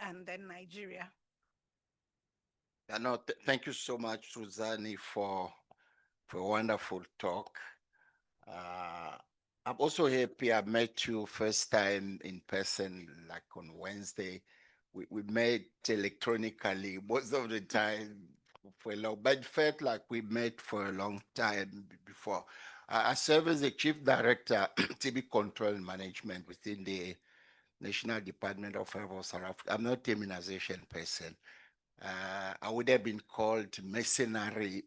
and then Nigeria. No, thank you so much, Suzanne, for a wonderful talk. I'm also happy I met you first time in person, like on Wednesday. We met electronically most of the time for a long, but it felt like we met for a long time before. I serve as the Chief Director, TB Control and Management within the National Department of Health South Africa. I'm not an immunization person. I would have been called mercenary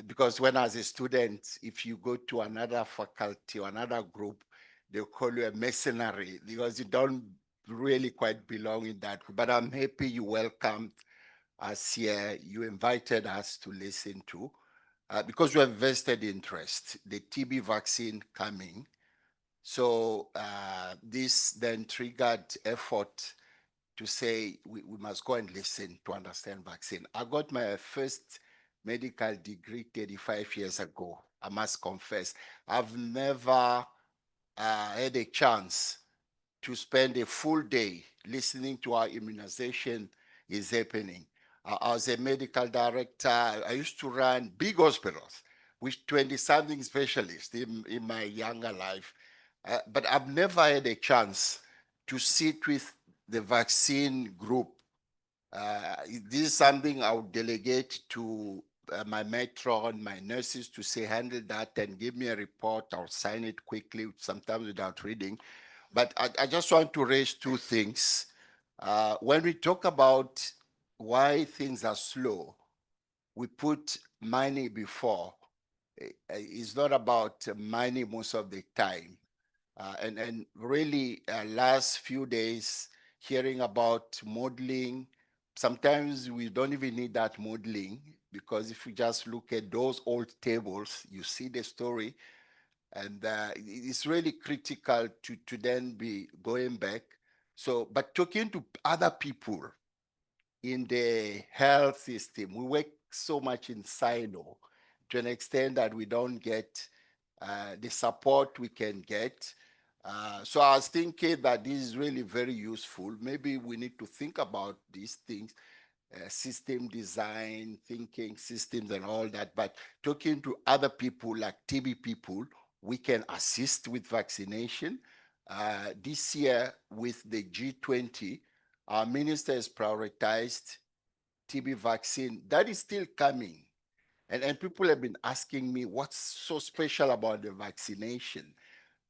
because when I was a student, if you go to another faculty or another group, they'll call you a mercenary because you don't really quite belong in that group. But I'm happy you welcomed us here. You invited us to listen to, because we have vested interest, the TB vaccine coming. So this then triggered effort to say we must go and listen to understand vaccine. I got my first medical degree 35 years ago. I must confess. I've never had a chance to spend a full day listening to how immunization is happening. As a medical director, I used to run big hospitals with 20-something specialists in my younger life. But I've never had a chance to sit with the vaccine group. This is something I would delegate to my matron, my nurses to say, handle that and give me a report. I'll sign it quickly, sometimes without reading. But I just want to raise two things. When we talk about why things are slow, we put money before. It's not about money most of the time. And really, last few days, hearing about modeling, sometimes we don't even need that modeling, because if you just look at those old tables, you see the story. And it's really critical to then be going back. So, but talking to other people in the health system, we work so much in silo to an extent that we don't get the support we can get. So I was thinking that this is really very useful. Maybe we need to think about these things, system design, thinking systems and all that, but talking to other people like TB people, we can assist with vaccination. This year with the G20, our minister has prioritized TB vaccine. That is still coming. And people have been asking me, what's so special about the vaccination?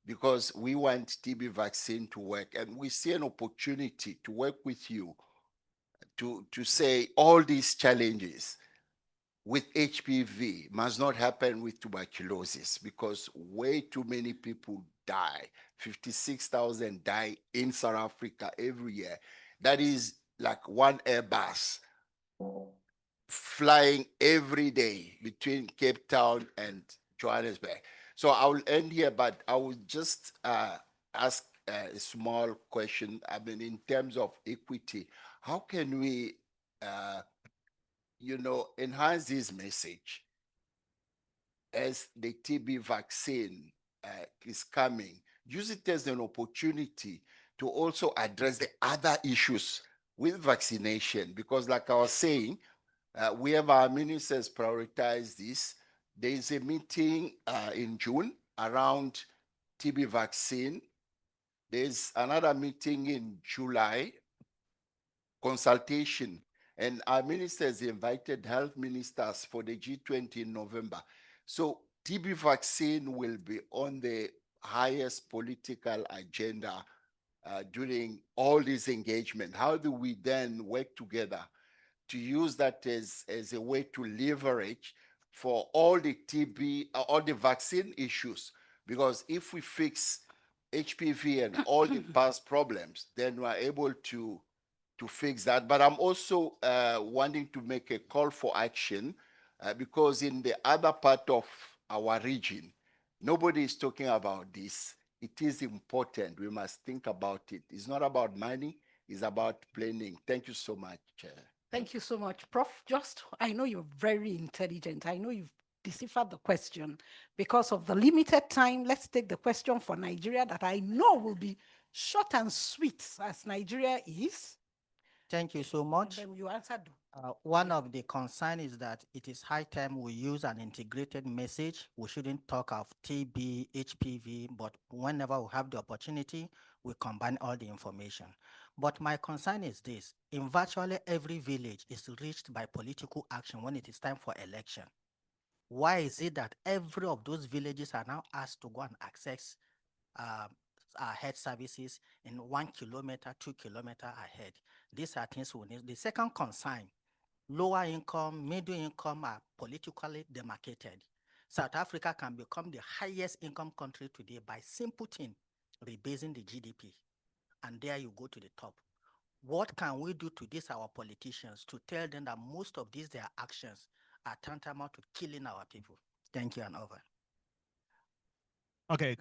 Because we want TB vaccine to work, and we see an opportunity to work with you to say all these challenges with HPV must not happen with tuberculosis, because way too many people die. 56,000 die in South Africa every year. That is like one Airbus flying every day between Cape Town and Johannesburg. So I will end here, but I will just ask a small question. I mean, in terms of equity, how can we, enhance this message as the TB vaccine is coming? Use it as an opportunity to also address the other issues with vaccination, because like I was saying, we have our ministers prioritize this. There is a meeting in June around TB vaccine. There's another meeting in July, consultation. And our ministers invited health ministers for the G20 in November. So TB vaccine will be on the highest political agenda during all this engagement. How do we then work together to use that as a way to leverage for all the TB, all the vaccine issues? Because if we fix HPV and all the past problems, then we're able to fix that. But I'm also wanting to make a call for action because in the other part of our region, nobody is talking about this. It is important. We must think about it. It's not about money. It's about planning. Thank you so much, Chair. Thank you so much, Prof. Just, I know you're very intelligent. I know you've deciphered the question. Because of the limited time, let's take the question for Nigeria that I know will be short and sweet, as Nigeria is. Thank you so much. And then you answered. One of the concerns is that it is high time we use an integrated message. We shouldn't talk of TB, HPV, but whenever we have the opportunity, we combine all the information. But my concern is this: in virtually every village is reached by political action when it is time for election. Why is it that every of those villages are now asked to go and access health services in 1 kilometer, 2 kilometer ahead? These are things we need. The second concern: lower income, middle income are politically demarcated. South Africa can become the highest income country today by simple thing, rebasing the GDP. And there you go to the top. What can we do to these our politicians to tell them that most of these their actions are tantamount to killing our people? Thank you, and over. Okay,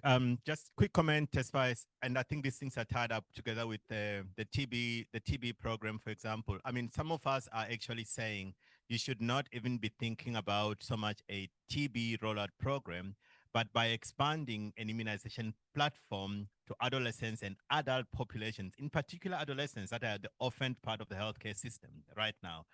just quick comment as far as, and I think these things are tied up together with the TB program, for example. I mean, some of us are actually saying you should not even be thinking about so much a TB rollout program, but by expanding an immunization platform to adolescents and adult populations, in particular adolescents that are the orphaned part of the healthcare system right now,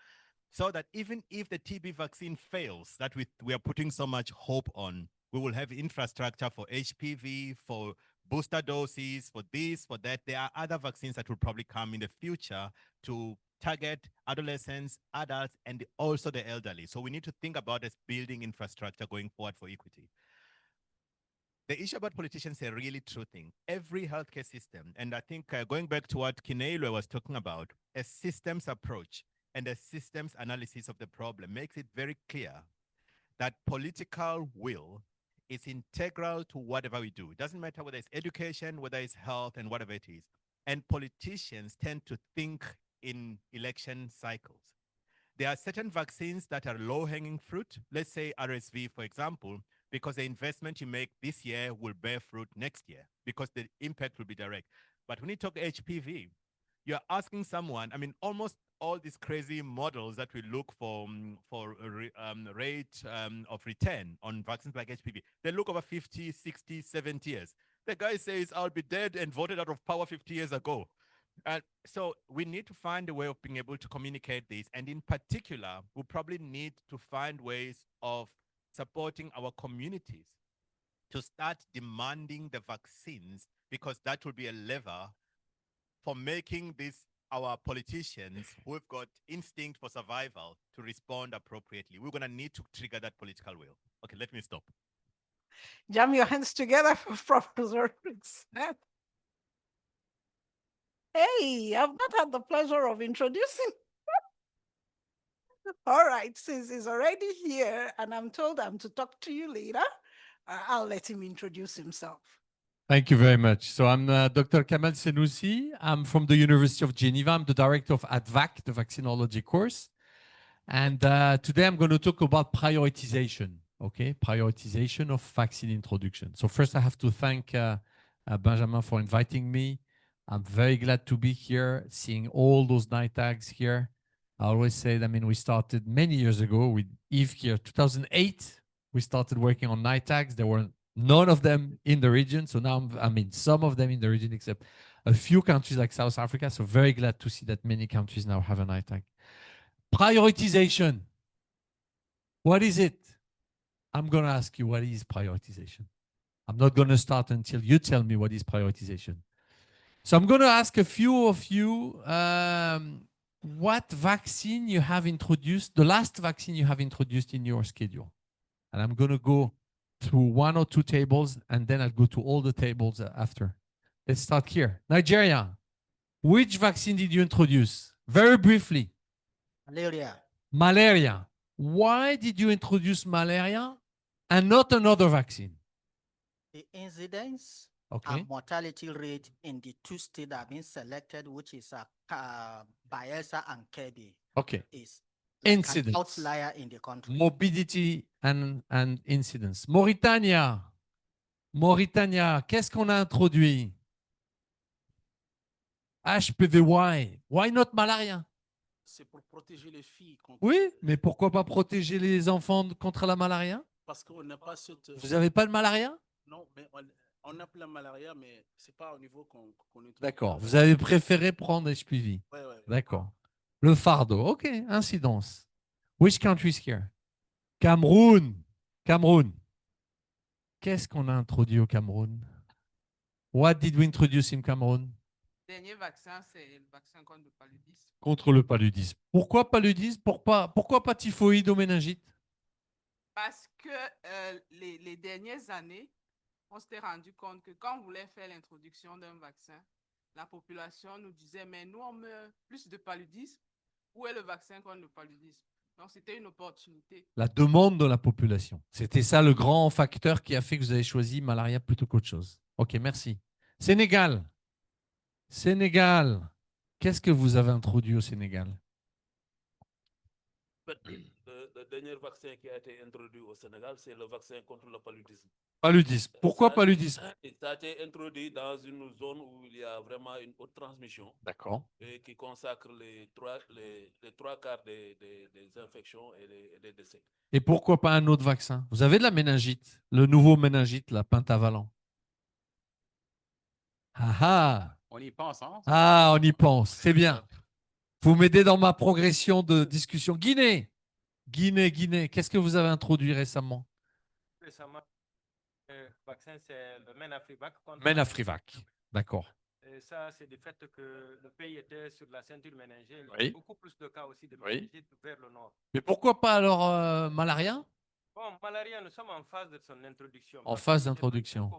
so that even if the TB vaccine fails, that we are putting so much hope on, we will have infrastructure for HPV, for booster doses, for this, for that. There are other vaccines that will probably come in the future to target adolescents, adults, and also the elderly. So we need to think about this building infrastructure going forward for equity. The issue about politicians is a really true thing. Every healthcare system, and I think going back to what Kineilwe was talking about, a systems approach and a systems analysis of the problem makes it very clear that political will is integral to whatever we do. It doesn't matter whether it's education, whether it's health, and whatever it is. And politicians tend to think in election cycles. There are certain vaccines that are low-hanging fruit. Let's say RSV, for example, because the investment you make this year will bear fruit next year because the impact will be direct. But when you talk HPV, you're asking someone, I mean, almost all these crazy models that we look for rate of return on vaccines like HPV, they look over 50, 60, 70 years. The guy says, I'll be dead and voted out of power 50 years ago. So we need to find a way of being able to communicate this. And in particular, we probably need to find ways of supporting our communities to start demanding the vaccines, because that will be a lever for making this our politicians who've got instinct for survival to respond appropriately. We're going to need to trigger that political will. Okay, let me stop. Jam your hands together for Professor Smith. Hey, I've not had the pleasure of introducing. All right, since he's already here and I'm told I'm to talk to you later, I'll let him introduce himself. Thank you very much. So I'm Dr. Kamal Senoussi. I'm from the University of Geneva. I'm the director of ADVAC, the vaccinology course. And today I'm going to talk about prioritization, okay? Prioritization of vaccine introduction. So first I have to thank Benjamin for inviting me. I'm very glad to be here, seeing all those night tags here. I always said, I mean, we started many years ago with Yves here, 2008. We started working on night tags. There were none of them in the region. So now, I mean, some of them in the region, except a few countries like South Africa. So very glad to see that many countries now have a night tag. Prioritization. What is it? I'm going to ask you, what is prioritization? I'm not going to start until you tell me what is prioritization. So I'm going to ask a few of you what vaccine you have introduced, the last vaccine you have introduced in your schedule. And I'm going to go through one or two tables, and then I'll go to all the tables after. Let's start here. Nigeria. Which vaccine did you introduce? Very briefly. Malaria. Malaria. Why did you introduce malaria and not another vaccine? The incidence Okay. and mortality rate in the two states that have been selected, which is Bayelsa and Kebbi, Okay. is like an Incidence. outlier in the country. Morbidity and incidence. Mauritania. Mauritania, qu'est-ce qu'on a introduit? HPV. Why not malaria? C'est pour protéger les filles contre. Oui, mais pourquoi pas protéger les enfants contre la malaria? Parce qu'on n'a pas cette. Vous n'avez pas de malaria? Non, mais on a la malaria, mais c'est pas au niveau qu'on utilise. D'accord. Vous avez préféré prendre HPV? Ouais, ouais. D'accord. Le fardeau. OK. Incidence. Which country is here? Cameroun. Cameroun. Qu'est-ce qu'on a introduit au Cameroun? What did we introduce in Cameroun? Le dernier vaccin, c'est le vaccin contre le paludisme. Contre le paludisme. Pourquoi paludisme? Pourquoi pas typhoïde ou méningite? Parce que les dernières années, on s'était rendu compte que quand on voulait faire l'introduction d'un vaccin, la population nous disait, mais nous, on meurt plus de paludisme. Où est le vaccin contre le paludisme? Donc, c'était une opportunité. La demande de la population. C'était ça le grand facteur qui a fait que vous avez choisi malaria plutôt qu'autre chose. OK, merci. Sénégal. Sénégal. Qu'est-ce que vous avez introduit au Sénégal? But the le dernier vaccin qui a été introduit au Sénégal, c'est le vaccin contre le paludisme. Paludisme. Pourquoi paludisme? Ça a été introduit dans une zone où il y a vraiment une haute transmission. D'accord. Et qui consacre les trois quarts des infections et des décès. Et pourquoi pas un autre vaccin? Vous avez de la méningite, le nouveau méningite, la pentavalent. Ah ah! On y pense, hein? Ah, on y pense. C'est bien. Vous m'aidez dans ma progression de discussion. Guinée. Guinée. Qu'est-ce que vous avez introduit récemment? Récemment, le vaccin, c'est le Menafrivac. Menafrivac. D'accord. Et ça, c'est du fait que le pays était sur la ceinture méningée. Il y Oui. a beaucoup plus de cas aussi de Oui. méningite vers le nord. Mais pourquoi pas alors malaria? Bon, malaria, nous sommes en phase de son introduction. En phase d'introduction.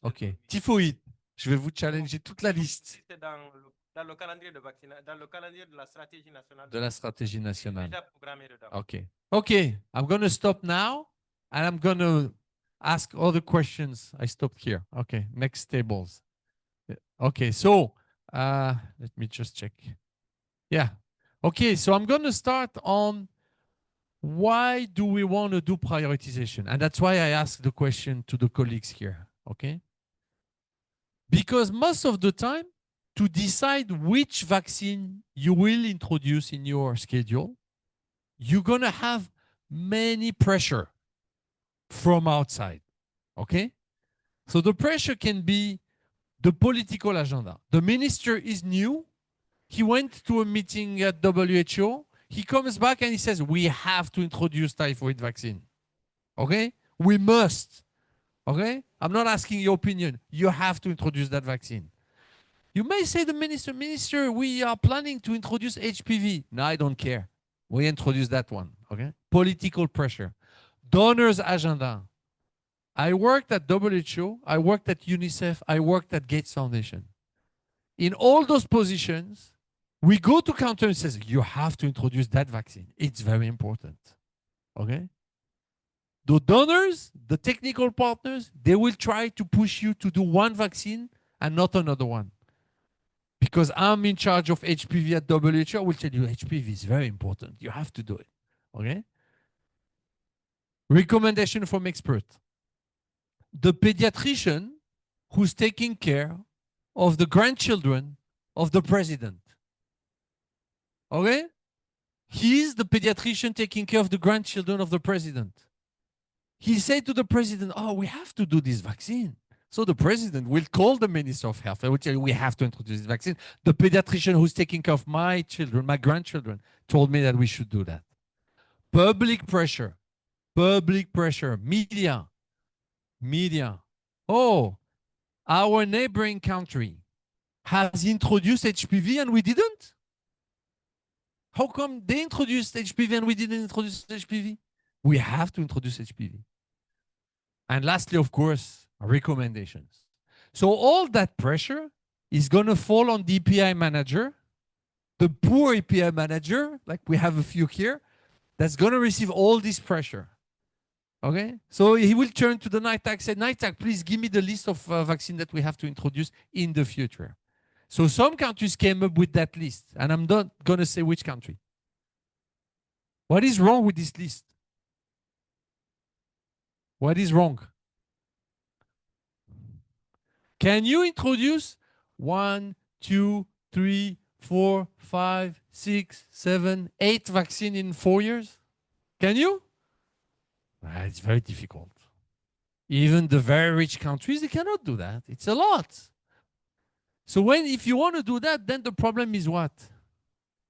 Ok. Typhoïde. Je vais vous challenger toute la liste C'est dans le calendrier de vaccination, dans le calendrier de la stratégie nationale. de la stratégie C'est nationale. déjà programmé dedans. Okay. Okay. I'm going to stop now and I'm going to ask other questions. I stopped here. Okay. Next tables. Okay. So let me just check. Yeah. Okay. So I'm going to start on why do we want to do prioritization? And that's why I asked the question to the colleagues here. Okay. Because most of the time, to decide which vaccine you will introduce in your schedule, you're going to have many pressure from outside. Okay? So the pressure can be the political agenda. The minister is new. He went to a meeting at WHO. He comes back and he says, we have to introduce typhoid vaccine. Okay? We must. Okay? I'm not asking your opinion. You have to introduce that vaccine. You may say the minister, we are planning to introduce HPV. No, I don't care. We introduce that one. Okay? Political pressure. Donors agenda. I worked at WHO. I worked at UNICEF. I worked at Gates Foundation. In all those positions, we go to counter and says, you have to introduce that vaccine. It's very important. Okay? The donors, the technical partners, they will try to push you to do one vaccine and not another one. Because I'm in charge of HPV at WHO, I will tell you HPV is very important. You have to do it. Okay? Recommendation from expert. The pediatrician who's taking care of the grandchildren of the president. Okay? He's the pediatrician taking care of the grandchildren of the president. He said to the president, oh, we have to do this vaccine. So the president will call the Minister of Health. I will tell you, we have to introduce this vaccine. The pediatrician who's taking care of my children, my grandchildren, told me that we should do that. Public pressure. Media. Oh, our neighboring country has introduced HPV and we didn't? How come they introduced HPV and we didn't introduce HPV? We have to introduce HPV. And lastly, of course, recommendations. So all that pressure is going to fall on the EPI manager, the poor EPI manager, like we have a few here, that's going to receive all this pressure. Okay? So he will turn to the NITAC, say, NITAC, please give me the list of vaccine that we have to introduce in the future. So some countries came up with that list, and I'm not going to say which country. What is wrong with this list? What is wrong? Can you introduce 1, 2, 3, 4, 5, 6, 7, 8 vaccines in 4 years? Can you? It's very difficult. Even the very rich countries, they cannot do that. It's a lot. So if you want to do that, then the problem is what?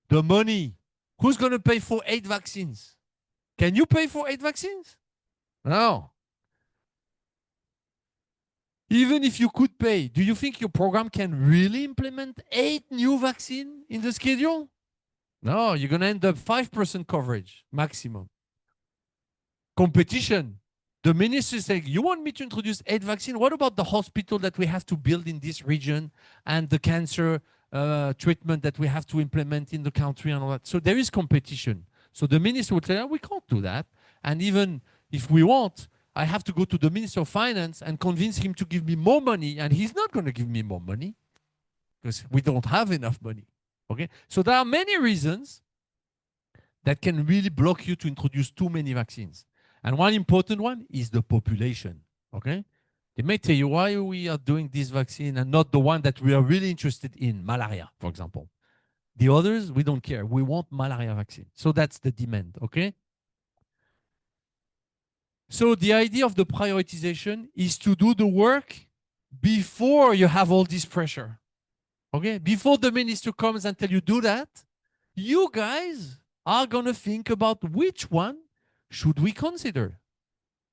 The money. Who's going to pay for 8 vaccines? Can you pay for 8 vaccines? No. Even if you could pay, do you think your program can really implement 8 new vaccines in the schedule? No, you're going to end up 5% coverage maximum. Competition. The minister is saying, you want me to introduce 8 vaccines? What about the hospital that we have to build in this region and the cancer treatment that we have to implement in the country and all that? So there is competition. So the minister would say, oh, we can't do that. And even if we want, I have to go to the Minister of Finance and convince him to give me more money. And he's not going to give me more money because we don't have enough money. Okay? So there are many reasons that can really block you to introduce too many vaccines. And one important one is the population, okay? They may tell you why we are doing this vaccine and not the one that we are really interested in, malaria, for example. The others, we don't care. We want malaria vaccine. So that's the demand, okay? So the idea of the prioritization is to do the work before you have all this pressure, okay? Before the minister comes and tell you do that, you guys are going to think about which one should we consider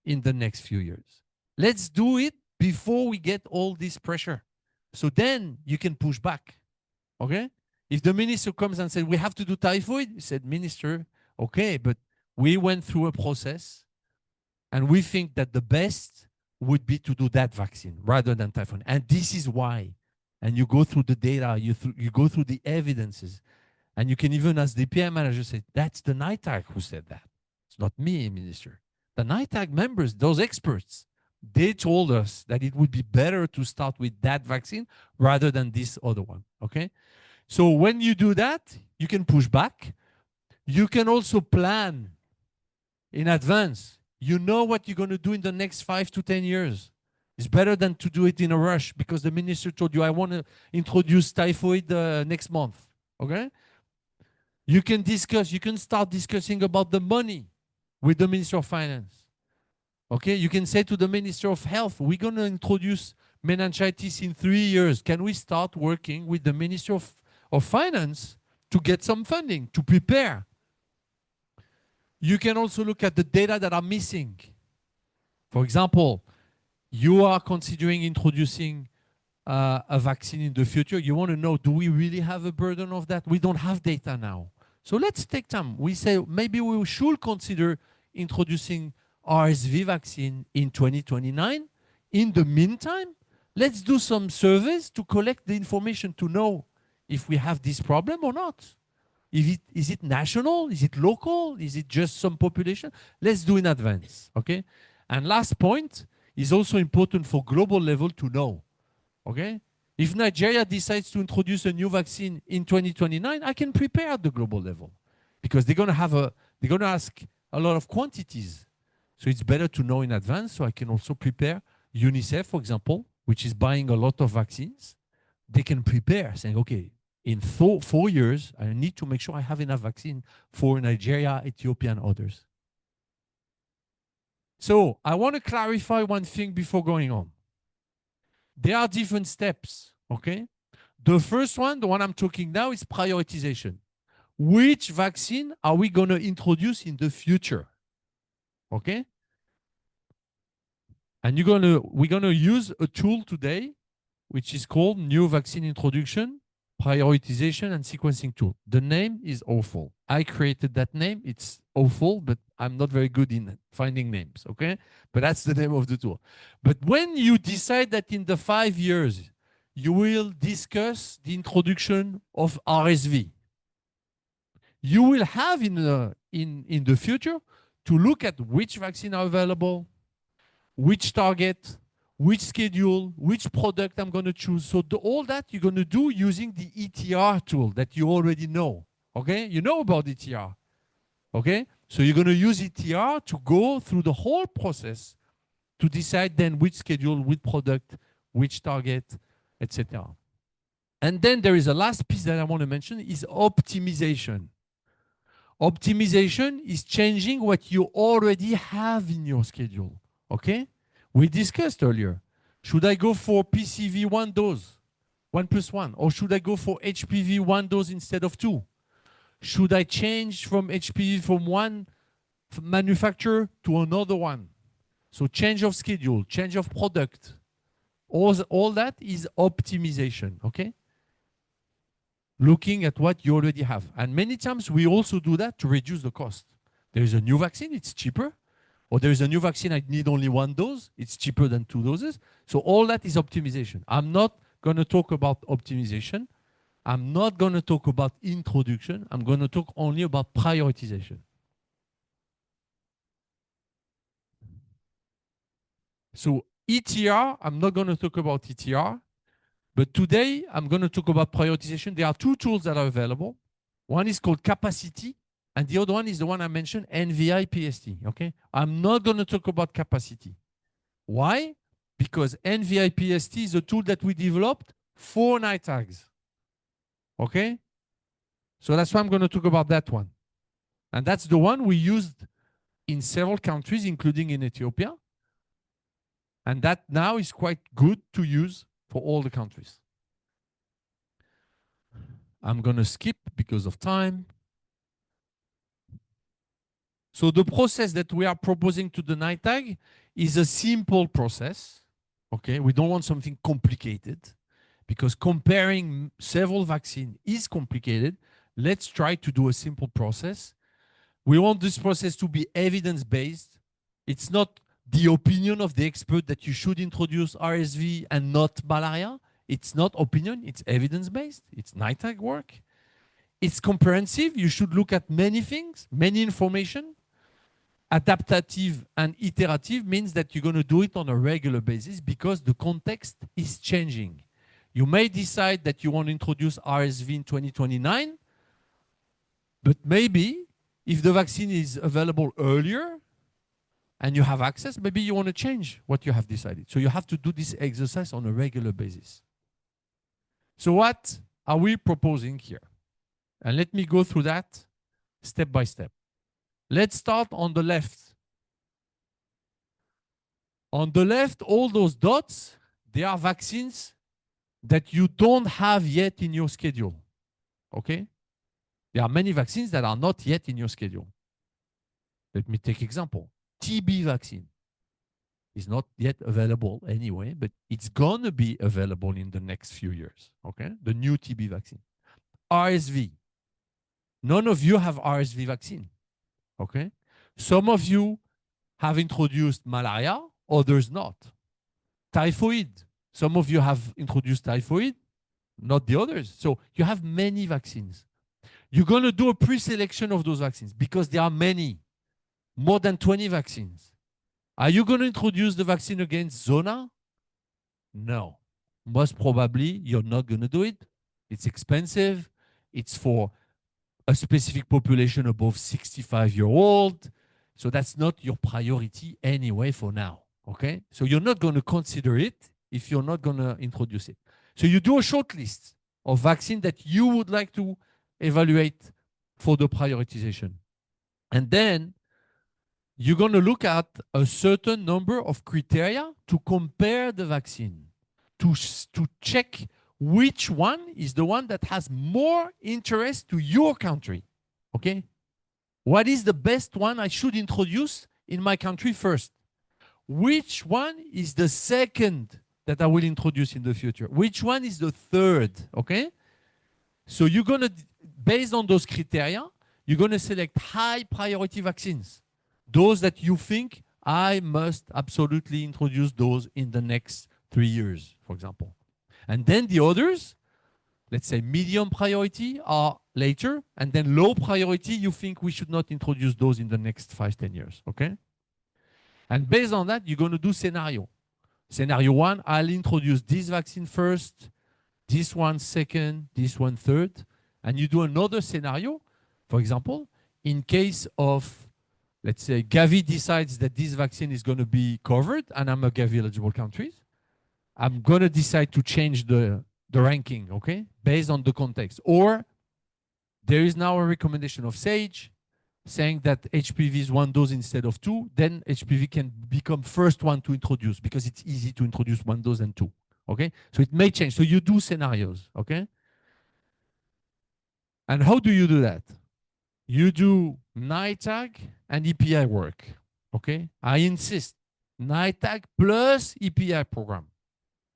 in the next few years. Let's do it before we get all this pressure. So then you can push back, okay? If the minister comes and says, we have to do typhoid, you said, minister, okay, but we went through a process and we think that the best would be to do that vaccine rather than typhoid. And this is why. And you go through the data, you go through the evidences, and you can even, as the PM manager, say, that's the NITAG who said that. It's not me, minister. The NITAG members, those experts, they told us that it would be better to start with that vaccine rather than this other one, okay? So when you do that, you can push back. You can also plan in advance. You know what you're going to do in the next 5 to 10 years. It's better than to do it in a rush because the minister told you, I want to introduce typhoid next month, okay? You can discuss, you can start discussing about the money with the Minister of Finance. Okay, you can say to the Minister of Health, we're going to introduce meningitis in 3 years. Can we start working with the Minister of Finance to get some funding, to prepare? You can also look at the data that are missing. For example, you are considering introducing a vaccine in the future. You want to know, do we really have a burden of that? We don't have data now. So let's take time. We say maybe we should consider introducing RSV vaccine in 2029. In the meantime, let's do some surveys to collect the information to know if we have this problem or not. Is it national? Is it local? Is it just some population? Let's do in advance, okay? And last point is also important for global level to know, okay? If Nigeria decides to introduce a new vaccine in 2029, I can prepare at the global level because they're going to ask a lot of quantities. So it's better to know in advance so I can also prepare. UNICEF, for example, which is buying a lot of vaccines, they can prepare saying, okay, in 4 years, I need to make sure I have enough vaccine for Nigeria, Ethiopia, and others. So I want to clarify one thing before going on. There are different steps, okay? The first one, the one I'm talking now, is prioritization. Which vaccine are we going to introduce in the future? Okay? And we're going to use a tool today, which is called New Vaccine Introduction, Prioritization, and Sequencing Tool. The name is awful. I created that name. It's awful, but I'm not very good in finding names, okay? But that's the name of the tool. But when you decide that in the 5 years, you will discuss the introduction of RSV, you will have in the future to look at which vaccine are available, which target, which schedule, which product I'm going to choose. So all that you're going to do using the ETR tool that you already know. Okay? You know about ETR. Okay? So you're going to use ETR to go through the whole process to decide then which schedule, which product, which target, etc. And then there is a last piece that I want to mention is optimization. Optimization is changing what you already have in your schedule. Okay? We discussed earlier. Should I go for PCV 1 dose, 1+1, or should I go for HPV 1 dose instead of 2? Should I change from HPV from one manufacturer to another one? So change of schedule, change of product. All that is optimization, okay? Looking at what you already have. And many times we also do that to reduce the cost. There is a new vaccine, it's cheaper. Or there is a new vaccine, I need only 1 dose. It's cheaper than 2 doses. So all that is optimization. I'm not going to talk about optimization. I'm not going to talk about introduction. I'm going to talk only about prioritization. So ETR, I'm not going to talk about ETR. But today, I'm going to talk about prioritization. There are 2 tools that are available. One is called capacity, And the other one is the one I mentioned, NVI-PST, okay? I'm not going to talk about capacity. Why? Because NVI-PST is a tool that we developed for NITAGs, okay? So that's why I'm going to talk about that one. And that's the one we used in several countries, including in Ethiopia. And that now is quite good to use for all the countries. I'm going to skip because of time. So the process that we are proposing to the NITAG is a simple process. Okay, we don't want something complicated because comparing several vaccines is complicated. Let's try to do a simple process. We want this process to be evidence-based. It's not the opinion of the expert that you should introduce RSV and not malaria. It's not opinion, it's evidence-based. It's NITAG work. It's comprehensive. You should look at many things, many information. Adaptative and iterative means that you're going to do it on a regular basis because the context is changing. You may decide that you want to introduce RSV in 2029, but maybe if the vaccine is available earlier and you have access, maybe you want to change what you have decided. So you have to do this exercise on a regular basis. So what are we proposing here? And let me go through that step by step. Let's start on the left. On the left, all those dots, they are vaccines that you don't have yet in your schedule. Okay? There are many vaccines that are not yet in your schedule. Let me take example. TB vaccine is not yet available anyway, but it's going to be available in the next few years. Okay? The new TB vaccine. RSV. None of you have RSV vaccine. Okay? Some of you have introduced malaria, others not. Typhoid. Some of you have introduced typhoid, not the others. So you have many vaccines. You're going to do a pre-selection of those vaccines because there are many, more than 20 vaccines. Are you going to introduce the vaccine against Zona? No. Most probably, you're not going to do it. It's expensive. It's for a specific population above 65-year-old. So that's not your priority anyway for now. Okay? So you're not going to consider it if you're not going to introduce it. So you do a short list of vaccines that you would like to evaluate for the prioritization. And then you're going to look at a certain number of criteria to compare the vaccine, to check which one is the one that has more interest to your country. Okay? What is the best one I should introduce in my country first? Which one is the second that I will introduce in the future? Which one is the third? Okay? So you're going to, based on those criteria, you're going to select high priority vaccines. Those that you think I must absolutely introduce those in the next 3 years, for example. And then the others, let's say medium priority are later, and then low priority, you think we should not introduce those in the next 5-10 years, okay? And based on that, you're going to do scenario. Scenario 1, I'll introduce this vaccine first, this one second, this one third, and you do another scenario. For example, in case of, let's say, Gavi decides that this vaccine is going to be covered, and I'm a Gavi-eligible country, I'm going to decide to change the ranking, okay, based on the context. Or there is now a recommendation of SAGE saying that HPV is 1 dose instead of 2, then HPV can become first one to introduce because it's easy to introduce 1 dose and 2, okay? So it may change. So you do scenarios, okay? And how do you do that? You do NITAG and EPI work, okay? I insist, NITAG plus EPI program.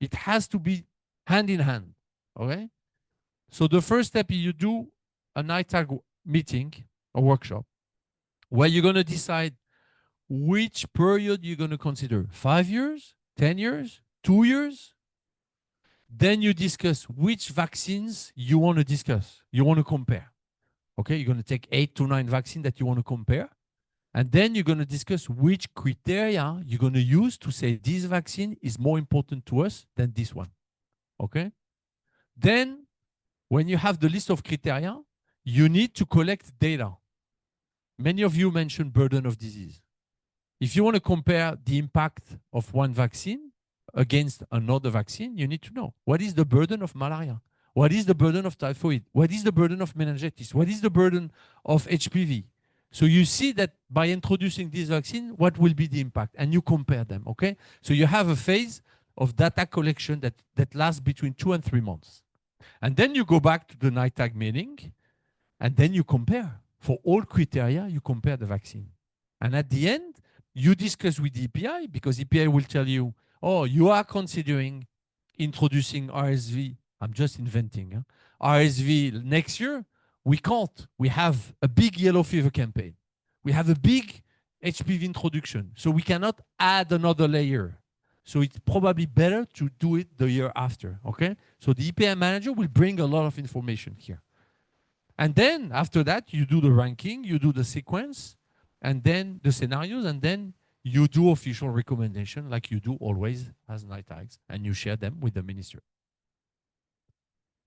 It has to be hand in hand, okay? So the first step is you do a NITAG meeting, a workshop, where you're going to decide which period you're going to consider. 5 years, 10 years, 2 years. Then you discuss which vaccines you want to discuss, you want to compare. Okay, you're going to take 8 to 9 vaccines that you want to compare. And then you're going to discuss which criteria you're going to use to say this vaccine is more important to us than this one. Okay? Then, when you have the list of criteria, you need to collect data. Many of you mentioned burden of disease. If you want to compare the impact of one vaccine against another vaccine, you need to know what is the burden of malaria? What is the burden of typhoid? What is the burden of meningitis? What is the burden of HPV? So you see that by introducing this vaccine, what will be the impact? And you compare them, okay? So you have a phase of data collection that lasts between 2 and 3 months. And then you go back to the NITAG meeting, and then you compare. For all criteria, you compare the vaccine. And at the end, you discuss with the EPI, because EPI will tell you, oh, you are considering introducing RSV. I'm just inventing. RSV next year. We can't. We have a big yellow fever campaign. We have a big HPV introduction. So we cannot add another layer. So it's probably better to do it the year after. Okay? So the EPI manager will bring a lot of information here. And then after that, you do the ranking, you do the sequence, and then the scenarios, and then you do official recommendation like you do always as NITAGs, and you share them with the minister.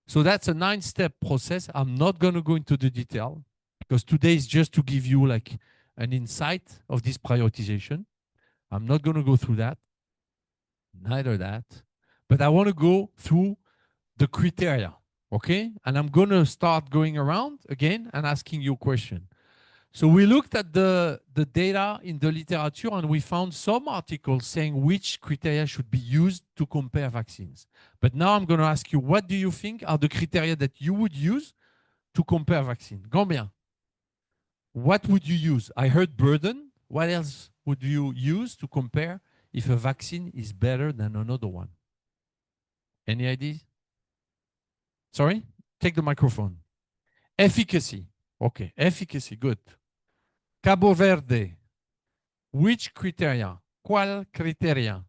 So that's a 9-step process. I'm not going to go into the detail because today is just to give you like an insight of this prioritization. I'm not going to go through that, neither that, but I want to go through the criteria, okay? And I'm going to start going around again and asking you a question. So we looked at the data in the literature and we found some articles saying which criteria should be used to compare vaccines. But now I'm going to ask you, what do you think are the criteria that you would use to compare vaccine? Combien? What would you use? I heard burden. What else would you use to compare if a vaccine is better than another one? Any ideas? Sorry? Take the microphone. Efficacy. Okay, efficacy, good. Cabo Verde. Which criteria? ¿Cuál criteria?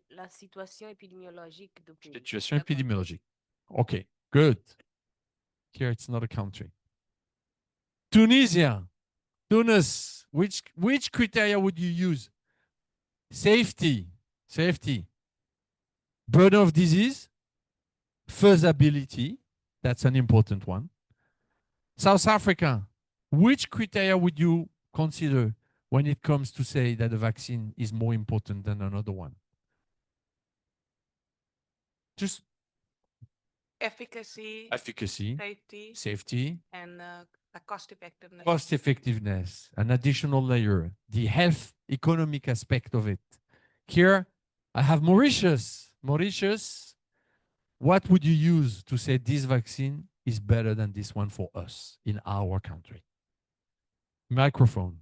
La situation épidémiologique du pays. Situation épidémiologique. Okay, good. Here it's not a country. Tunisia. Tunis. Which criteria would you use? Safety. Safety. Burden of disease. Feasibility. That's an important one. South Africa. Which criteria would you consider when it comes to say that the vaccine is more important than another one? Just Efficacy, efficacy, safety, and the cost effectiveness. cost effectiveness, an additional layer, the health economic aspect of it. Here, I have Mauritius. Mauritius, what would you use to say this vaccine is better than this one for us in our country? Microphone.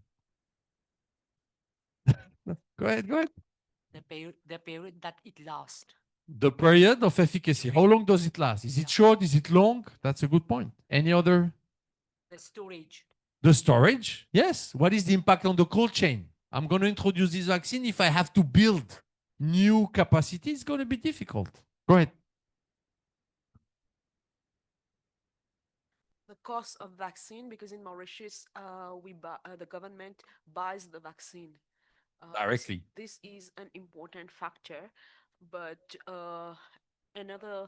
Go ahead, go ahead. The period that it lasts. The period of efficacy. How long does it last? Is it short? Is it long? That's a good point. Any other? The storage. The storage? Yes. What is the impact on the cold chain? I'm going to introduce this vaccine. If I have to build new capacity, it's going to be difficult. Go ahead. The cost of vaccine, because in Mauritius, the government buys the vaccine. Directly. This is an important factor, but another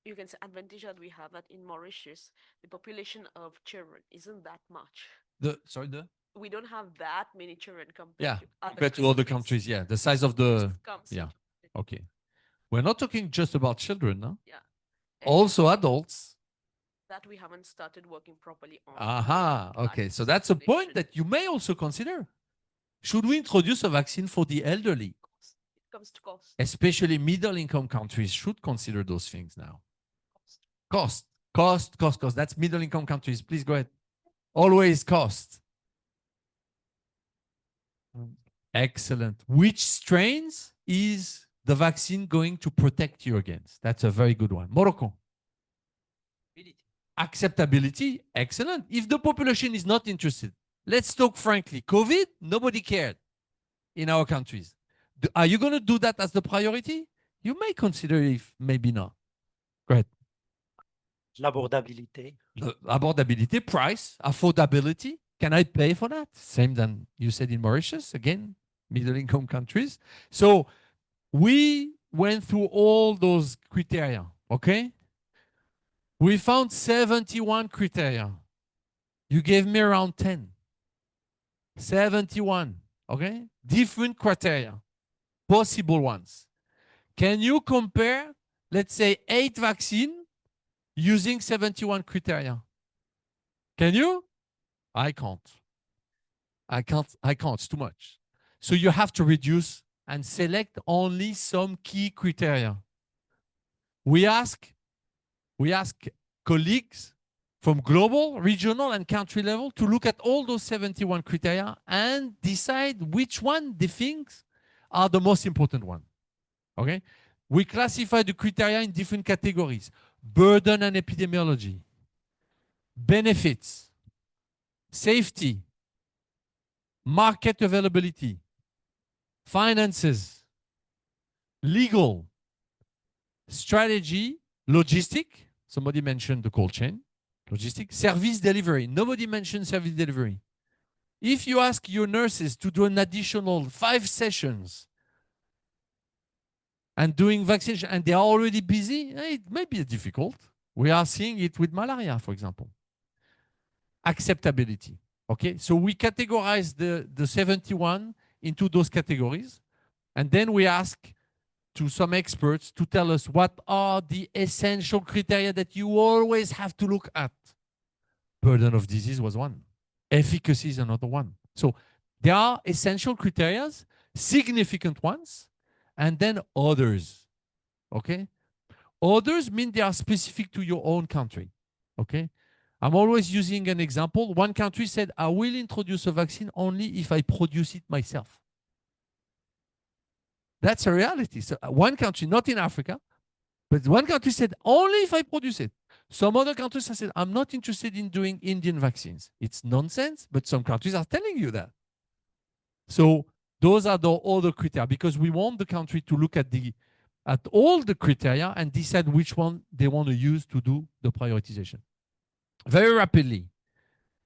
you can say advantage that we have that in Mauritius, the population of children isn't that much. We don't have that many children compared to other countries. Yeah, the size of the Okay, we're not talking just about children, no? Yeah. Also adults. That we haven't started working properly on. Aha. Okay, so that's a point that you may also consider. Should we introduce a vaccine for the elderly? It comes to cost. Especially middle-income countries should consider those things now. Cost. That's middle-income countries. Please go ahead. Always cost. Excellent. Which strains is the vaccine going to protect you against? That's a very good one. Morocco. Acceptability. Excellent. If the population is not interested, let's talk frankly. COVID, nobody cared in our countries. Are you going to do that as the priority? You may consider if maybe not. Go ahead. L'abordabilité. Abordability, price, affordability. Can I pay for that? Same than you said in Mauritius, again, middle-income countries. So we went through all those criteria, okay? We found 71 criteria. You gave me around 10. 71, okay? Different criteria, possible ones. Can you compare, let's say, 8 vaccines using 71 criteria? Can you? I can't. I can't, it's too much. So you have to reduce and select only some key criteria. We ask colleagues from global, regional, and country level to look at all those 71 criteria and decide which one they think are the most important one. Okay? We classify the criteria in different categories: burden and epidemiology, benefits, safety, market availability, finances, legal, strategy, logistic. Somebody mentioned the cold chain. Logistic. Service delivery. Nobody mentioned service delivery. If you ask your nurses to do an additional 5 sessions and doing vaccination and they are already busy, it may be difficult. We are seeing it with malaria, for example. Acceptability. Okay, so we categorize the 71 into those categories, and then we ask to some experts to tell us what are the essential criteria that you always have to look at. Burden of disease was one. Efficacy is another one. So there are essential criteria, significant ones, and then others. Okay? Others mean they are specific to your own country. Okay? I'm always using an example. One country said, I will introduce a vaccine only if I produce it myself. That's a reality. So one country, not in Africa, but one country said, only if I produce it. Some other countries have said, I'm not interested in doing Indian vaccines. It's nonsense, but some countries are telling you that. So those are the other criteria, because we want the country to look at all the criteria and decide which one they want to use to do the prioritization. Very rapidly,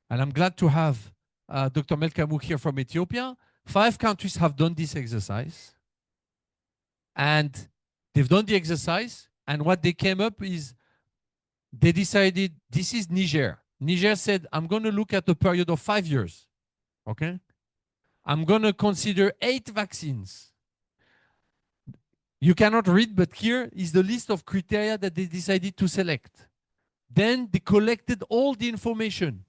and I'm glad to have Dr. Melkamu here from Ethiopia. 5 countries have done this exercise. And they've done the exercise, and what they came up is they decided, this is Niger. Niger said, I'm going to look at a period of 5 years. Okay? I'm going to consider 8 vaccines. You cannot read, but here is the list of criteria that they decided to select. Then they collected all the information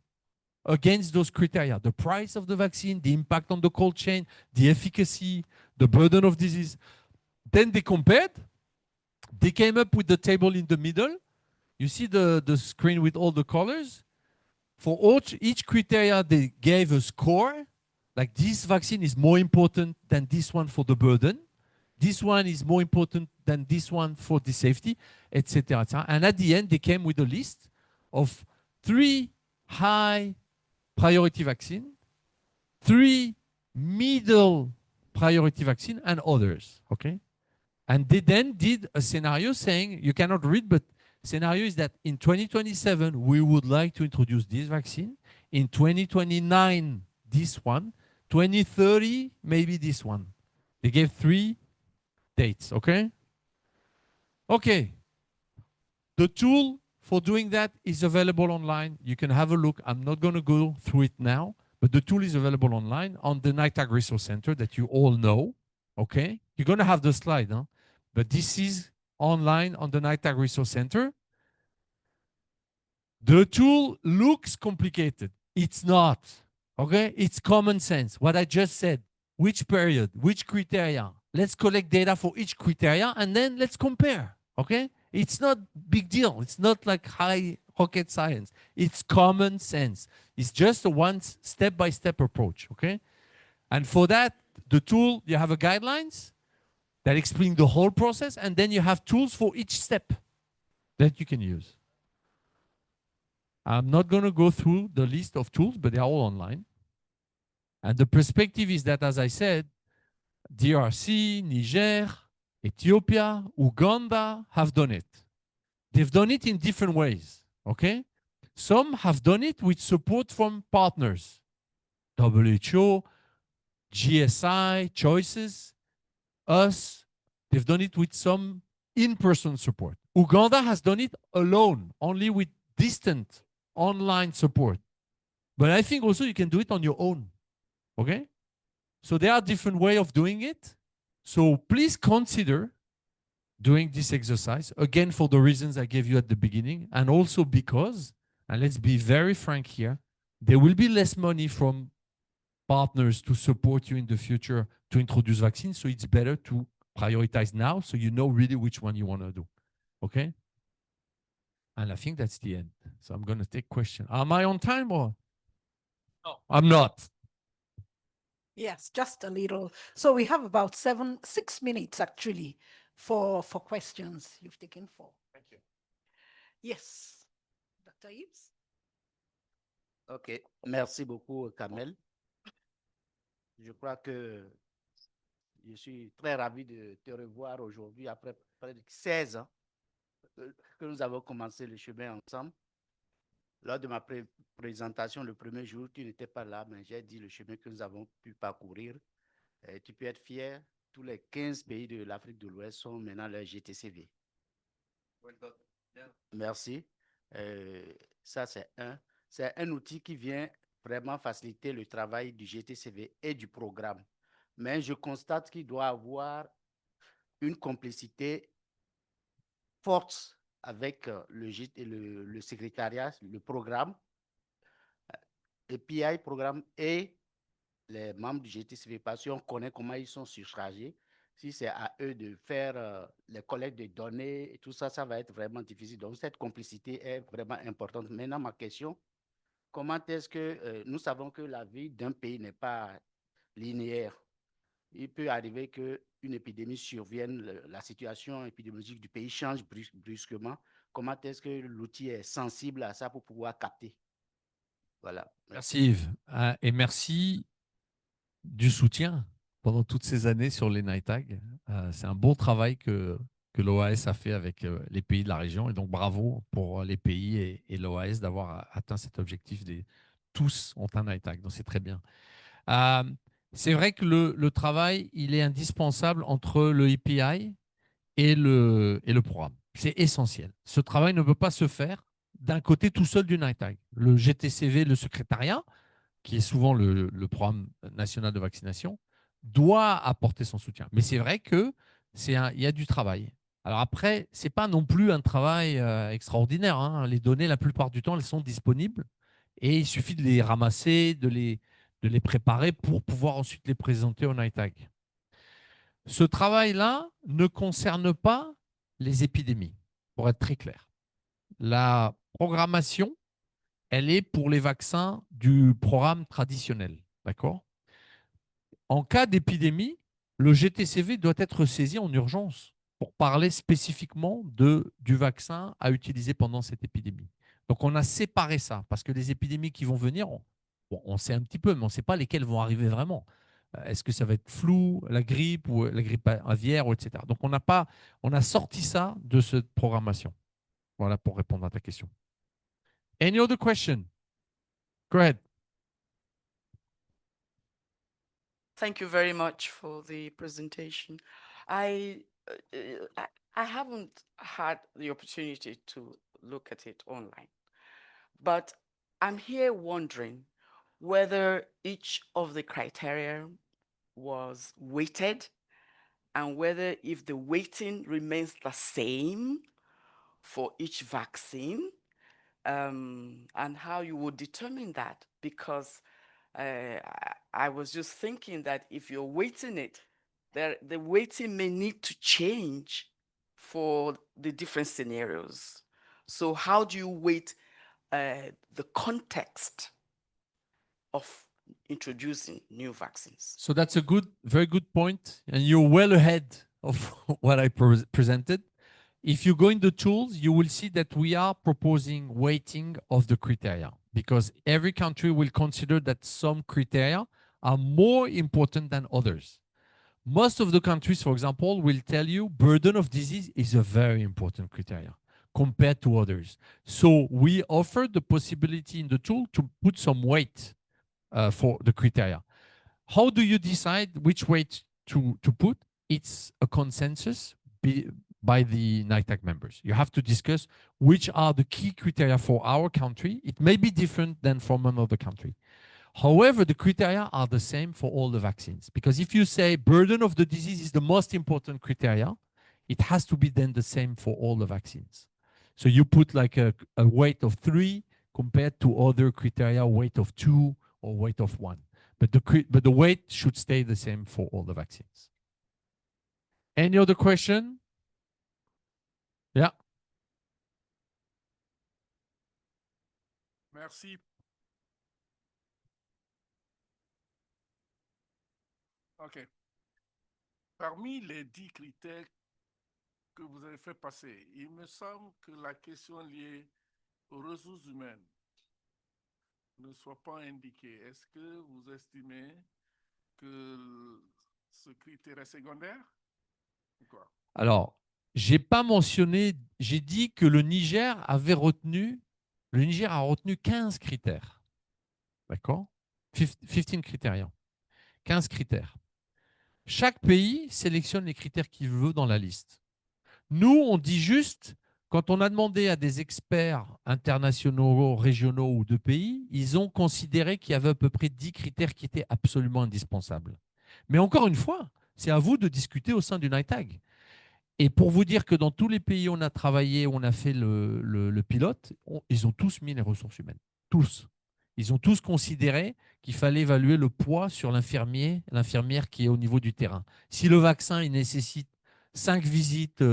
against those criteria: the price of the vaccine, the impact on the cold chain, the efficacy, the burden of disease. Then they compared. They came up with the table in the middle. You see the screen with all the colors. For each criteria, they gave a score. Like, this vaccine is more important than this one for the burden. This one is more important than this one for the safety, etc. And at the end, they came with a list of 3 high priority vaccine, 3 middle priority vaccine, and others. Okay? And they then did a scenario saying, you cannot read, but scenario is that in 2027, we would like to introduce this vaccine. In 2029, this one. 2030, maybe this one. They gave 3 dates, okay? Okay. The tool for doing that is available online. You can have a look. I'm not going to go through it now, but the tool is available online on the NITAG Resource Center that you all know, okay? You're going to have the slide, huh? But this is online on the NITAG Resource Center. The tool looks complicated. It's not, okay? It's common sense. What I just said, which period, which criteria. Let's collect data for each criteria and then let's compare, okay? It's not big deal. It's not like high rocket science. It's common sense. It's just a one step-by-step approach, okay? And for that, the tool, you have a guidelines that explain the whole process, and then you have tools for each step that you can use. I'm not going to go through the list of tools, but they are all online. And the perspective is that, as I said, DRC, Niger, Ethiopia, Uganda have done it. They've done it in different ways, okay? Some have done it with support from partners, WHO, GSI, Choices, us. They've done it with some in-person support. Uganda has done it alone, only with distant online support. But I think also you can do it on your own. Okay? So there are different ways of doing it. So please consider doing this exercise, again, for the reasons I gave you at the beginning, and also because, and let's be very frank here, there will be less money from partners to support you in the future to introduce vaccines. So it's better to prioritize now so you know really which one you want to do. Okay? And I think that's the end. So I'm going to take questions. Am I on time or? No, I'm not. Yes, just a little. So we have about 6 minutes actually for questions. You've taken 4. Thank you. Yes, Dr. Yves. OK. Merci beaucoup, Kamel. Je crois que je suis très ravi de te revoir aujourd'hui après près de 16 ans que nous avons commencé le chemin ensemble. Lors de ma présentation, le premier jour, tu n'étais pas là, mais j'ai dit le chemin que nous avons pu parcourir. Et tu peux être fier, tous les 15 pays de l'Afrique de l'Ouest sont maintenant leur GTCV. Well done. Yeah. Merci. Ça, c'est un outil qui vient vraiment faciliter le travail du GTCV et du programme. Mais je constate qu'il doit avoir une complicité forte avec le secrétariat, le programme, le PI programme et les membres du GTCV, parce qu'on connaît comment ils sont surchargés. Si c'est à eux de faire les collectes de données et tout ça, ça va être vraiment difficile. Donc, cette complicité est vraiment importante. Maintenant, ma question, comment est-ce que nous savons que la vie d'un pays n'est pas linéaire? Il peut arriver qu'une épidémie survienne, la situation épidémiologique du pays change brusquement. Comment est-ce que l'outil est sensible à ça pour pouvoir capter? Voilà. Merci Yves. Et merci du soutien pendant toutes ces années sur les night tags. C'est un bon travail que l'OAS a fait avec les pays de la région. Et donc, bravo pour les pays et l'OAS d'avoir atteint cet objectif. Tous ont un night tag, donc c'est très bien. C'est vrai que le travail, il est indispensable entre le EPI et le programme. C'est essentiel. Ce travail ne peut pas se faire d'un côté tout seul du night tag. Le GTCV, le secrétariat, qui est souvent le programme national de vaccination, doit apporter son soutien. Mais c'est vrai qu'il y a du travail. Alors après, ce n'est pas non plus un travail extraordinaire, hein. Les données, la plupart du temps, elles sont disponibles et il suffit de les ramasser, de les préparer pour pouvoir ensuite les présenter au night tag. Ce travail-là ne concerne pas les épidémies, pour être très clair. La programmation, elle est pour les vaccins du programme traditionnel. D'accord ? En cas d'épidémie, le GTCV doit être saisi en urgence pour parler spécifiquement du vaccin à utiliser pendant cette épidémie. Donc, on a séparé ça parce que les épidémies qui vont venir, on sait un petit peu, mais on ne sait pas lesquelles vont arriver vraiment. Est-ce que ça va être flou, la grippe ou la grippe aviaire, etc. Donc, on a sorti ça de cette programmation. Voilà pour répondre à ta question. Any other question? Go ahead. Thank you very much for the presentation. I haven't had the opportunity to look at it online, but I'm here wondering whether each of the criteria was weighted and whether if the weighting remains the same for each vaccine, and how you would determine that, because I was just thinking that if you're weighting it, the weighting may need to change for the different scenarios. So how do you weight the context of introducing new vaccines? So that's a very good point, and you're well ahead of what I presented. If you go in the tools, you will see that we are proposing weighting of the criteria because every country will consider that some criteria are more important than others. Most of the countries, for example, will tell you burden of disease is a very important criteria compared to others. So we offer the possibility in the tool to put some weight for the criteria. How do you decide which weight to put? It's a consensus by the NITAC members. You have to discuss which are the key criteria for our country. It may be different than from another country. However, the criteria are the same for all the vaccines. Because if you say burden of the disease is the most important criteria, it has to be then the same for all the vaccines. So you put like a weight of 3 compared to other criteria, weight of 2 or weight of 1. But the weight should stay the same for all the vaccines. Any other question? Yeah. Merci. OK. Parmi les 10 critères que vous avez fait passer, il me semble que la question liée aux ressources humaines ne soit pas indiquée. Est-ce que vous estimez que ce critère est secondaire ou quoi? Alors, j'ai pas mentionné, j'ai dit que le Niger a retenu 15 critères. D'accord? 15 critères. 15 critères. Chaque pays sélectionne les critères qu'il veut dans la liste. Nous, on dit juste, quand on a demandé à des experts internationaux, régionaux ou de pays, ils ont considéré qu'il y avait à peu près 10 critères qui étaient absolument indispensables. Mais encore une fois, c'est à vous de discuter au sein du NITAG. Et pour vous dire que dans tous les pays où on a travaillé, où on a fait le pilote, ils ont tous mis les ressources humaines. Tous. Ils ont tous considéré qu'il fallait évaluer le poids sur l'infirmière qui est au niveau du terrain. Si le vaccin il nécessite 5 visites,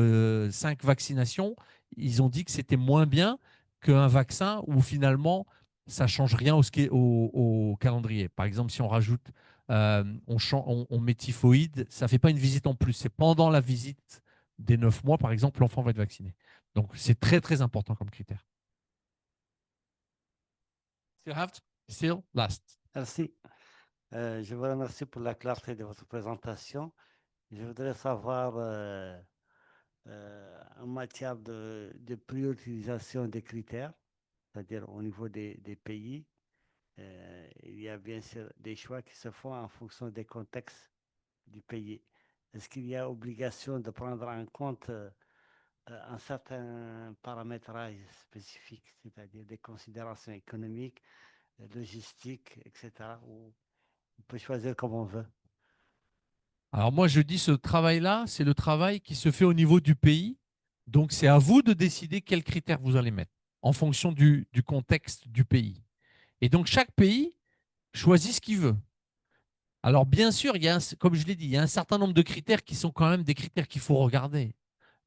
5 vaccinations, ils ont dit que c'était moins bien qu'un vaccin où finalement ça ne change rien au calendrier. Par exemple, si on rajoute, on met typhoïde, ça ne fait pas une visite en plus. C'est pendant la visite des 9 mois, par exemple, l'enfant va être vacciné. Donc, c'est très, très important comme critère. Still last. Merci. Je vous remercie pour la clarté de votre présentation. Je voudrais savoir, en matière de priorisation des critères, c'est-à-dire au niveau des pays, il y a bien sûr des choix qui se font en fonction des contextes du pays. Est-ce qu'il y a obligation de prendre en compte un certain paramétrage spécifique, c'est-à-dire des considérations économiques, logistiques, etc., où on peut choisir comme on veut? Alors moi, je dis ce travail-là, c'est le travail qui se fait au niveau du pays. Donc, c'est à vous de décider quels critères vous allez mettre en fonction du contexte du pays. Et donc, chaque pays choisit ce qu'il veut. Alors, bien sûr, comme je l'ai dit, il y a un certain nombre de critères qui sont quand même des critères qu'il faut regarder.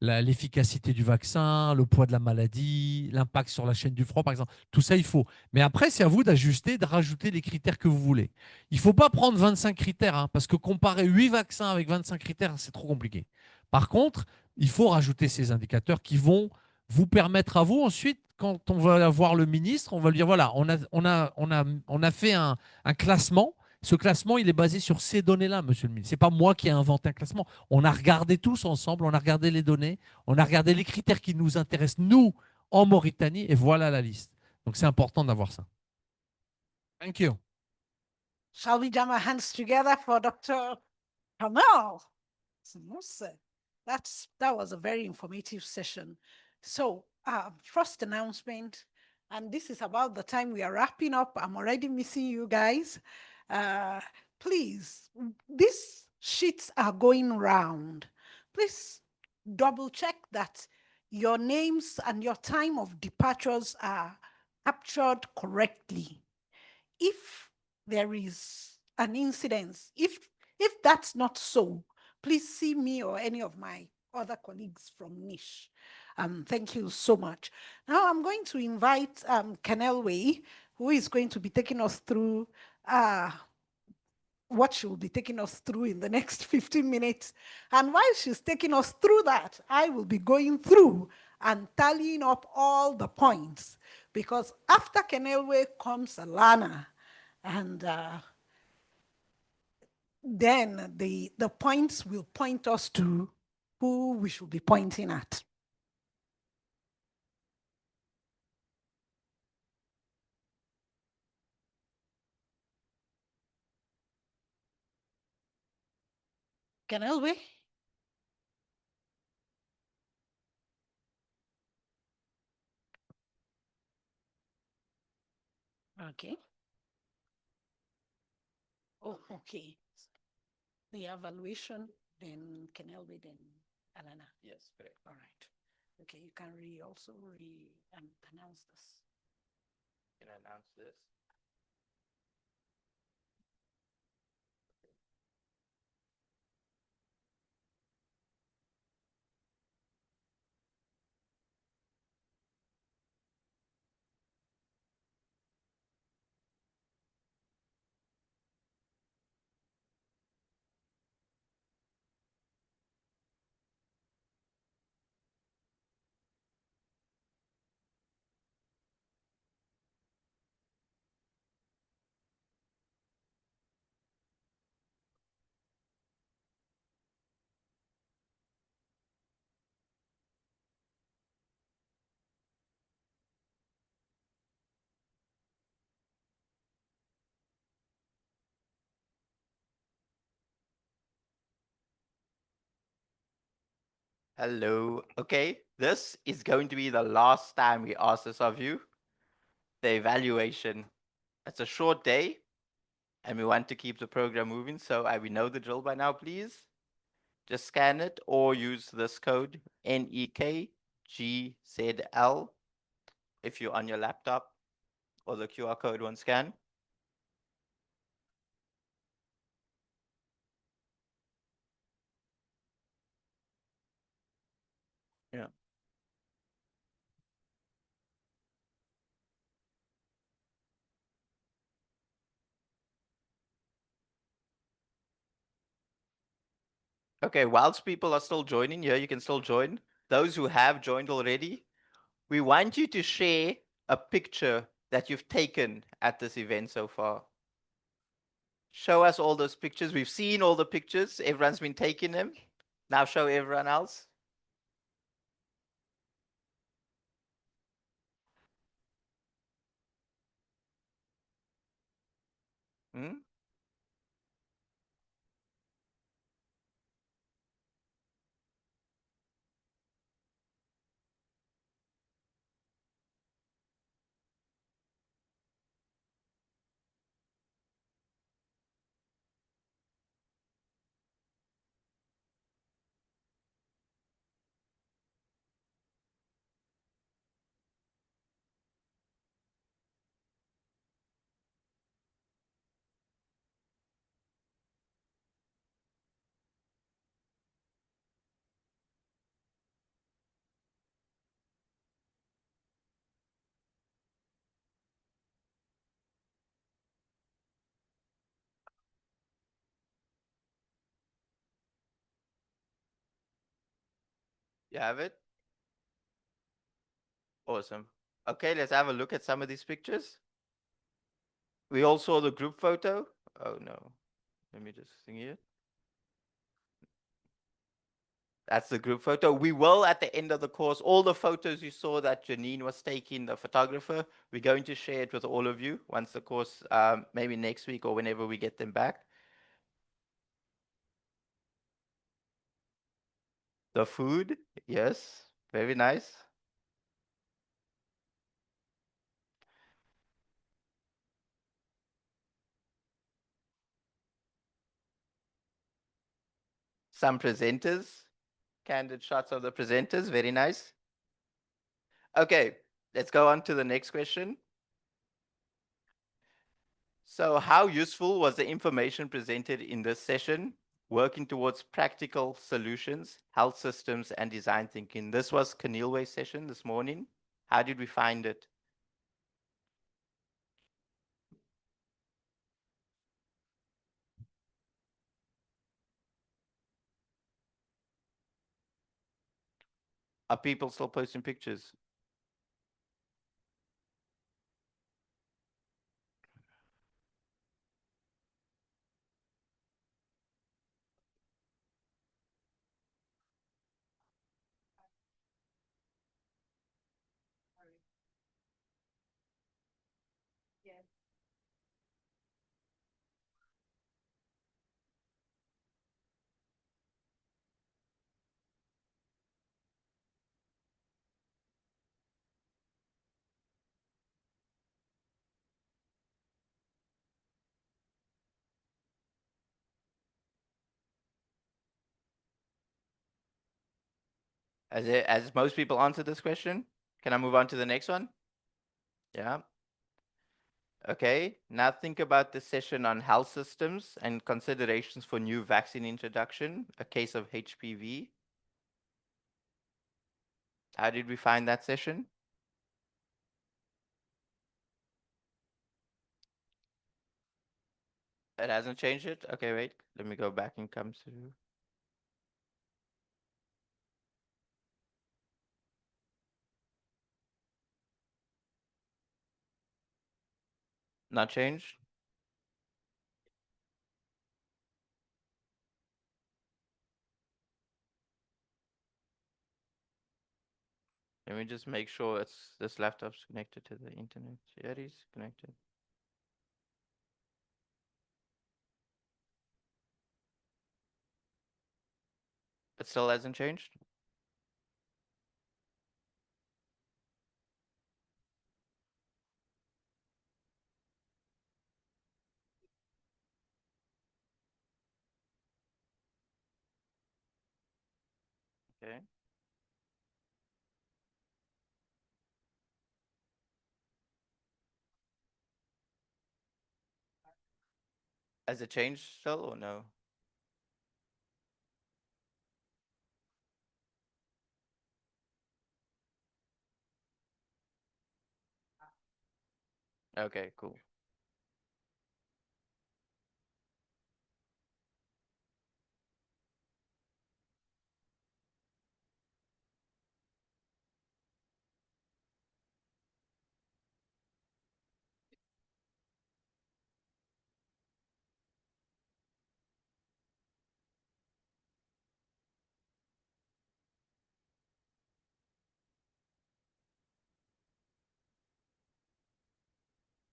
L'efficacité du vaccin, le poids de la maladie, l'impact sur la chaîne du froid, par exemple. Tout ça, il faut. Mais après, c'est à vous d'ajuster, de rajouter les critères que vous voulez. Il ne faut pas prendre 25 critères, hein, parce que comparer 8 vaccins avec 25 critères, c'est trop compliqué. Par contre, il faut rajouter ces indicateurs qui vont vous permettre à vous ensuite, quand on va voir le ministre, on va lui dire, voilà, on a fait un classement. Ce classement, il est basé sur ces données-là, monsieur le ministre. Ce n'est pas moi qui ai inventé un classement. On a regardé tous ensemble, on a regardé les données, on a regardé les critères qui nous intéressent, nous, en Mauritanie, et voilà la liste. Donc, c'est important d'avoir ça. Thank you. Shall we jam our hands together for Dr. Kamal Sanusi? That was a very informative session. So, first announcement, and this is about the time we are wrapping up. I'm already missing you guys. Please, these sheets are going round. Please double check that your names and your time of departures are captured correctly. If there is an incident, if that's not so, please see me or any of my other colleagues from Niche. Thank you so much. Now I'm going to invite Kenelwe, who is going to be taking us through what she will be taking us through in the next 15 minutes. And while she's taking us through that, I will be going through and tallying up all the points, because after Kenelwe comes Alana, and then the points will point us to who we should be pointing at. Kenelwe? Okay. Oh, okay. The evaluation, then Kenelby, then Alana. Yes, correct. All right. Okay, you can also announce this. Can I announce this? Hello. Okay, this is going to be the last time we ask this of you. The evaluation. It's a short day, and we want to keep the program moving, so we know the drill by now, please. Just scan it or use this code NEKGZL if you're on your laptop, or the QR code one scan. Yeah. Okay, whilst people are still joining here, you can still join. Those who have joined already, we want you to share a picture that you've taken at this event so far. Show us all those pictures. We've seen all the pictures. Everyone's been taking them. Now show everyone else. Hmm? You have it? Awesome. Okay, let's have a look at some of these pictures. We all saw the group photo. Oh no. Let me just sing it. That's the group photo. We will, at the end of the course, all the photos you saw that Janine was taking, the photographer, we're going to share it with all of you once the course, maybe next week or whenever we get them back. The food, yes, very nice. Some presenters, candid shots of the presenters, very nice. Okay, let's go on to the next question. So how useful was the information presented in this session, working towards practical solutions, health systems, and design thinking? This was Kenilwe's session this morning. How did we find it? Are people still posting pictures? As most people answered this question, can I move on to the next one? Yeah. Okay, now think about the session on health systems and considerations for new vaccine introduction, a case of HPV. How did we find that session? It hasn't changed it? Okay, wait, let me go back and come through. Not changed? Let me just make sure it's this laptop's connected to the internet. Yeah, it is connected. It still hasn't changed? Okay. Has it changed still or no? Okay, cool.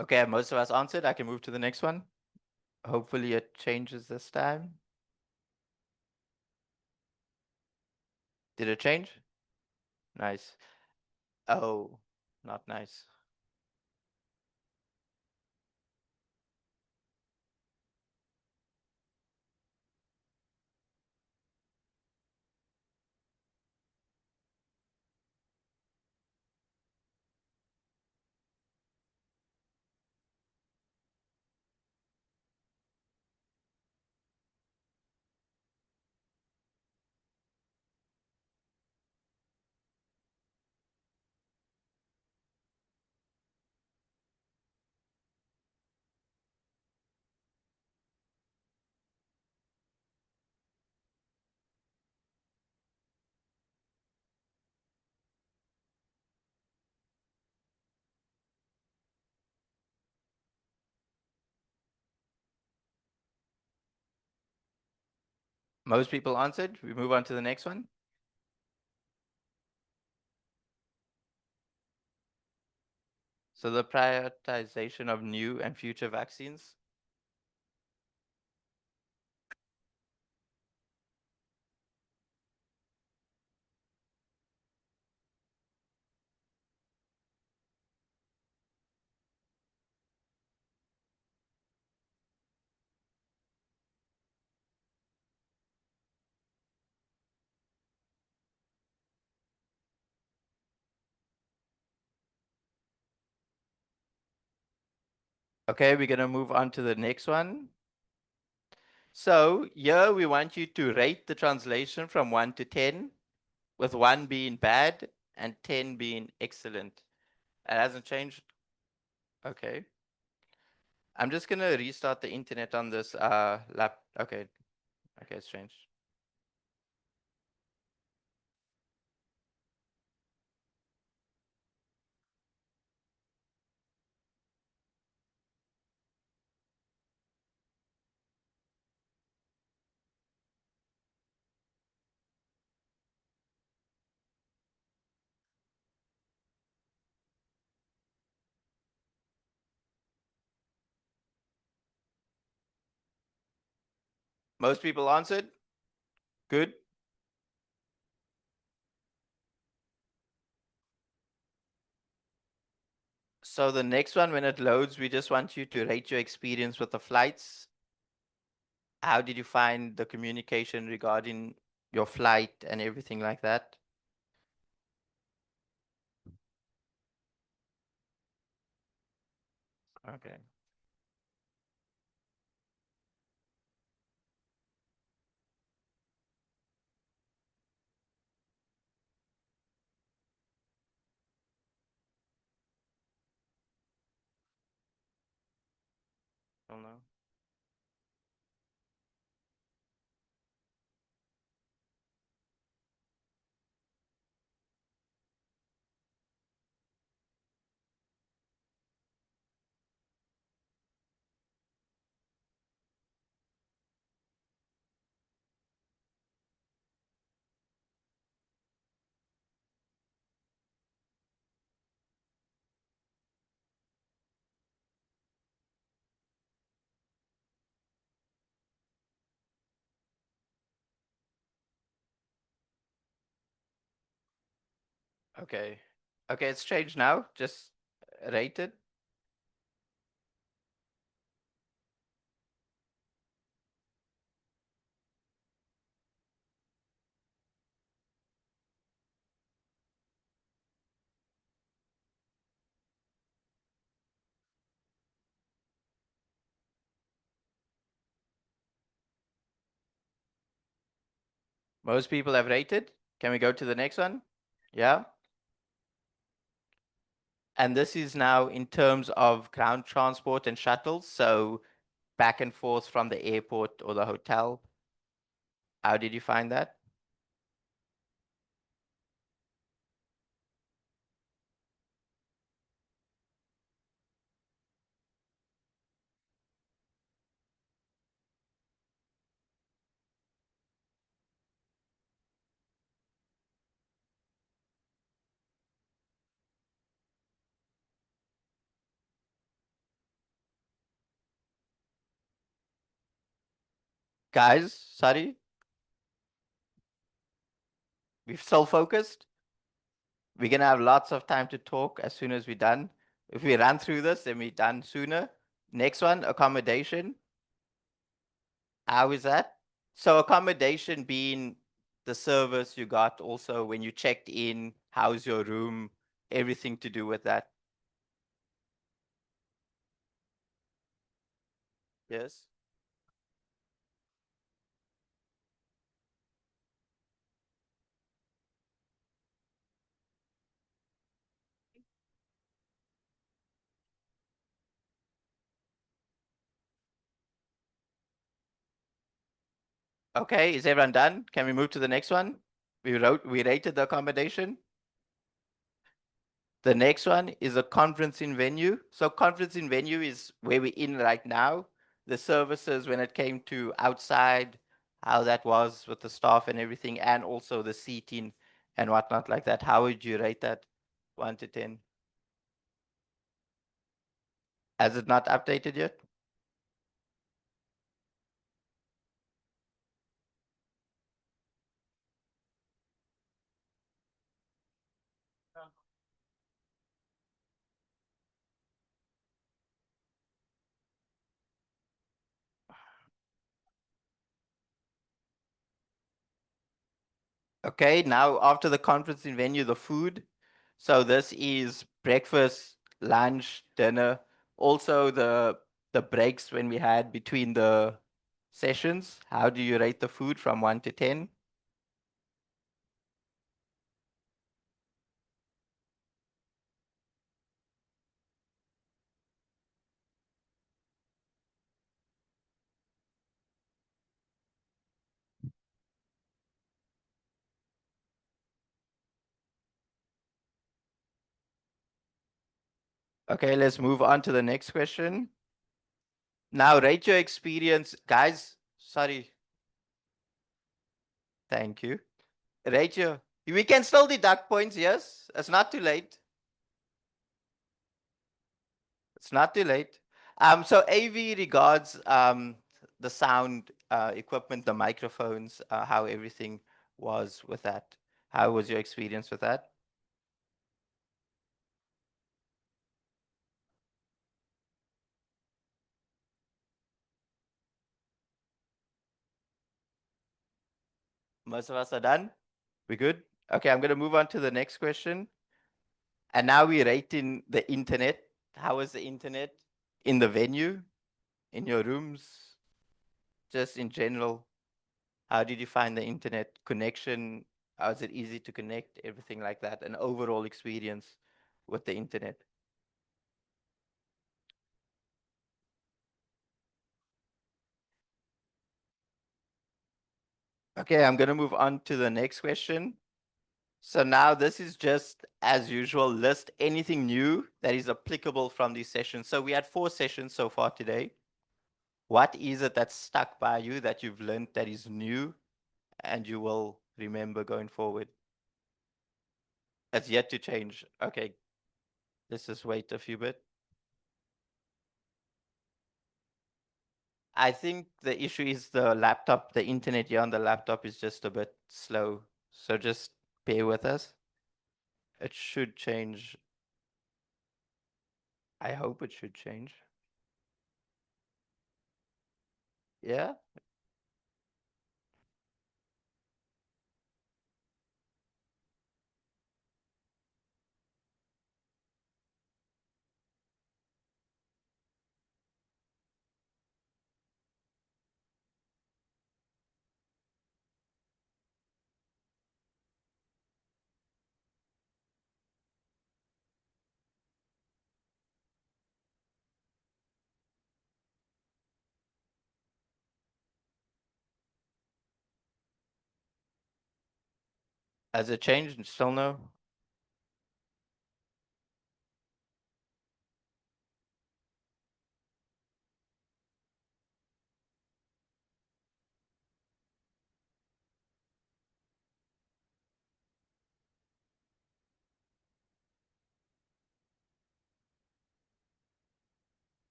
Okay, most of us answered. I can move to the next one. Hopefully it changes this time. Did it change? Nice. Oh, not nice. Most people answered. We move on to the next one. So the prioritization of new and future vaccines. Okay, we're gonna move on to the next one. So here we want you to rate the translation from 1 to 10, with 1 being bad and 10 being excellent. It hasn't changed. Okay. I'm just gonna restart the internet on this lap. Okay. Okay, it's changed. Most people answered. Good. So the next one, when it loads, we just want you to rate your experience with the flights. How did you find the communication regarding your flight and everything like that? Okay. Don't know. Okay. Okay, it's changed now. Just rate it. Most people have rated. Can we go to the next one? Yeah. And this is now in terms of ground transport and shuttles. So back and forth from the airport or the hotel. How did you find that? Guys, sorry. We've still focused. We're gonna have lots of time to talk as soon as we're done. If we run through this, then we're done sooner. Next one, accommodation. How is that? So accommodation being the service you got also when you checked in, how's your room, everything to do with that. Yes. Okay, is everyone done? Can we move to the next one? We rated the accommodation. The next one is a conferencing venue. So conferencing venue is where we're in right now. The services when it came to outside, how that was with the staff and everything, and also the seating and whatnot like that. How would you rate that? 1 to 10. Has it not updated yet? Okay, now after the conferencing venue, the food. So this is breakfast, lunch, dinner, also the breaks when we had between the sessions. How do you rate the food from 1 to 10? Okay, let's move on to the next question. Now rate your experience. Guys, sorry. Thank you. Rate your, we can still deduct points, yes? It's not too late. It's not too late. So AV regards the sound equipment, the microphones, how everything was with that. How was your experience with that? Most of us are done. We good? Okay, I'm going to move on to the next question. And now we're rating the internet. How is the internet? in the venue, in your rooms, just in general? How did you find the internet connection? How is it easy to connect? Everything like that. An overall experience with the internet. Okay, I'm going to move on to the next question. So now this is just, as usual, list anything new that is applicable from these sessions. So we had 4 sessions so far today. What is it that's stuck by you that you've learned that is new and you will remember going forward? It's yet to change. Okay, let's just wait a few bit. I think the issue is the laptop, the internet here on the laptop is just a bit slow. So just bear with us. It should change. I hope it should change. Yeah? Has it changed? Still no?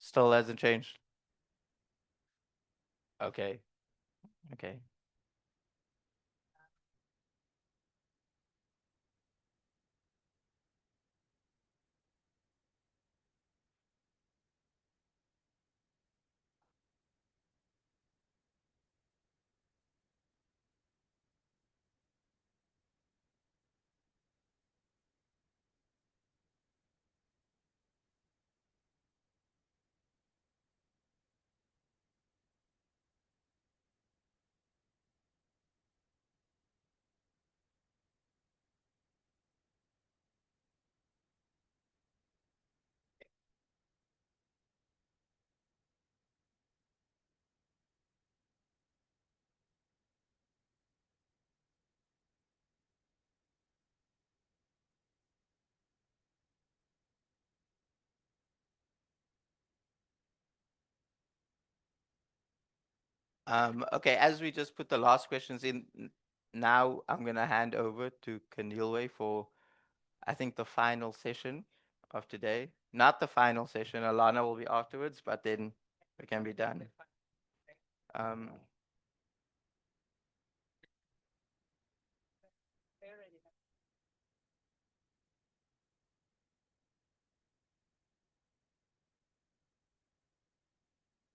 Still hasn't changed. Okay. Okay. Okay, as we just put the last questions in, now I'm going to hand over to Canilwe for, I think, the final session of today. Not the final session, Alana will be afterwards, but then we can be done. Um,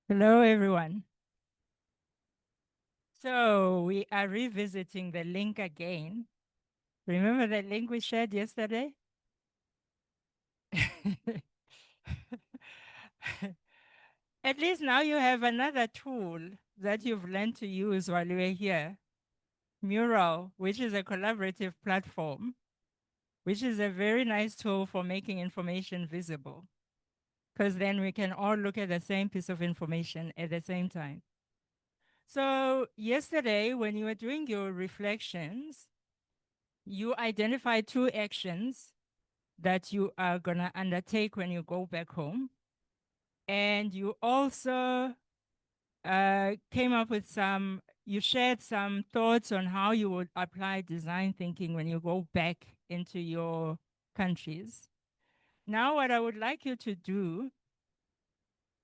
Hello, everyone. So we are revisiting the link again. Remember the link we shared yesterday? At least now you have another tool that you've learned to use while you were here. Mural, which is a collaborative platform, which is a very nice tool for making information visible. Because then we can all look at the same piece of information at the same time. So yesterday, when you were doing your reflections, you identified 2 actions that you are gonna undertake when you go back home. And you also came up with you shared some thoughts on how you would apply design thinking when you go back into your countries. Now, what I would like you to do,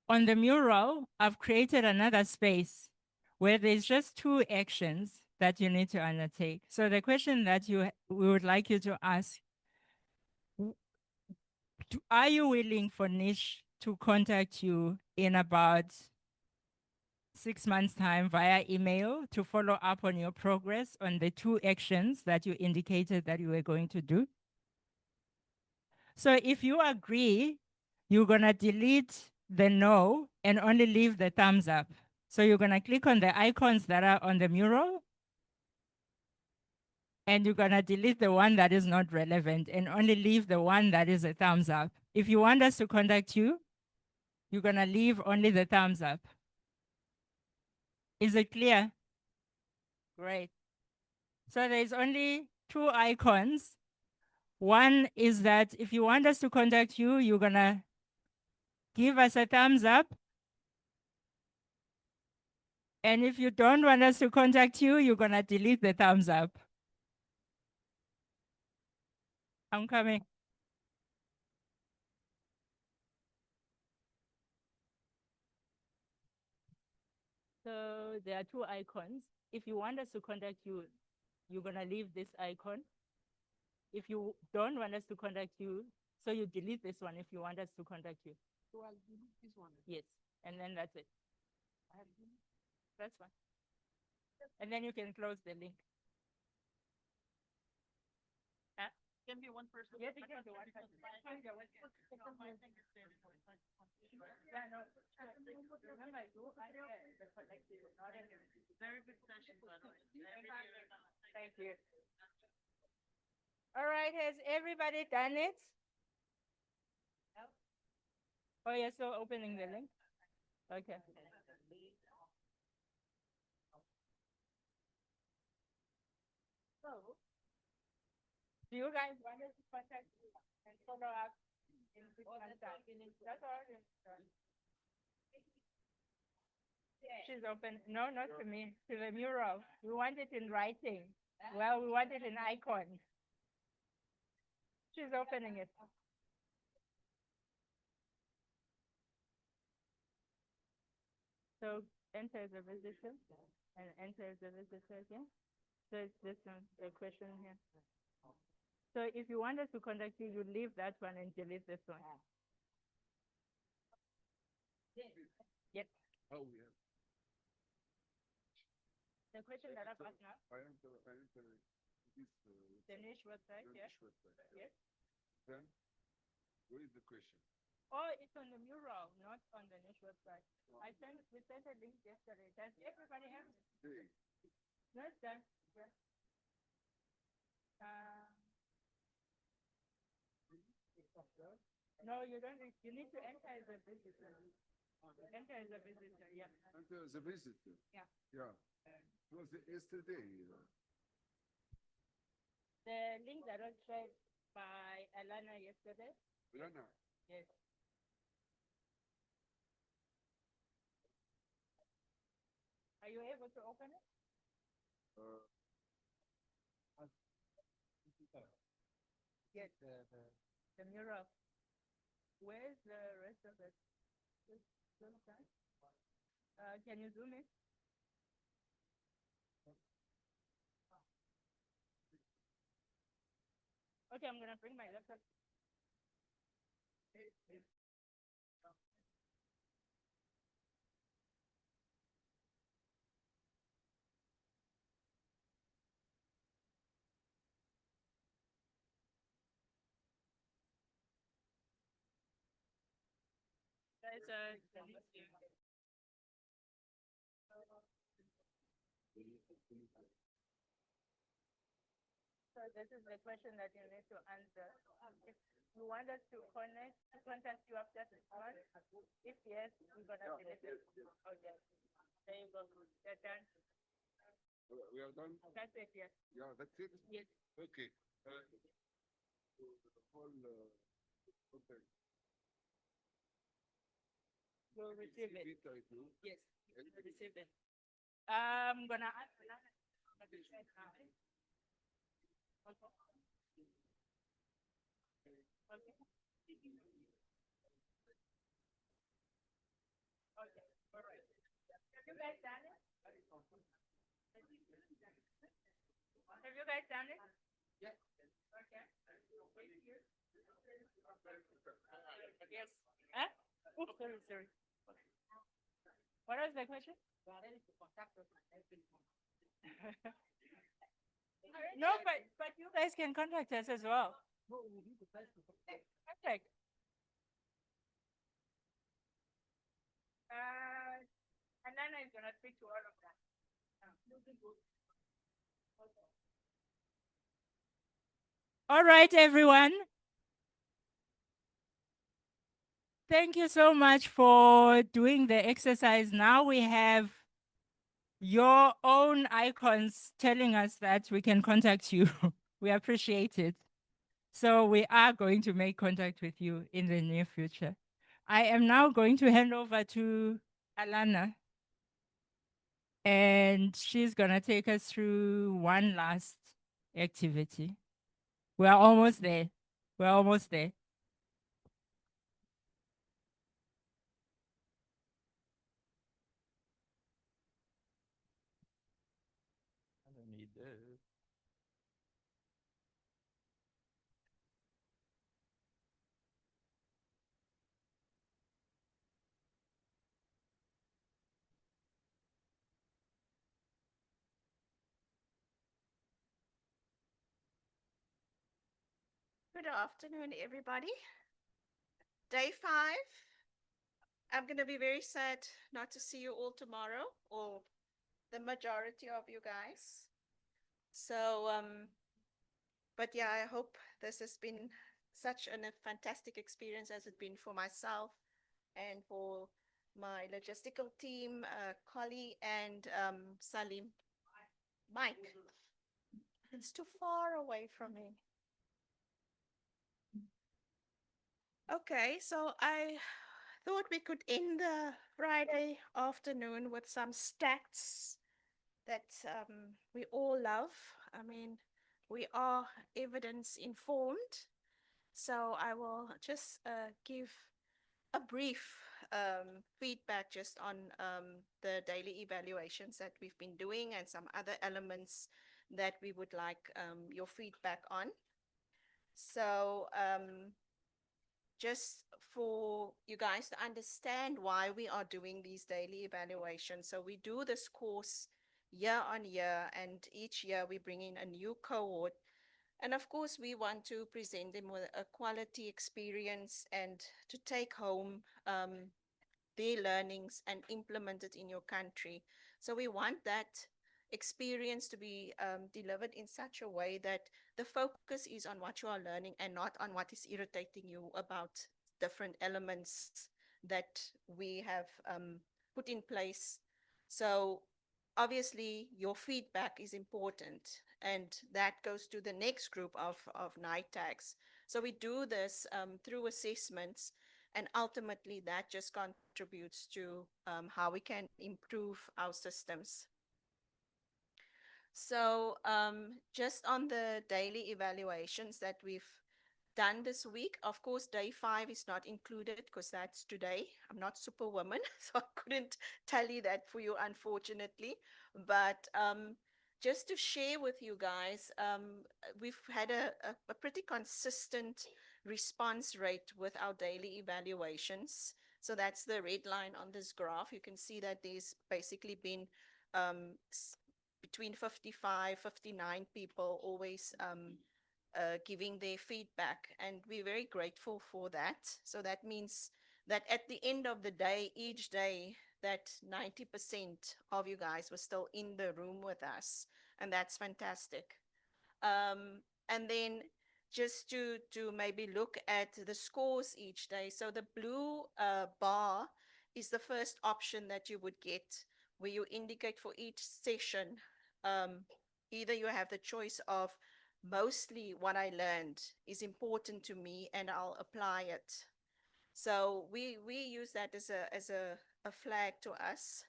on the mural, I've created another space where there's just 2 actions that you need to undertake. So the question that we would like you to ask, are you willing for Nish to contact you in about 6 months' time via email to follow up on your progress on the 2 actions that you indicated that you were going to do. So if you agree, you're going to delete the no and only leave the thumbs up. So you're going to click on the icons that are on the mural, and you're going to delete the one that is not relevant and only leave the one that is a thumbs up. If you want us to contact you, you're going to leave only the thumbs up. Is it clear? Great. So there's only 2 icons. One is that if you want us to contact you, you're going to give us a thumbs up. And if you don't want us to contact you, you're going to delete the thumbs up. I'm coming. So there are 2 icons. If you want us to contact you, you're going to leave this icon. If you don't want us to contact you, so you delete this one if you want us to contact you. So I'll delete this one. Yes, and then that's it. That's fine. And then you can close the link. Can be one person. Yes, it can be one person. Yeah, no. Remember, you are the collective, not a Very good session, by the way. Thank you. All right, has everybody done it? Oh, you're still opening the link? Okay. So, do you guys want us to contact you and follow up in 6 months' time? That's all. She's open. No, not to me. To the mural. We want it in writing. Well, we want it in icon. She's opening it. So enter the visitor and enter the visitor again. So it's this one, the question here. So if you want us to contact you, you leave that one and delete this one. Yep. Oh, yeah. The question that I've asked now. I enter this. The niche website, the yeah. niche website. Yes. Then, where is the question? Oh, it's on the mural, not on the niche website. We sent a link yesterday. Does everybody have it? Hey. No, it's done. Yeah. No, you don't. You need to enter as a visitor. Enter as a visitor, yeah. Enter as a visitor? Yeah. Yeah. It was yesterday. The link that was shared by Alana yesterday. Lana. Yes. Are you able to open it? Yes. The mural. Where's the rest of it? Can you zoom in? Okay, I'm gonna bring my laptop. Guys, so this is the question that you need to answer. If you want us to contact you after 6 months, if yes, we're gonna delete it. Okay. There you go. You're done. We are done? That's it, yes. Yeah, that's it? Yes. Okay. The whole, okay. You'll receive it. I do. Yes, you'll receive it. I'm gonna ask another. Okay. Okay. Okay, all right. Have you guys done it? Have you guys done it? Yes. Okay. Yes. Huh? Oops, sorry. What was the question? No, but you guys can contact us as well. Contact. Alana is gonna speak to all of that. All right, everyone. Thank you so much for doing the exercise. Now we have your own icons telling us that we can contact you. We appreciate it. So we are going to make contact with you in the near future. I am now going to hand over to Alana, and she's going to take us through one last activity. We're almost there. We're almost there. I don't need this. Good afternoon, everybody. Day 5. I'm going to be very sad not to see you all tomorrow, or the majority of you guys. So, but yeah, I hope this has been such a fantastic experience as it's been for myself and for my logistical team, Collie and Salim. Mike, it's too far away from me. Okay, so I thought we could end the Friday afternoon with some stats that we all love. I mean, we are evidence informed. So I will just give a brief feedback just on the daily evaluations that we've been doing and some other elements that we would like your feedback on. So just for you guys to understand why we are doing these daily evaluations. So we do this course year on year, and each year we bring in a new cohort. And of course, we want to present them with a quality experience and to take home their learnings and implement it in your country. So we want that experience to be delivered in such a way that the focus is on what you are learning and not on what is irritating you about different elements that we have put in place. So obviously your feedback is important, and that goes to the next group of night tags. So we do this through assessments, and ultimately that just contributes to how we can improve our systems. So just on the daily evaluations that we've done this week, of course, day 5 is not included because that's today. I'm not Superwoman, so I couldn't tally that for you, unfortunately. But just to share with you guys, we've had a pretty consistent response rate with our daily evaluations. So that's the red line on this graph. You can see that there's basically been between 55, 59 people always giving their feedback, and we're very grateful for that. So that means that at the end of the day, each day, that 90% of you guys were still in the room with us, and that's fantastic. And then just to maybe look at the scores each day. So the blue bar is the first option that you would get, where you indicate for each session, either you have the choice of mostly what I learned is important to me and I'll apply it. So we use that as a flag to us.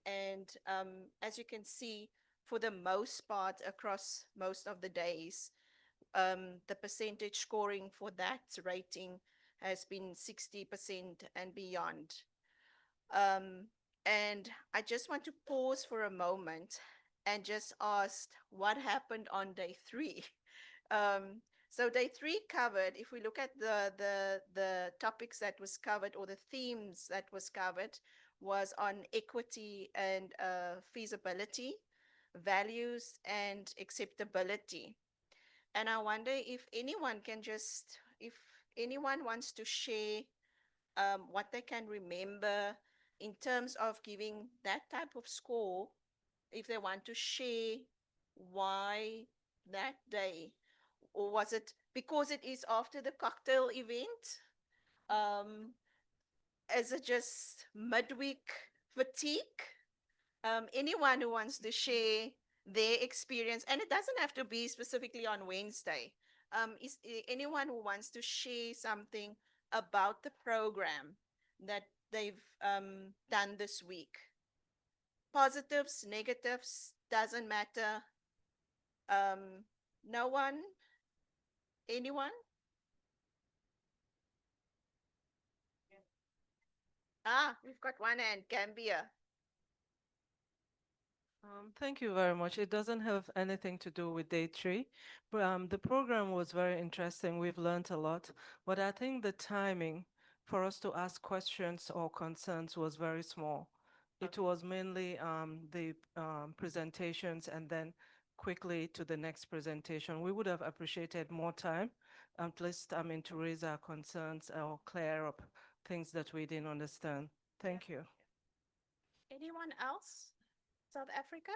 As you can see, for the most part across most of the days, the percentage scoring for that rating has been 60% and beyond. And I just want to pause for a moment and just ask what happened on day 3. So day 3 covered, if we look at the topics that was covered or the themes that was covered, was on equity and feasibility, values and acceptability. And I wonder if anyone can just, if anyone wants to share what they can remember in terms of giving that type of score, if they want to share why that day, or was it because it is after the cocktail event? Is it just midweek fatigue? Anyone who wants to share their experience, and it doesn't have to be specifically on Wednesday. Is anyone who wants to share something about the program that they've done this week? Positives, negatives, doesn't matter. No one? Anyone? Ah, we've got one hand, Gambia. Thank you very much. It doesn't have anything to do with day three, but the program was very interesting. We've learned a lot, but I think the timing for us to ask questions or concerns was very small. It was mainly the presentations and then quickly to the next presentation. We would have appreciated more time, at least, to raise our concerns or clear up things that we didn't understand. Thank you. Anyone else? South Africa?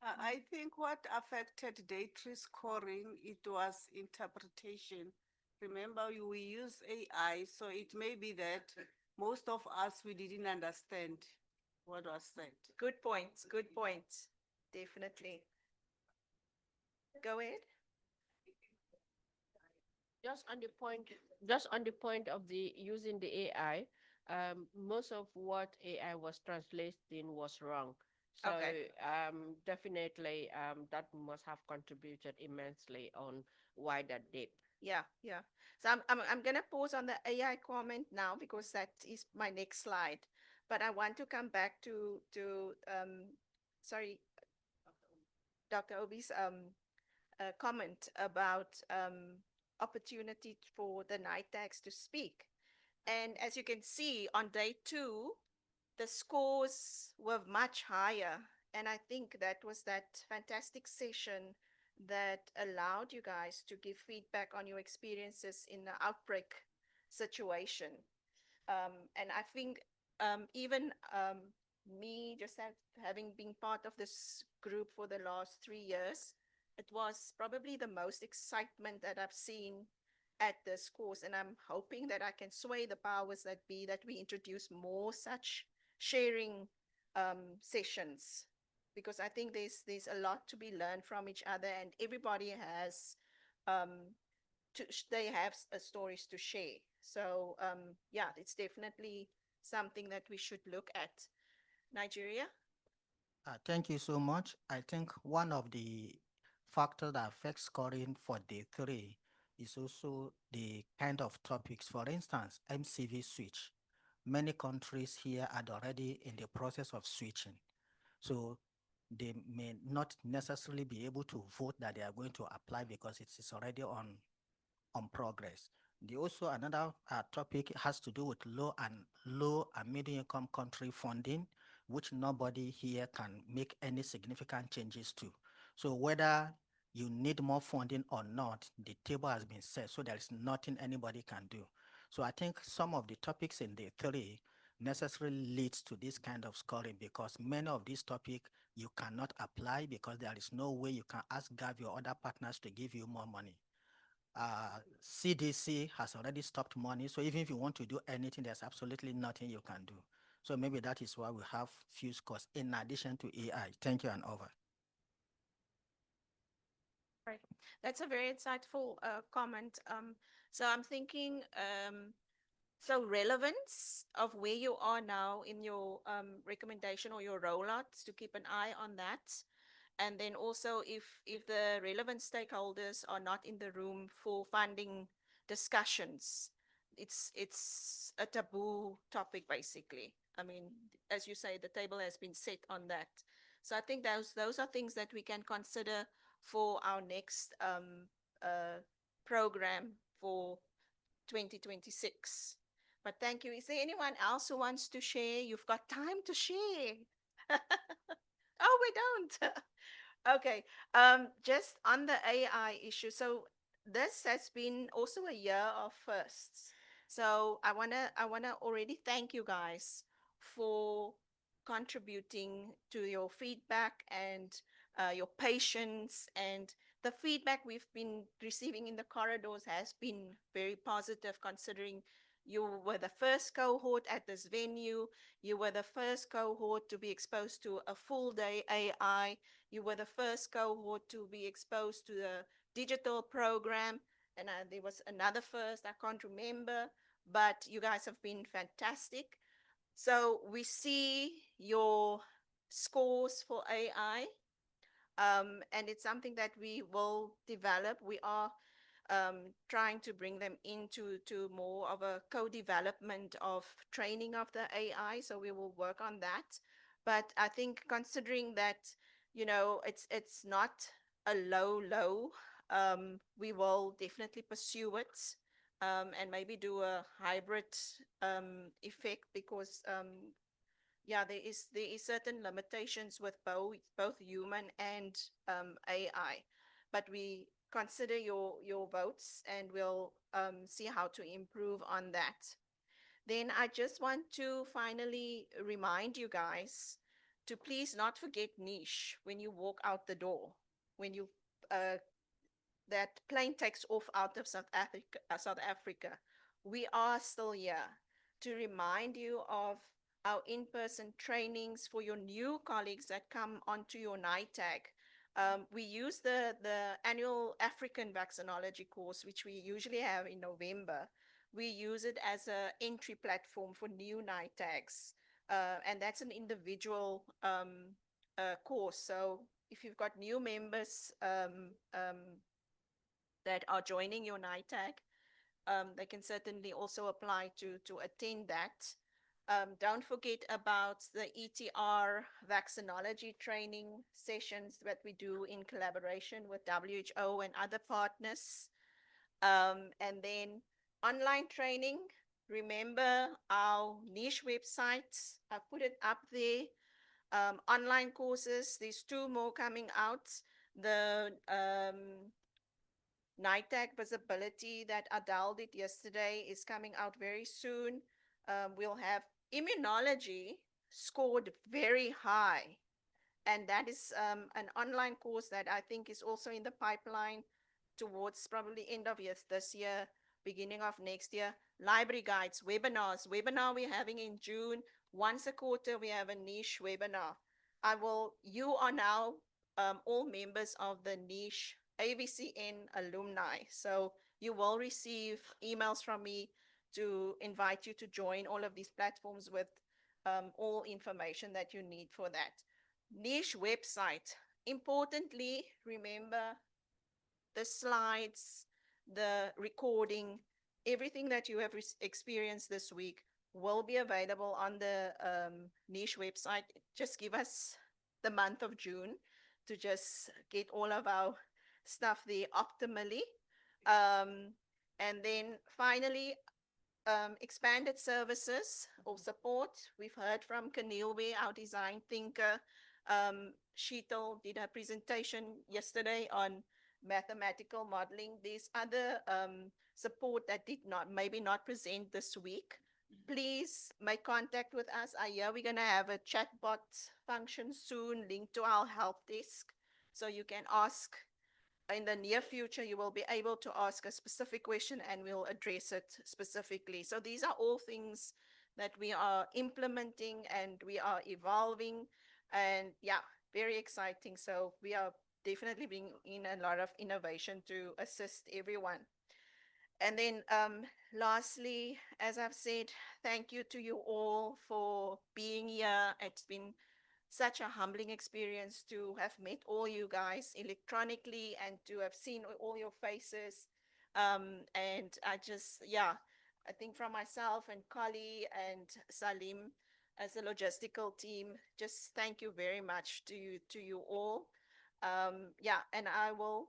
I think what affected day three scoring, it was interpretation. Remember, we use AI, so it may be that most of us, we didn't understand what was said. Good point. Good point. Definitely. Go ahead. Just on the point of the using the AI, most of what AI was translating was wrong. So Okay. definitely that must have contributed immensely on why that dip. Yeah, yeah. So I'm gonna pause on the AI comment now because that is my next slide. But I want to come back to sorry, Dr. Obi's comment about opportunity for the night tags to speak. And as you can see on day 2, the scores were much higher. And I think that was that fantastic session that allowed you guys to give feedback on your experiences in the outbreak situation. And I think even me just having been part of this group for the last 3 years, it was probably the most excitement that I've seen at this course. And I'm hoping that I can sway the powers that be, that we introduce more such sharing sessions, because I think there's a lot to be learned from each other, and everybody has they have stories to share. So yeah, it's definitely something that we should look at. Nigeria? Thank you so much. I think one of the factors that affects scoring for day three is also the kind of topics. For instance, MCV switch. Many countries here are already in the process of switching. So they may not necessarily be able to vote that they are going to apply because it is already on progress. The also another topic has to do with low and middle income country funding, which nobody here can make any significant changes to. So whether you need more funding or not, the table has been set, so there is nothing anybody can do. So I think some of the topics in the three necessarily leads to this kind of scoring, because many of these topics you cannot apply because there is no way you can ask Gavi or other partners to give you more money. CDC has already stopped money, so even if you want to do anything, there's absolutely nothing you can do. So maybe that is why we have few scores in addition to AI. Thank you, and over. Right. That's a very insightful comment. So I'm thinking, so relevance of where you are now in your recommendation or your rollouts, to keep an eye on that. And then also if the relevant stakeholders are not in the room for funding discussions, it's a taboo topic basically. I mean, as you say, the table has been set on that. So I think those are things that we can consider for our next program for 2026. But thank you. Is there anyone else who wants to share? You've got time to share. Oh, we don't. Okay. Just on the AI issue. So this has been also a year of firsts. So I wanna already thank you guys for contributing to your feedback and your patience, and the feedback we've been receiving in the corridors has been very positive, considering you were the first cohort at this venue. You were the first cohort to be exposed to a full day AI. You were the first cohort to be exposed to the digital program. And there was another first, I can't remember, but you guys have been fantastic. So we see your scores for AI, and it's something that we will develop. We are trying to bring them into to more of a co-development of training of the AI. So we will work on that. But I think considering that, it's not a low, we will definitely pursue it, and maybe do a hybrid effect, because yeah, there is certain limitations with both human and AI, but we consider your votes, and we'll see how to improve on that. Then I just want to finally remind you guys to please not forget niche when you walk out the door. When you that plane takes off out of South Africa, we are still here to remind you of our in-person trainings for your new colleagues that come onto your NITAG. We use the annual African vaccinology course, which we usually have in November. We use it as an entry platform for new NITAGs, and that's an individual course. So if you've got new members that are joining your NITAG, they can certainly also apply to attend that. Don't forget about the ETR vaccinology training sessions that we do in collaboration with WHO and other partners. And then online training. Remember our niche website. I put it up there. Online courses. There's 2 more coming out. The NITAG visibility that Adele did yesterday is coming out very soon. We'll have immunology scored very high, and that is an online course that I think is also in the pipeline towards probably end of this year, beginning of next year. Library guides, webinars. Webinar we're having in June. Once a quarter, we have a niche webinar. You are now all members of the niche AVCN alumni. So you will receive emails from me to invite you to join all of these platforms with all information that you need for that. Niche website. Importantly, remember the slides, the recording, everything that you have experienced this week will be available on the niche website. Just give us the month of June to just get all of our stuff there optimally. And then finally, expanded services or support. We've heard from Kanilwe, our design thinker. Sheetal did a presentation yesterday on mathematical modeling. There's other support that did not, maybe not present this week. Please make contact with us. I hear we're going to have a chatbot function soon linked to our help desk. So you can ask in the near future, you will be able to ask a specific question and we'll address it specifically. So these are all things that we are implementing and we are evolving, and yeah, very exciting. So we are definitely bringing in a lot of innovation to assist everyone. And then lastly, as I've said, thank you to you all for being here. It's been such a humbling experience to have met all you guys electronically and to have seen all your faces. And I think from myself and Kali and Salim as a logistical team, just thank you very much to you all. And I will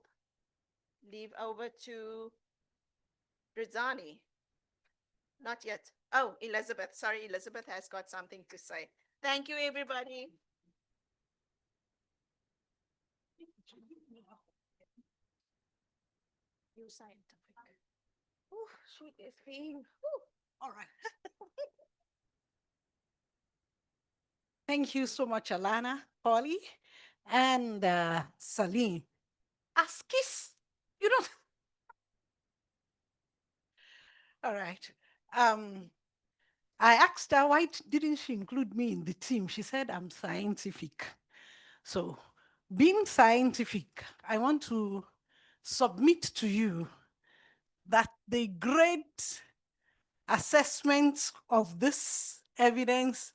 leave over to Rizani. Not yet. Oh, Elizabeth. Sorry, Elizabeth has got something to say. Thank you, everybody. You scientific. Ooh, she is being. All right. Thank you so much, Alana, Polly, and Salim. Askis, you don't. All right. I asked her why didn't she include me in the team. She said I'm scientific. So, being scientific, I want to submit to you that the grade assessment of this evidence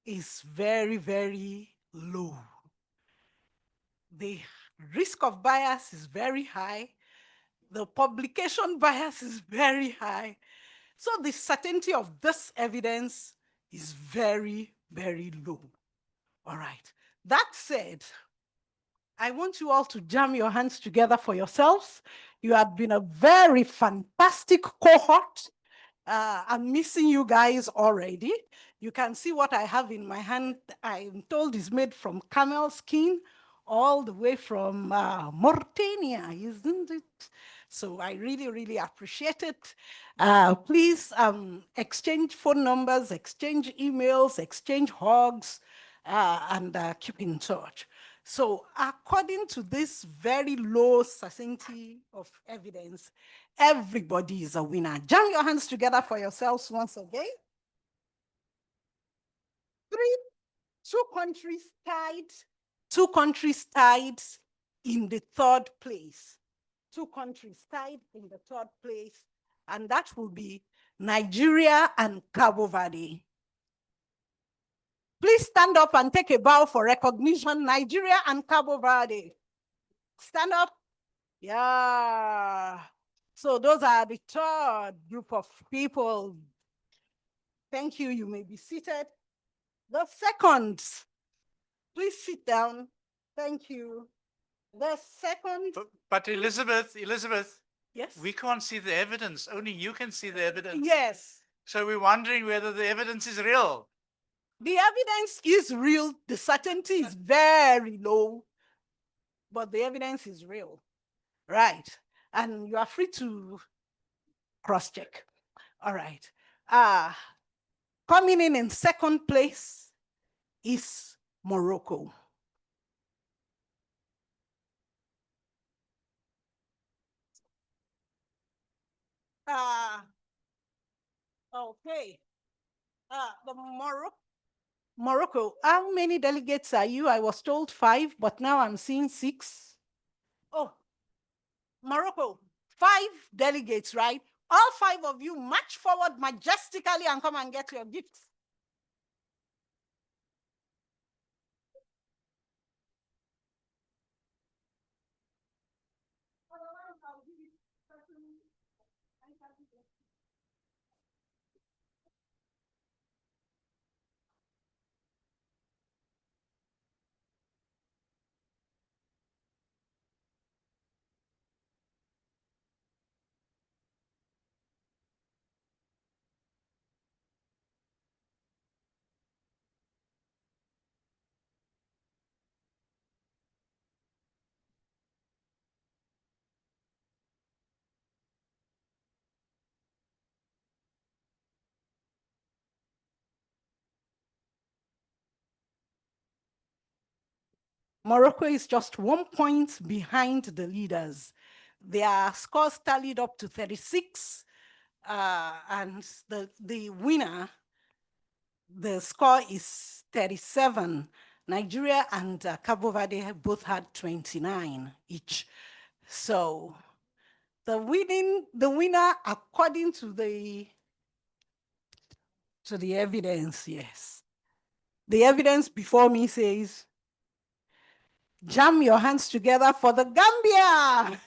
is very, very low. The risk of bias is very high. The publication bias is very high. So the certainty of this evidence is very, very low. All right. That said, I want you all to jam your hands together for yourselves. You have been a very fantastic cohort. I'm missing you guys already. You can see what I have in my hand. I'm told is made from camel skin, all the way from Mauritania, isn't it? So I really, really appreciate it. Please exchange phone numbers, exchange emails, exchange hugs, and keep in touch. So according to this very low certainty of evidence, everybody is a winner. Jam your hands together for yourselves once again. Two countries tied in the third place. Two countries tied in the third place, and that will be Nigeria and Cabo Verde. Please stand up and take a bow for recognition, Nigeria and Cabo Verde. Stand up. Yeah. So those are the third group of people. Thank you. You may be seated. The second, please sit down. Thank you. The second. But Elizabeth, Yes. we can't see the evidence. Only you can see the evidence. Yes. So we're wondering whether the evidence is real. The evidence is real. The certainty is very low, but the evidence is real. Right. And you are free to cross-check. All right. Coming in second place is Morocco. Okay. The Morocco, how many delegates are you? I was told 5, but now I'm seeing 6. Oh, Morocco, 5 delegates, right? All 5 of you march forward majestically and come and get your gifts. Morocco is just 1 point behind the leaders. Their scores tallied up to 36, and the winner, the score is 37. Nigeria and Cabo Verde both had 29 each. So the winner, according to the evidence, yes. The evidence before me says, jam your hands together for the Gambia.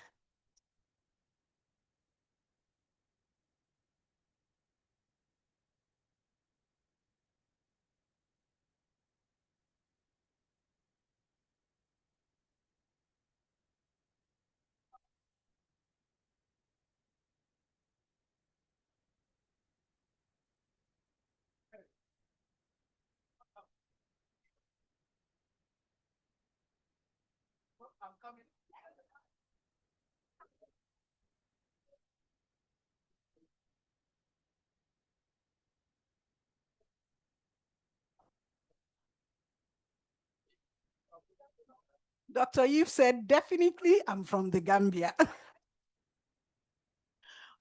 Dr. Eve said, definitely, I'm from the Gambia.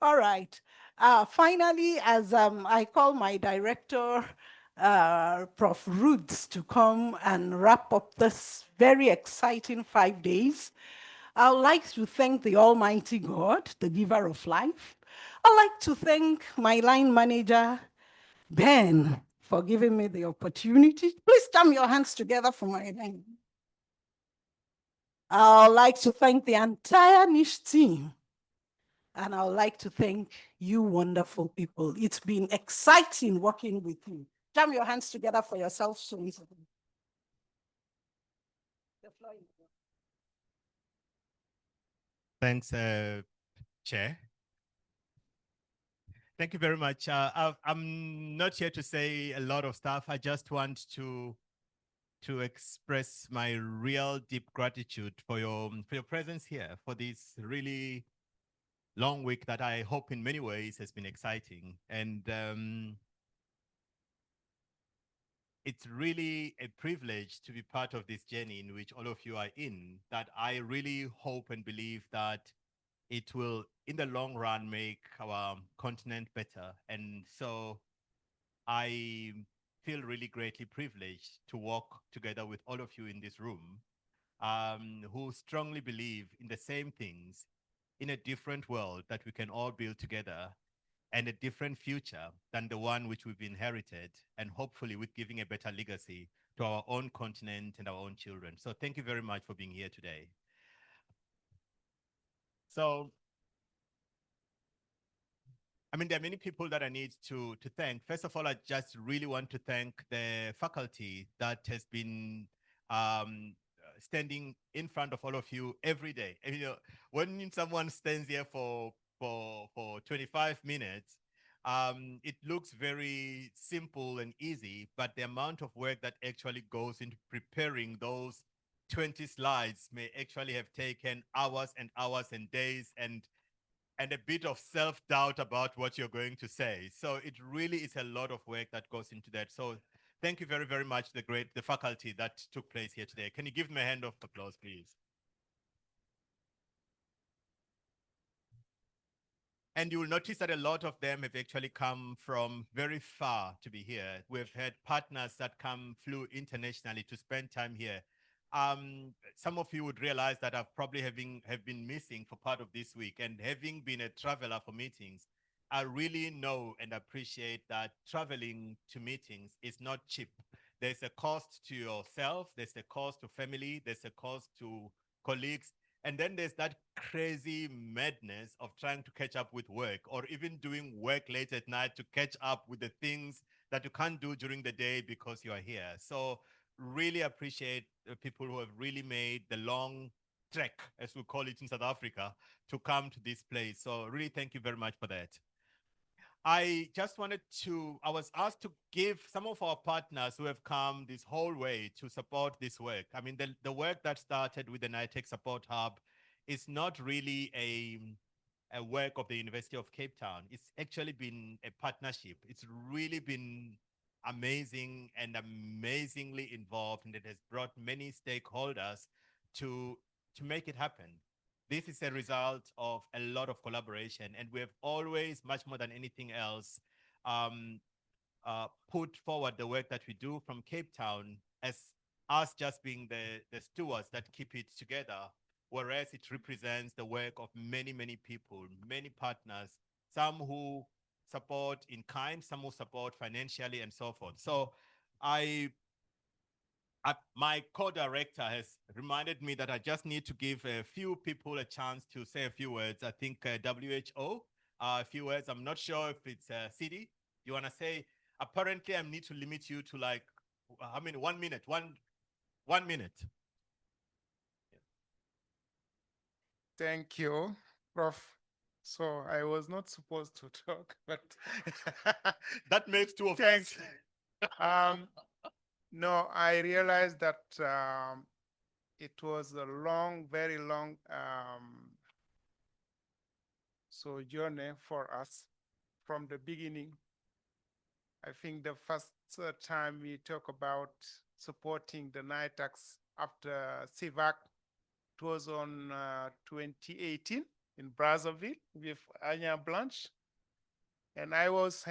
All right. Finally, as I call my director, Prof. Roots, to come and wrap up this very exciting 5 days, I would like to thank the Almighty God, the giver of life. I'd like to thank my line manager, Ben, for giving me the opportunity. Please jam your hands together for my line. I'd like to thank the entire Niche team. And I would like to thank you wonderful people. It's been exciting working with you. Jam your hands together for yourself soon. Thanks, Chair. Thank you very much. I'm not here to say a lot of stuff. I just want to express my real deep gratitude for your presence here, for this really long week that I hope in many ways has been exciting. And it's really a privilege to be part of this journey in which all of you are in, that I really hope and believe that it will, in the long run, make our continent better. And so I feel really greatly privileged to work together with all of you in this room who strongly believe in the same things, in a different world that we can all build together, and a different future than the one which we've inherited, and hopefully with giving a better legacy to our own continent and our own children. So thank you very much for being here today. So, I mean, there are many people that I need to thank. First of all, I just really want to thank the faculty that has been standing in front of all of you every day. And, you know, when someone stands here for 25 minutes, it looks very simple and easy, but the amount of work that actually goes into preparing those 20 slides may actually have taken hours and hours and days and a bit of self-doubt about what you're going to say. So it really is a lot of work that goes into that. So thank you very, very much, the faculty that took place here today. Can you give me a hand of applause, please? And you will notice that a lot of them have actually come from very far to be here. We've had partners that flew internationally to spend time here. Some of you would realize that I've probably have been missing for part of this week, and having been a traveler for meetings, I really know and appreciate that traveling to meetings is not cheap. There's a cost to yourself, there's a cost to family, there's a cost to colleagues, and then there's that crazy madness of trying to catch up with work, or even doing work late at night to catch up with the things that you can't do during the day because you are here. So really appreciate the people who have really made the long trek, as we call it in South Africa, to come to this place. So really thank you very much for that. I was asked to give some of our partners who have come this whole way to support this work. I mean, the work that started with the NITEC Support Hub is not really a work of the University of Cape Town. It's actually been a partnership. It's really been amazing and amazingly involved, and it has brought many stakeholders to make it happen. This is a result of a lot of collaboration, and we have always, much more than anything else, put forward the work that we do from Cape Town as us just being the stewards that keep it together, whereas it represents the work of many, many people, many partners, some who support in kind, some who support financially, and so forth. So my co-director has reminded me that I just need to give a few people a chance to say a few words. I think WHO, a few words. I'm not sure if it's CD. You want to say? Apparently, I need to limit you to like, 1 minute, one minute. Thank you, Prof. So I was not supposed to talk, but that makes two of us. Thanks. No, I realized that it was a long, very long journey for us from the beginning. I think the first time we talk about supporting the NITACs after CIVAC, it was on 2018 in Brazzaville with Anya Blanche. And I was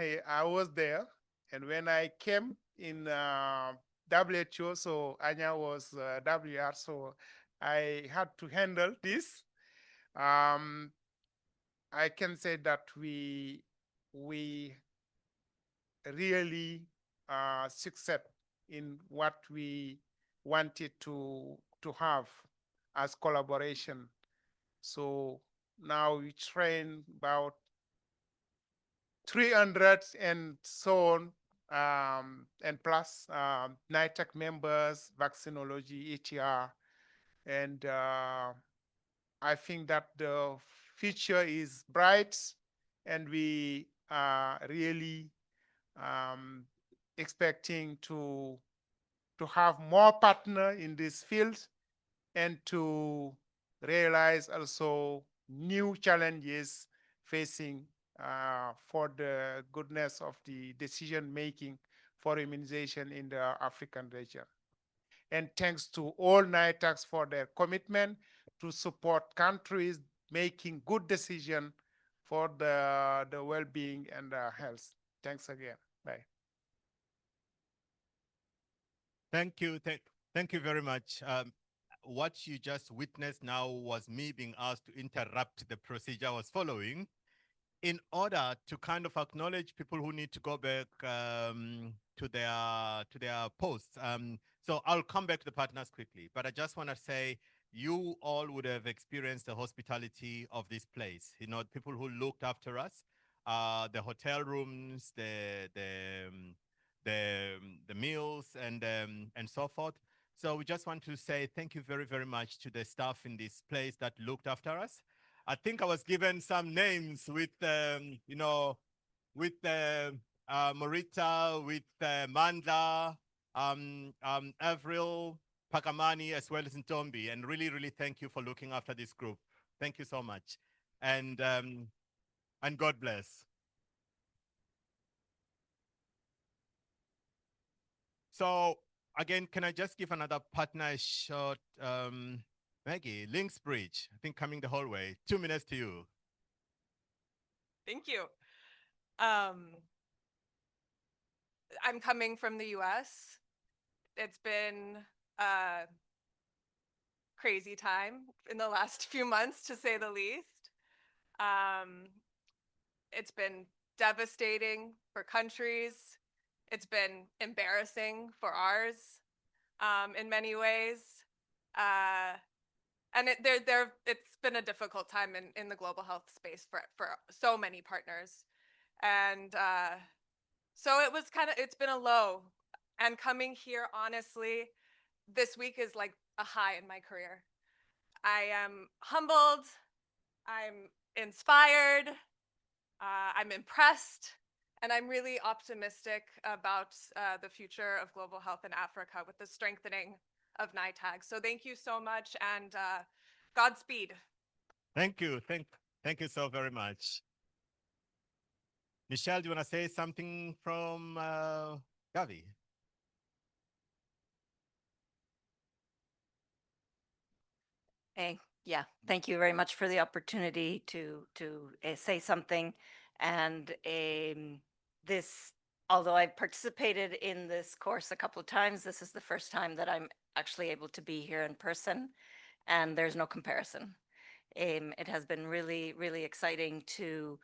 there. And when I came in WHO, so Anya was WR, so I had to handle this. I can say that we really succeed in what we wanted to have as collaboration. So now we train about 300 and so on, and plus NITAC members, vaccinology, ETR, and I think that the future is bright, and we are really expecting to have more partner in this field and to realize also new challenges facing for the goodness of the decision making for immunization in the African region. And thanks to all NITACs for their commitment to support countries making good decisions for the well-being and health. Thanks again. Bye. Thank you. Thank you very much. What you just witnessed now was me being asked to interrupt the procedure I was following in order to kind of acknowledge people who need to go back to their posts. So I'll come back to the partners quickly, but I just want to say you all would have experienced the hospitality of this place. You know, people who looked after us, the hotel rooms, the meals and so forth. So we just want to say thank you very, very much to the staff in this place that looked after us. I think I was given some names with, you know, with Morita, with Mandla, Avril, Pakamani, as well as Ntombi. And really, really thank you for looking after this group. Thank you so much. And God bless. So again, can I just give another partner a shot? Maggie, Links Bridge, I think coming the whole way. 2 minutes to you. Thank you. I'm coming from the US. It's been a crazy time in the last few months, to say the least. It's been devastating for countries. It's been embarrassing for ours in many ways. And it's been a difficult time in the global health space for so many partners. And so it's been a low. And coming here, honestly, this week is like a high in my career. I am humbled. I'm inspired. I'm impressed. And I'm really optimistic about the future of global health in Africa with the strengthening of NITAG. So thank you so much, and Godspeed. Thank you. Thank you so very much. Michelle, do you want to say something from Gavi? Hey, yeah, thank you very much for the opportunity to say something. And although I've participated in this course a couple of times, this is the first time that I'm actually able to be here in person, and there's no comparison. It has been really, really exciting to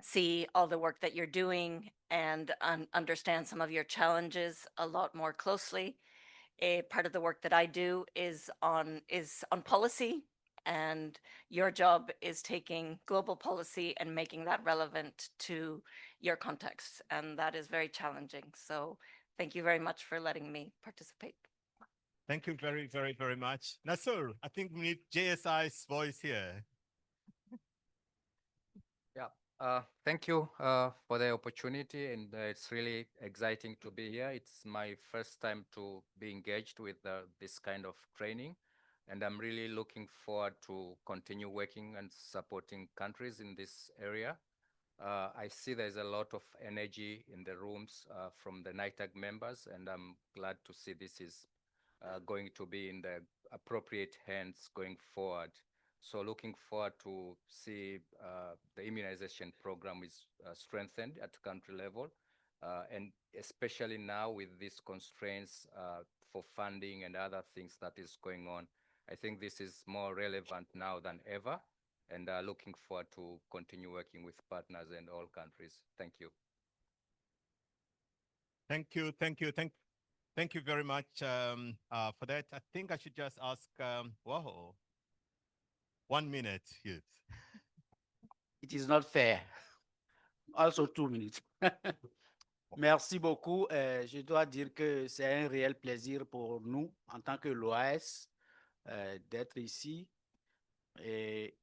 see all the work that you're doing and understand some of your challenges a lot more closely. A part of the work that I do is on policy, and your job is taking global policy and making that relevant to your context, and that is very challenging. So thank you very much for letting me participate. Thank you very, very, very much. Nasur, I think we need JSI's voice here. Yeah, Thank you for the opportunity, and it's really exciting to be here. It's my first time to be engaged with this kind of training, and I'm really looking forward to continue working and supporting countries in this area. I see there's a lot of energy in the rooms from the NITAG members, and I'm glad to see this is going to be in the appropriate hands going forward. So looking forward to see the immunization program is strengthened at country level, and especially now with these constraints for funding and other things that is going on. I think this is more relevant now than ever, and looking forward to continue working with partners and all countries. Thank you. Thank you, thank you very much for that. I think I should just ask, whoa, 1 minute, youth. It is not fair. Also 2 minutes. Merci beaucoup. Je dois dire que c'est un réel plaisir pour nous, en tant que l'OAS, d'être ici. Et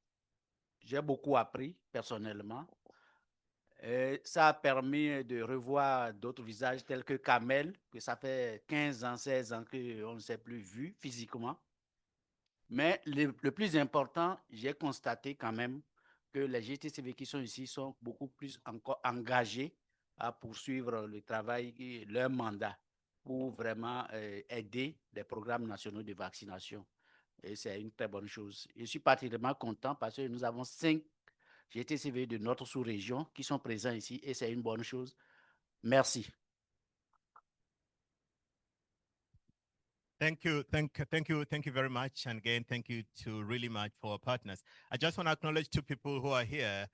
j'ai beaucoup appris personnellement. Et ça a permis de revoir d'autres visages tels que Kamel, que ça fait 15 ans, 16 ans qu'on ne s'est plus vu physiquement. Mais le plus important, j'ai constaté quand même que les GTCV qui sont ici sont beaucoup plus encore engagés à poursuivre le travail et leur mandat pour vraiment aider les programmes nationaux de vaccination. Et c'est une très bonne chose. Je suis particulièrement content parce que nous avons 5 GTCV de notre sous-région qui sont présents ici et c'est une bonne chose. Merci. Thank you very much. And again, thank you to really much for our partners. I just want to acknowledge 2 people who are here.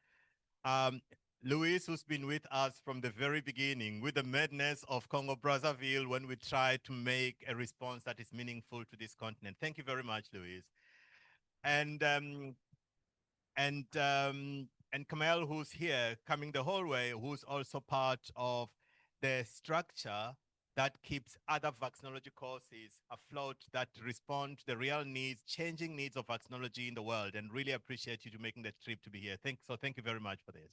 Luis, who's been with us from the very beginning, with the madness of Congo Brazzaville when we try to make a response that is meaningful to this continent. Thank you very much, Luis. And Kamel, who's here coming the whole way, who's also part of the structure that keeps other vaccinology courses afloat, that respond to the real needs, changing needs of vaccinology in the world, and really appreciate you to making the trip to be here. Thank you very much for this.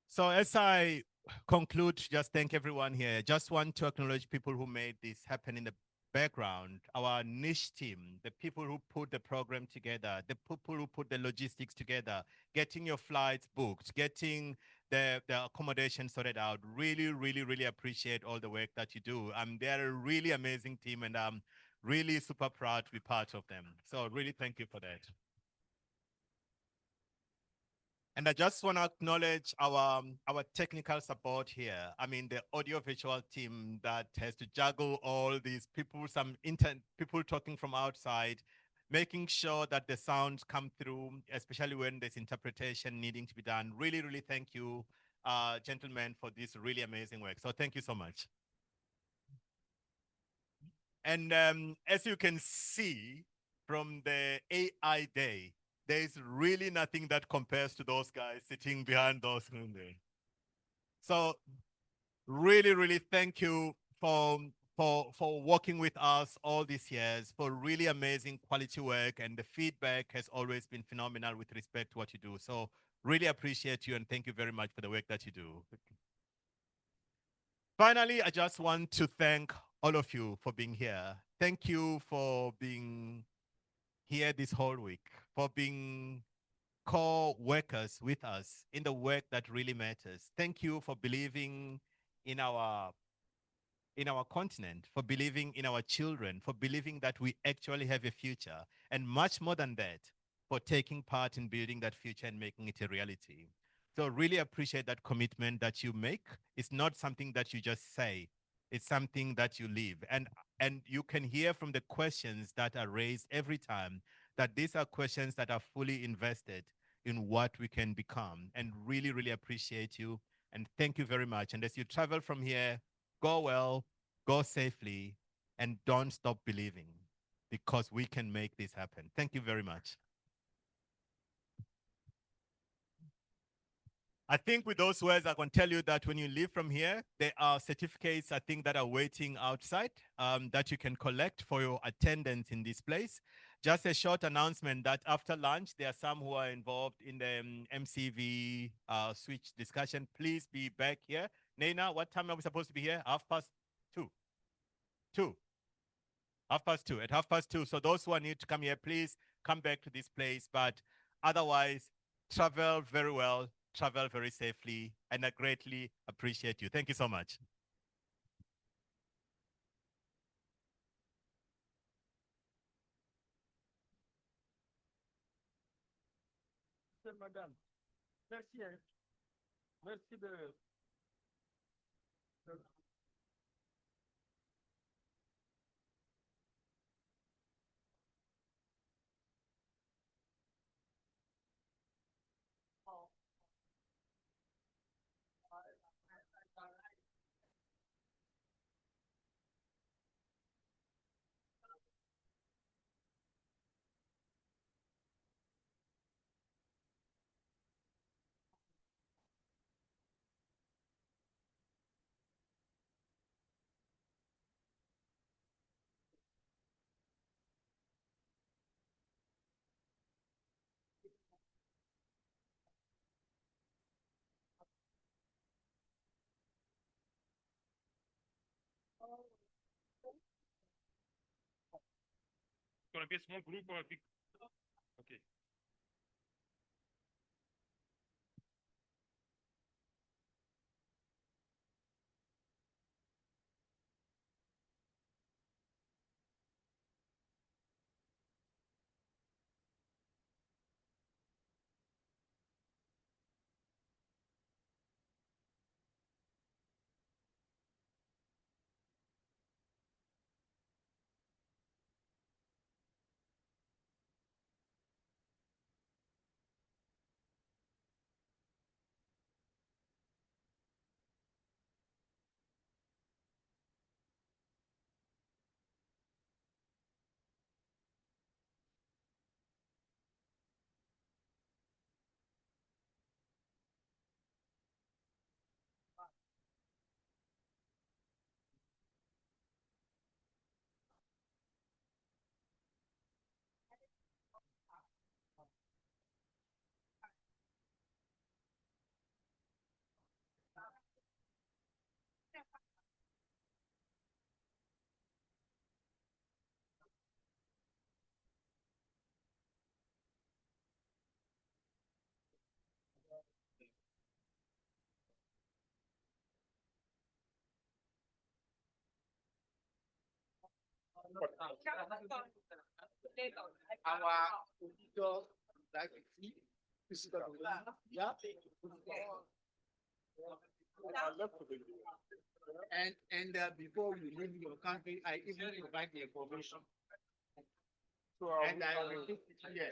So as I conclude, just thank everyone here. Just want to acknowledge people who made this happen in the background, our niche team, the people who put the program together, the people who put the logistics together, getting your flights booked, getting the accommodation sorted out. Really appreciate all the work that you do. They're a really amazing team, and I'm really super proud to be part of them. So really thank you for that. And I just want to acknowledge our technical support here. I mean, the audiovisual team that has to juggle all these people, people talking from outside, making sure that the sounds come through, especially when there's interpretation needing to be done. Really thank you, gentlemen, for this really amazing work. So thank you so much. And as you can see from the AI Day, there's really nothing that compares to those guys sitting behind those screens there. So really thank you for working with us all these years, for really amazing quality work, and the feedback has always been phenomenal with respect to what you do. So really appreciate you, and thank you very much for the work that you do. Finally, I just want to thank all of you for being here. Thank you for being here this whole week, for being co-workers with us in the work that really matters. Thank you for believing in our continent, for believing in our children, for believing that we actually have a future, and much more than that, for taking part in building that future and making it a reality. So really appreciate that commitment that you make. It's not something that you just say, it's something that you live. And you can hear from the questions that are raised every time that these are questions that are fully invested in what we can become, and really appreciate you. And thank you very much. And as you travel from here, go well, go safely, and don't stop believing, because we can make this happen. Thank you very much. I think with those words, I can tell you that when you leave from here, there are certificates, I think, that are waiting outside that you can collect for your attendance in this place. Just a short announcement that after lunch, there are some who are involved in the MCV switch discussion. Please be back here. Naina, what time are we supposed to be here? 2:30. 2. 2:30. At 2:30. So those who are need to come here, please come back to this place. But otherwise, travel very well, travel very safely, and I greatly appreciate you. Thank you so much. Madame, merci. Merci de Gonna be a small group or a big? Okay. Our auditor, like, yeah. And before we leave your country, I even provide the information. And I will keep it here.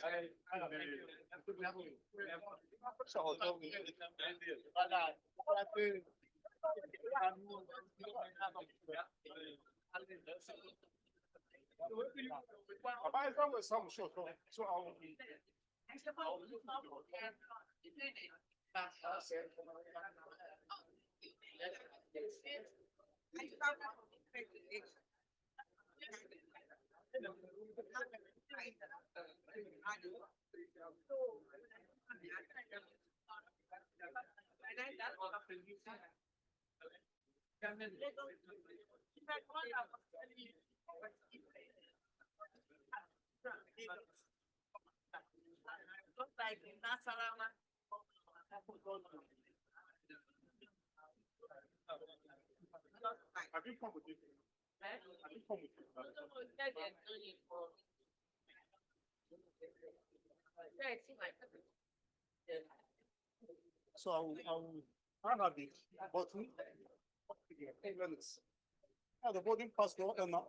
Have you come with it? Have you come with it? So I have it, but the boarding pass to order now.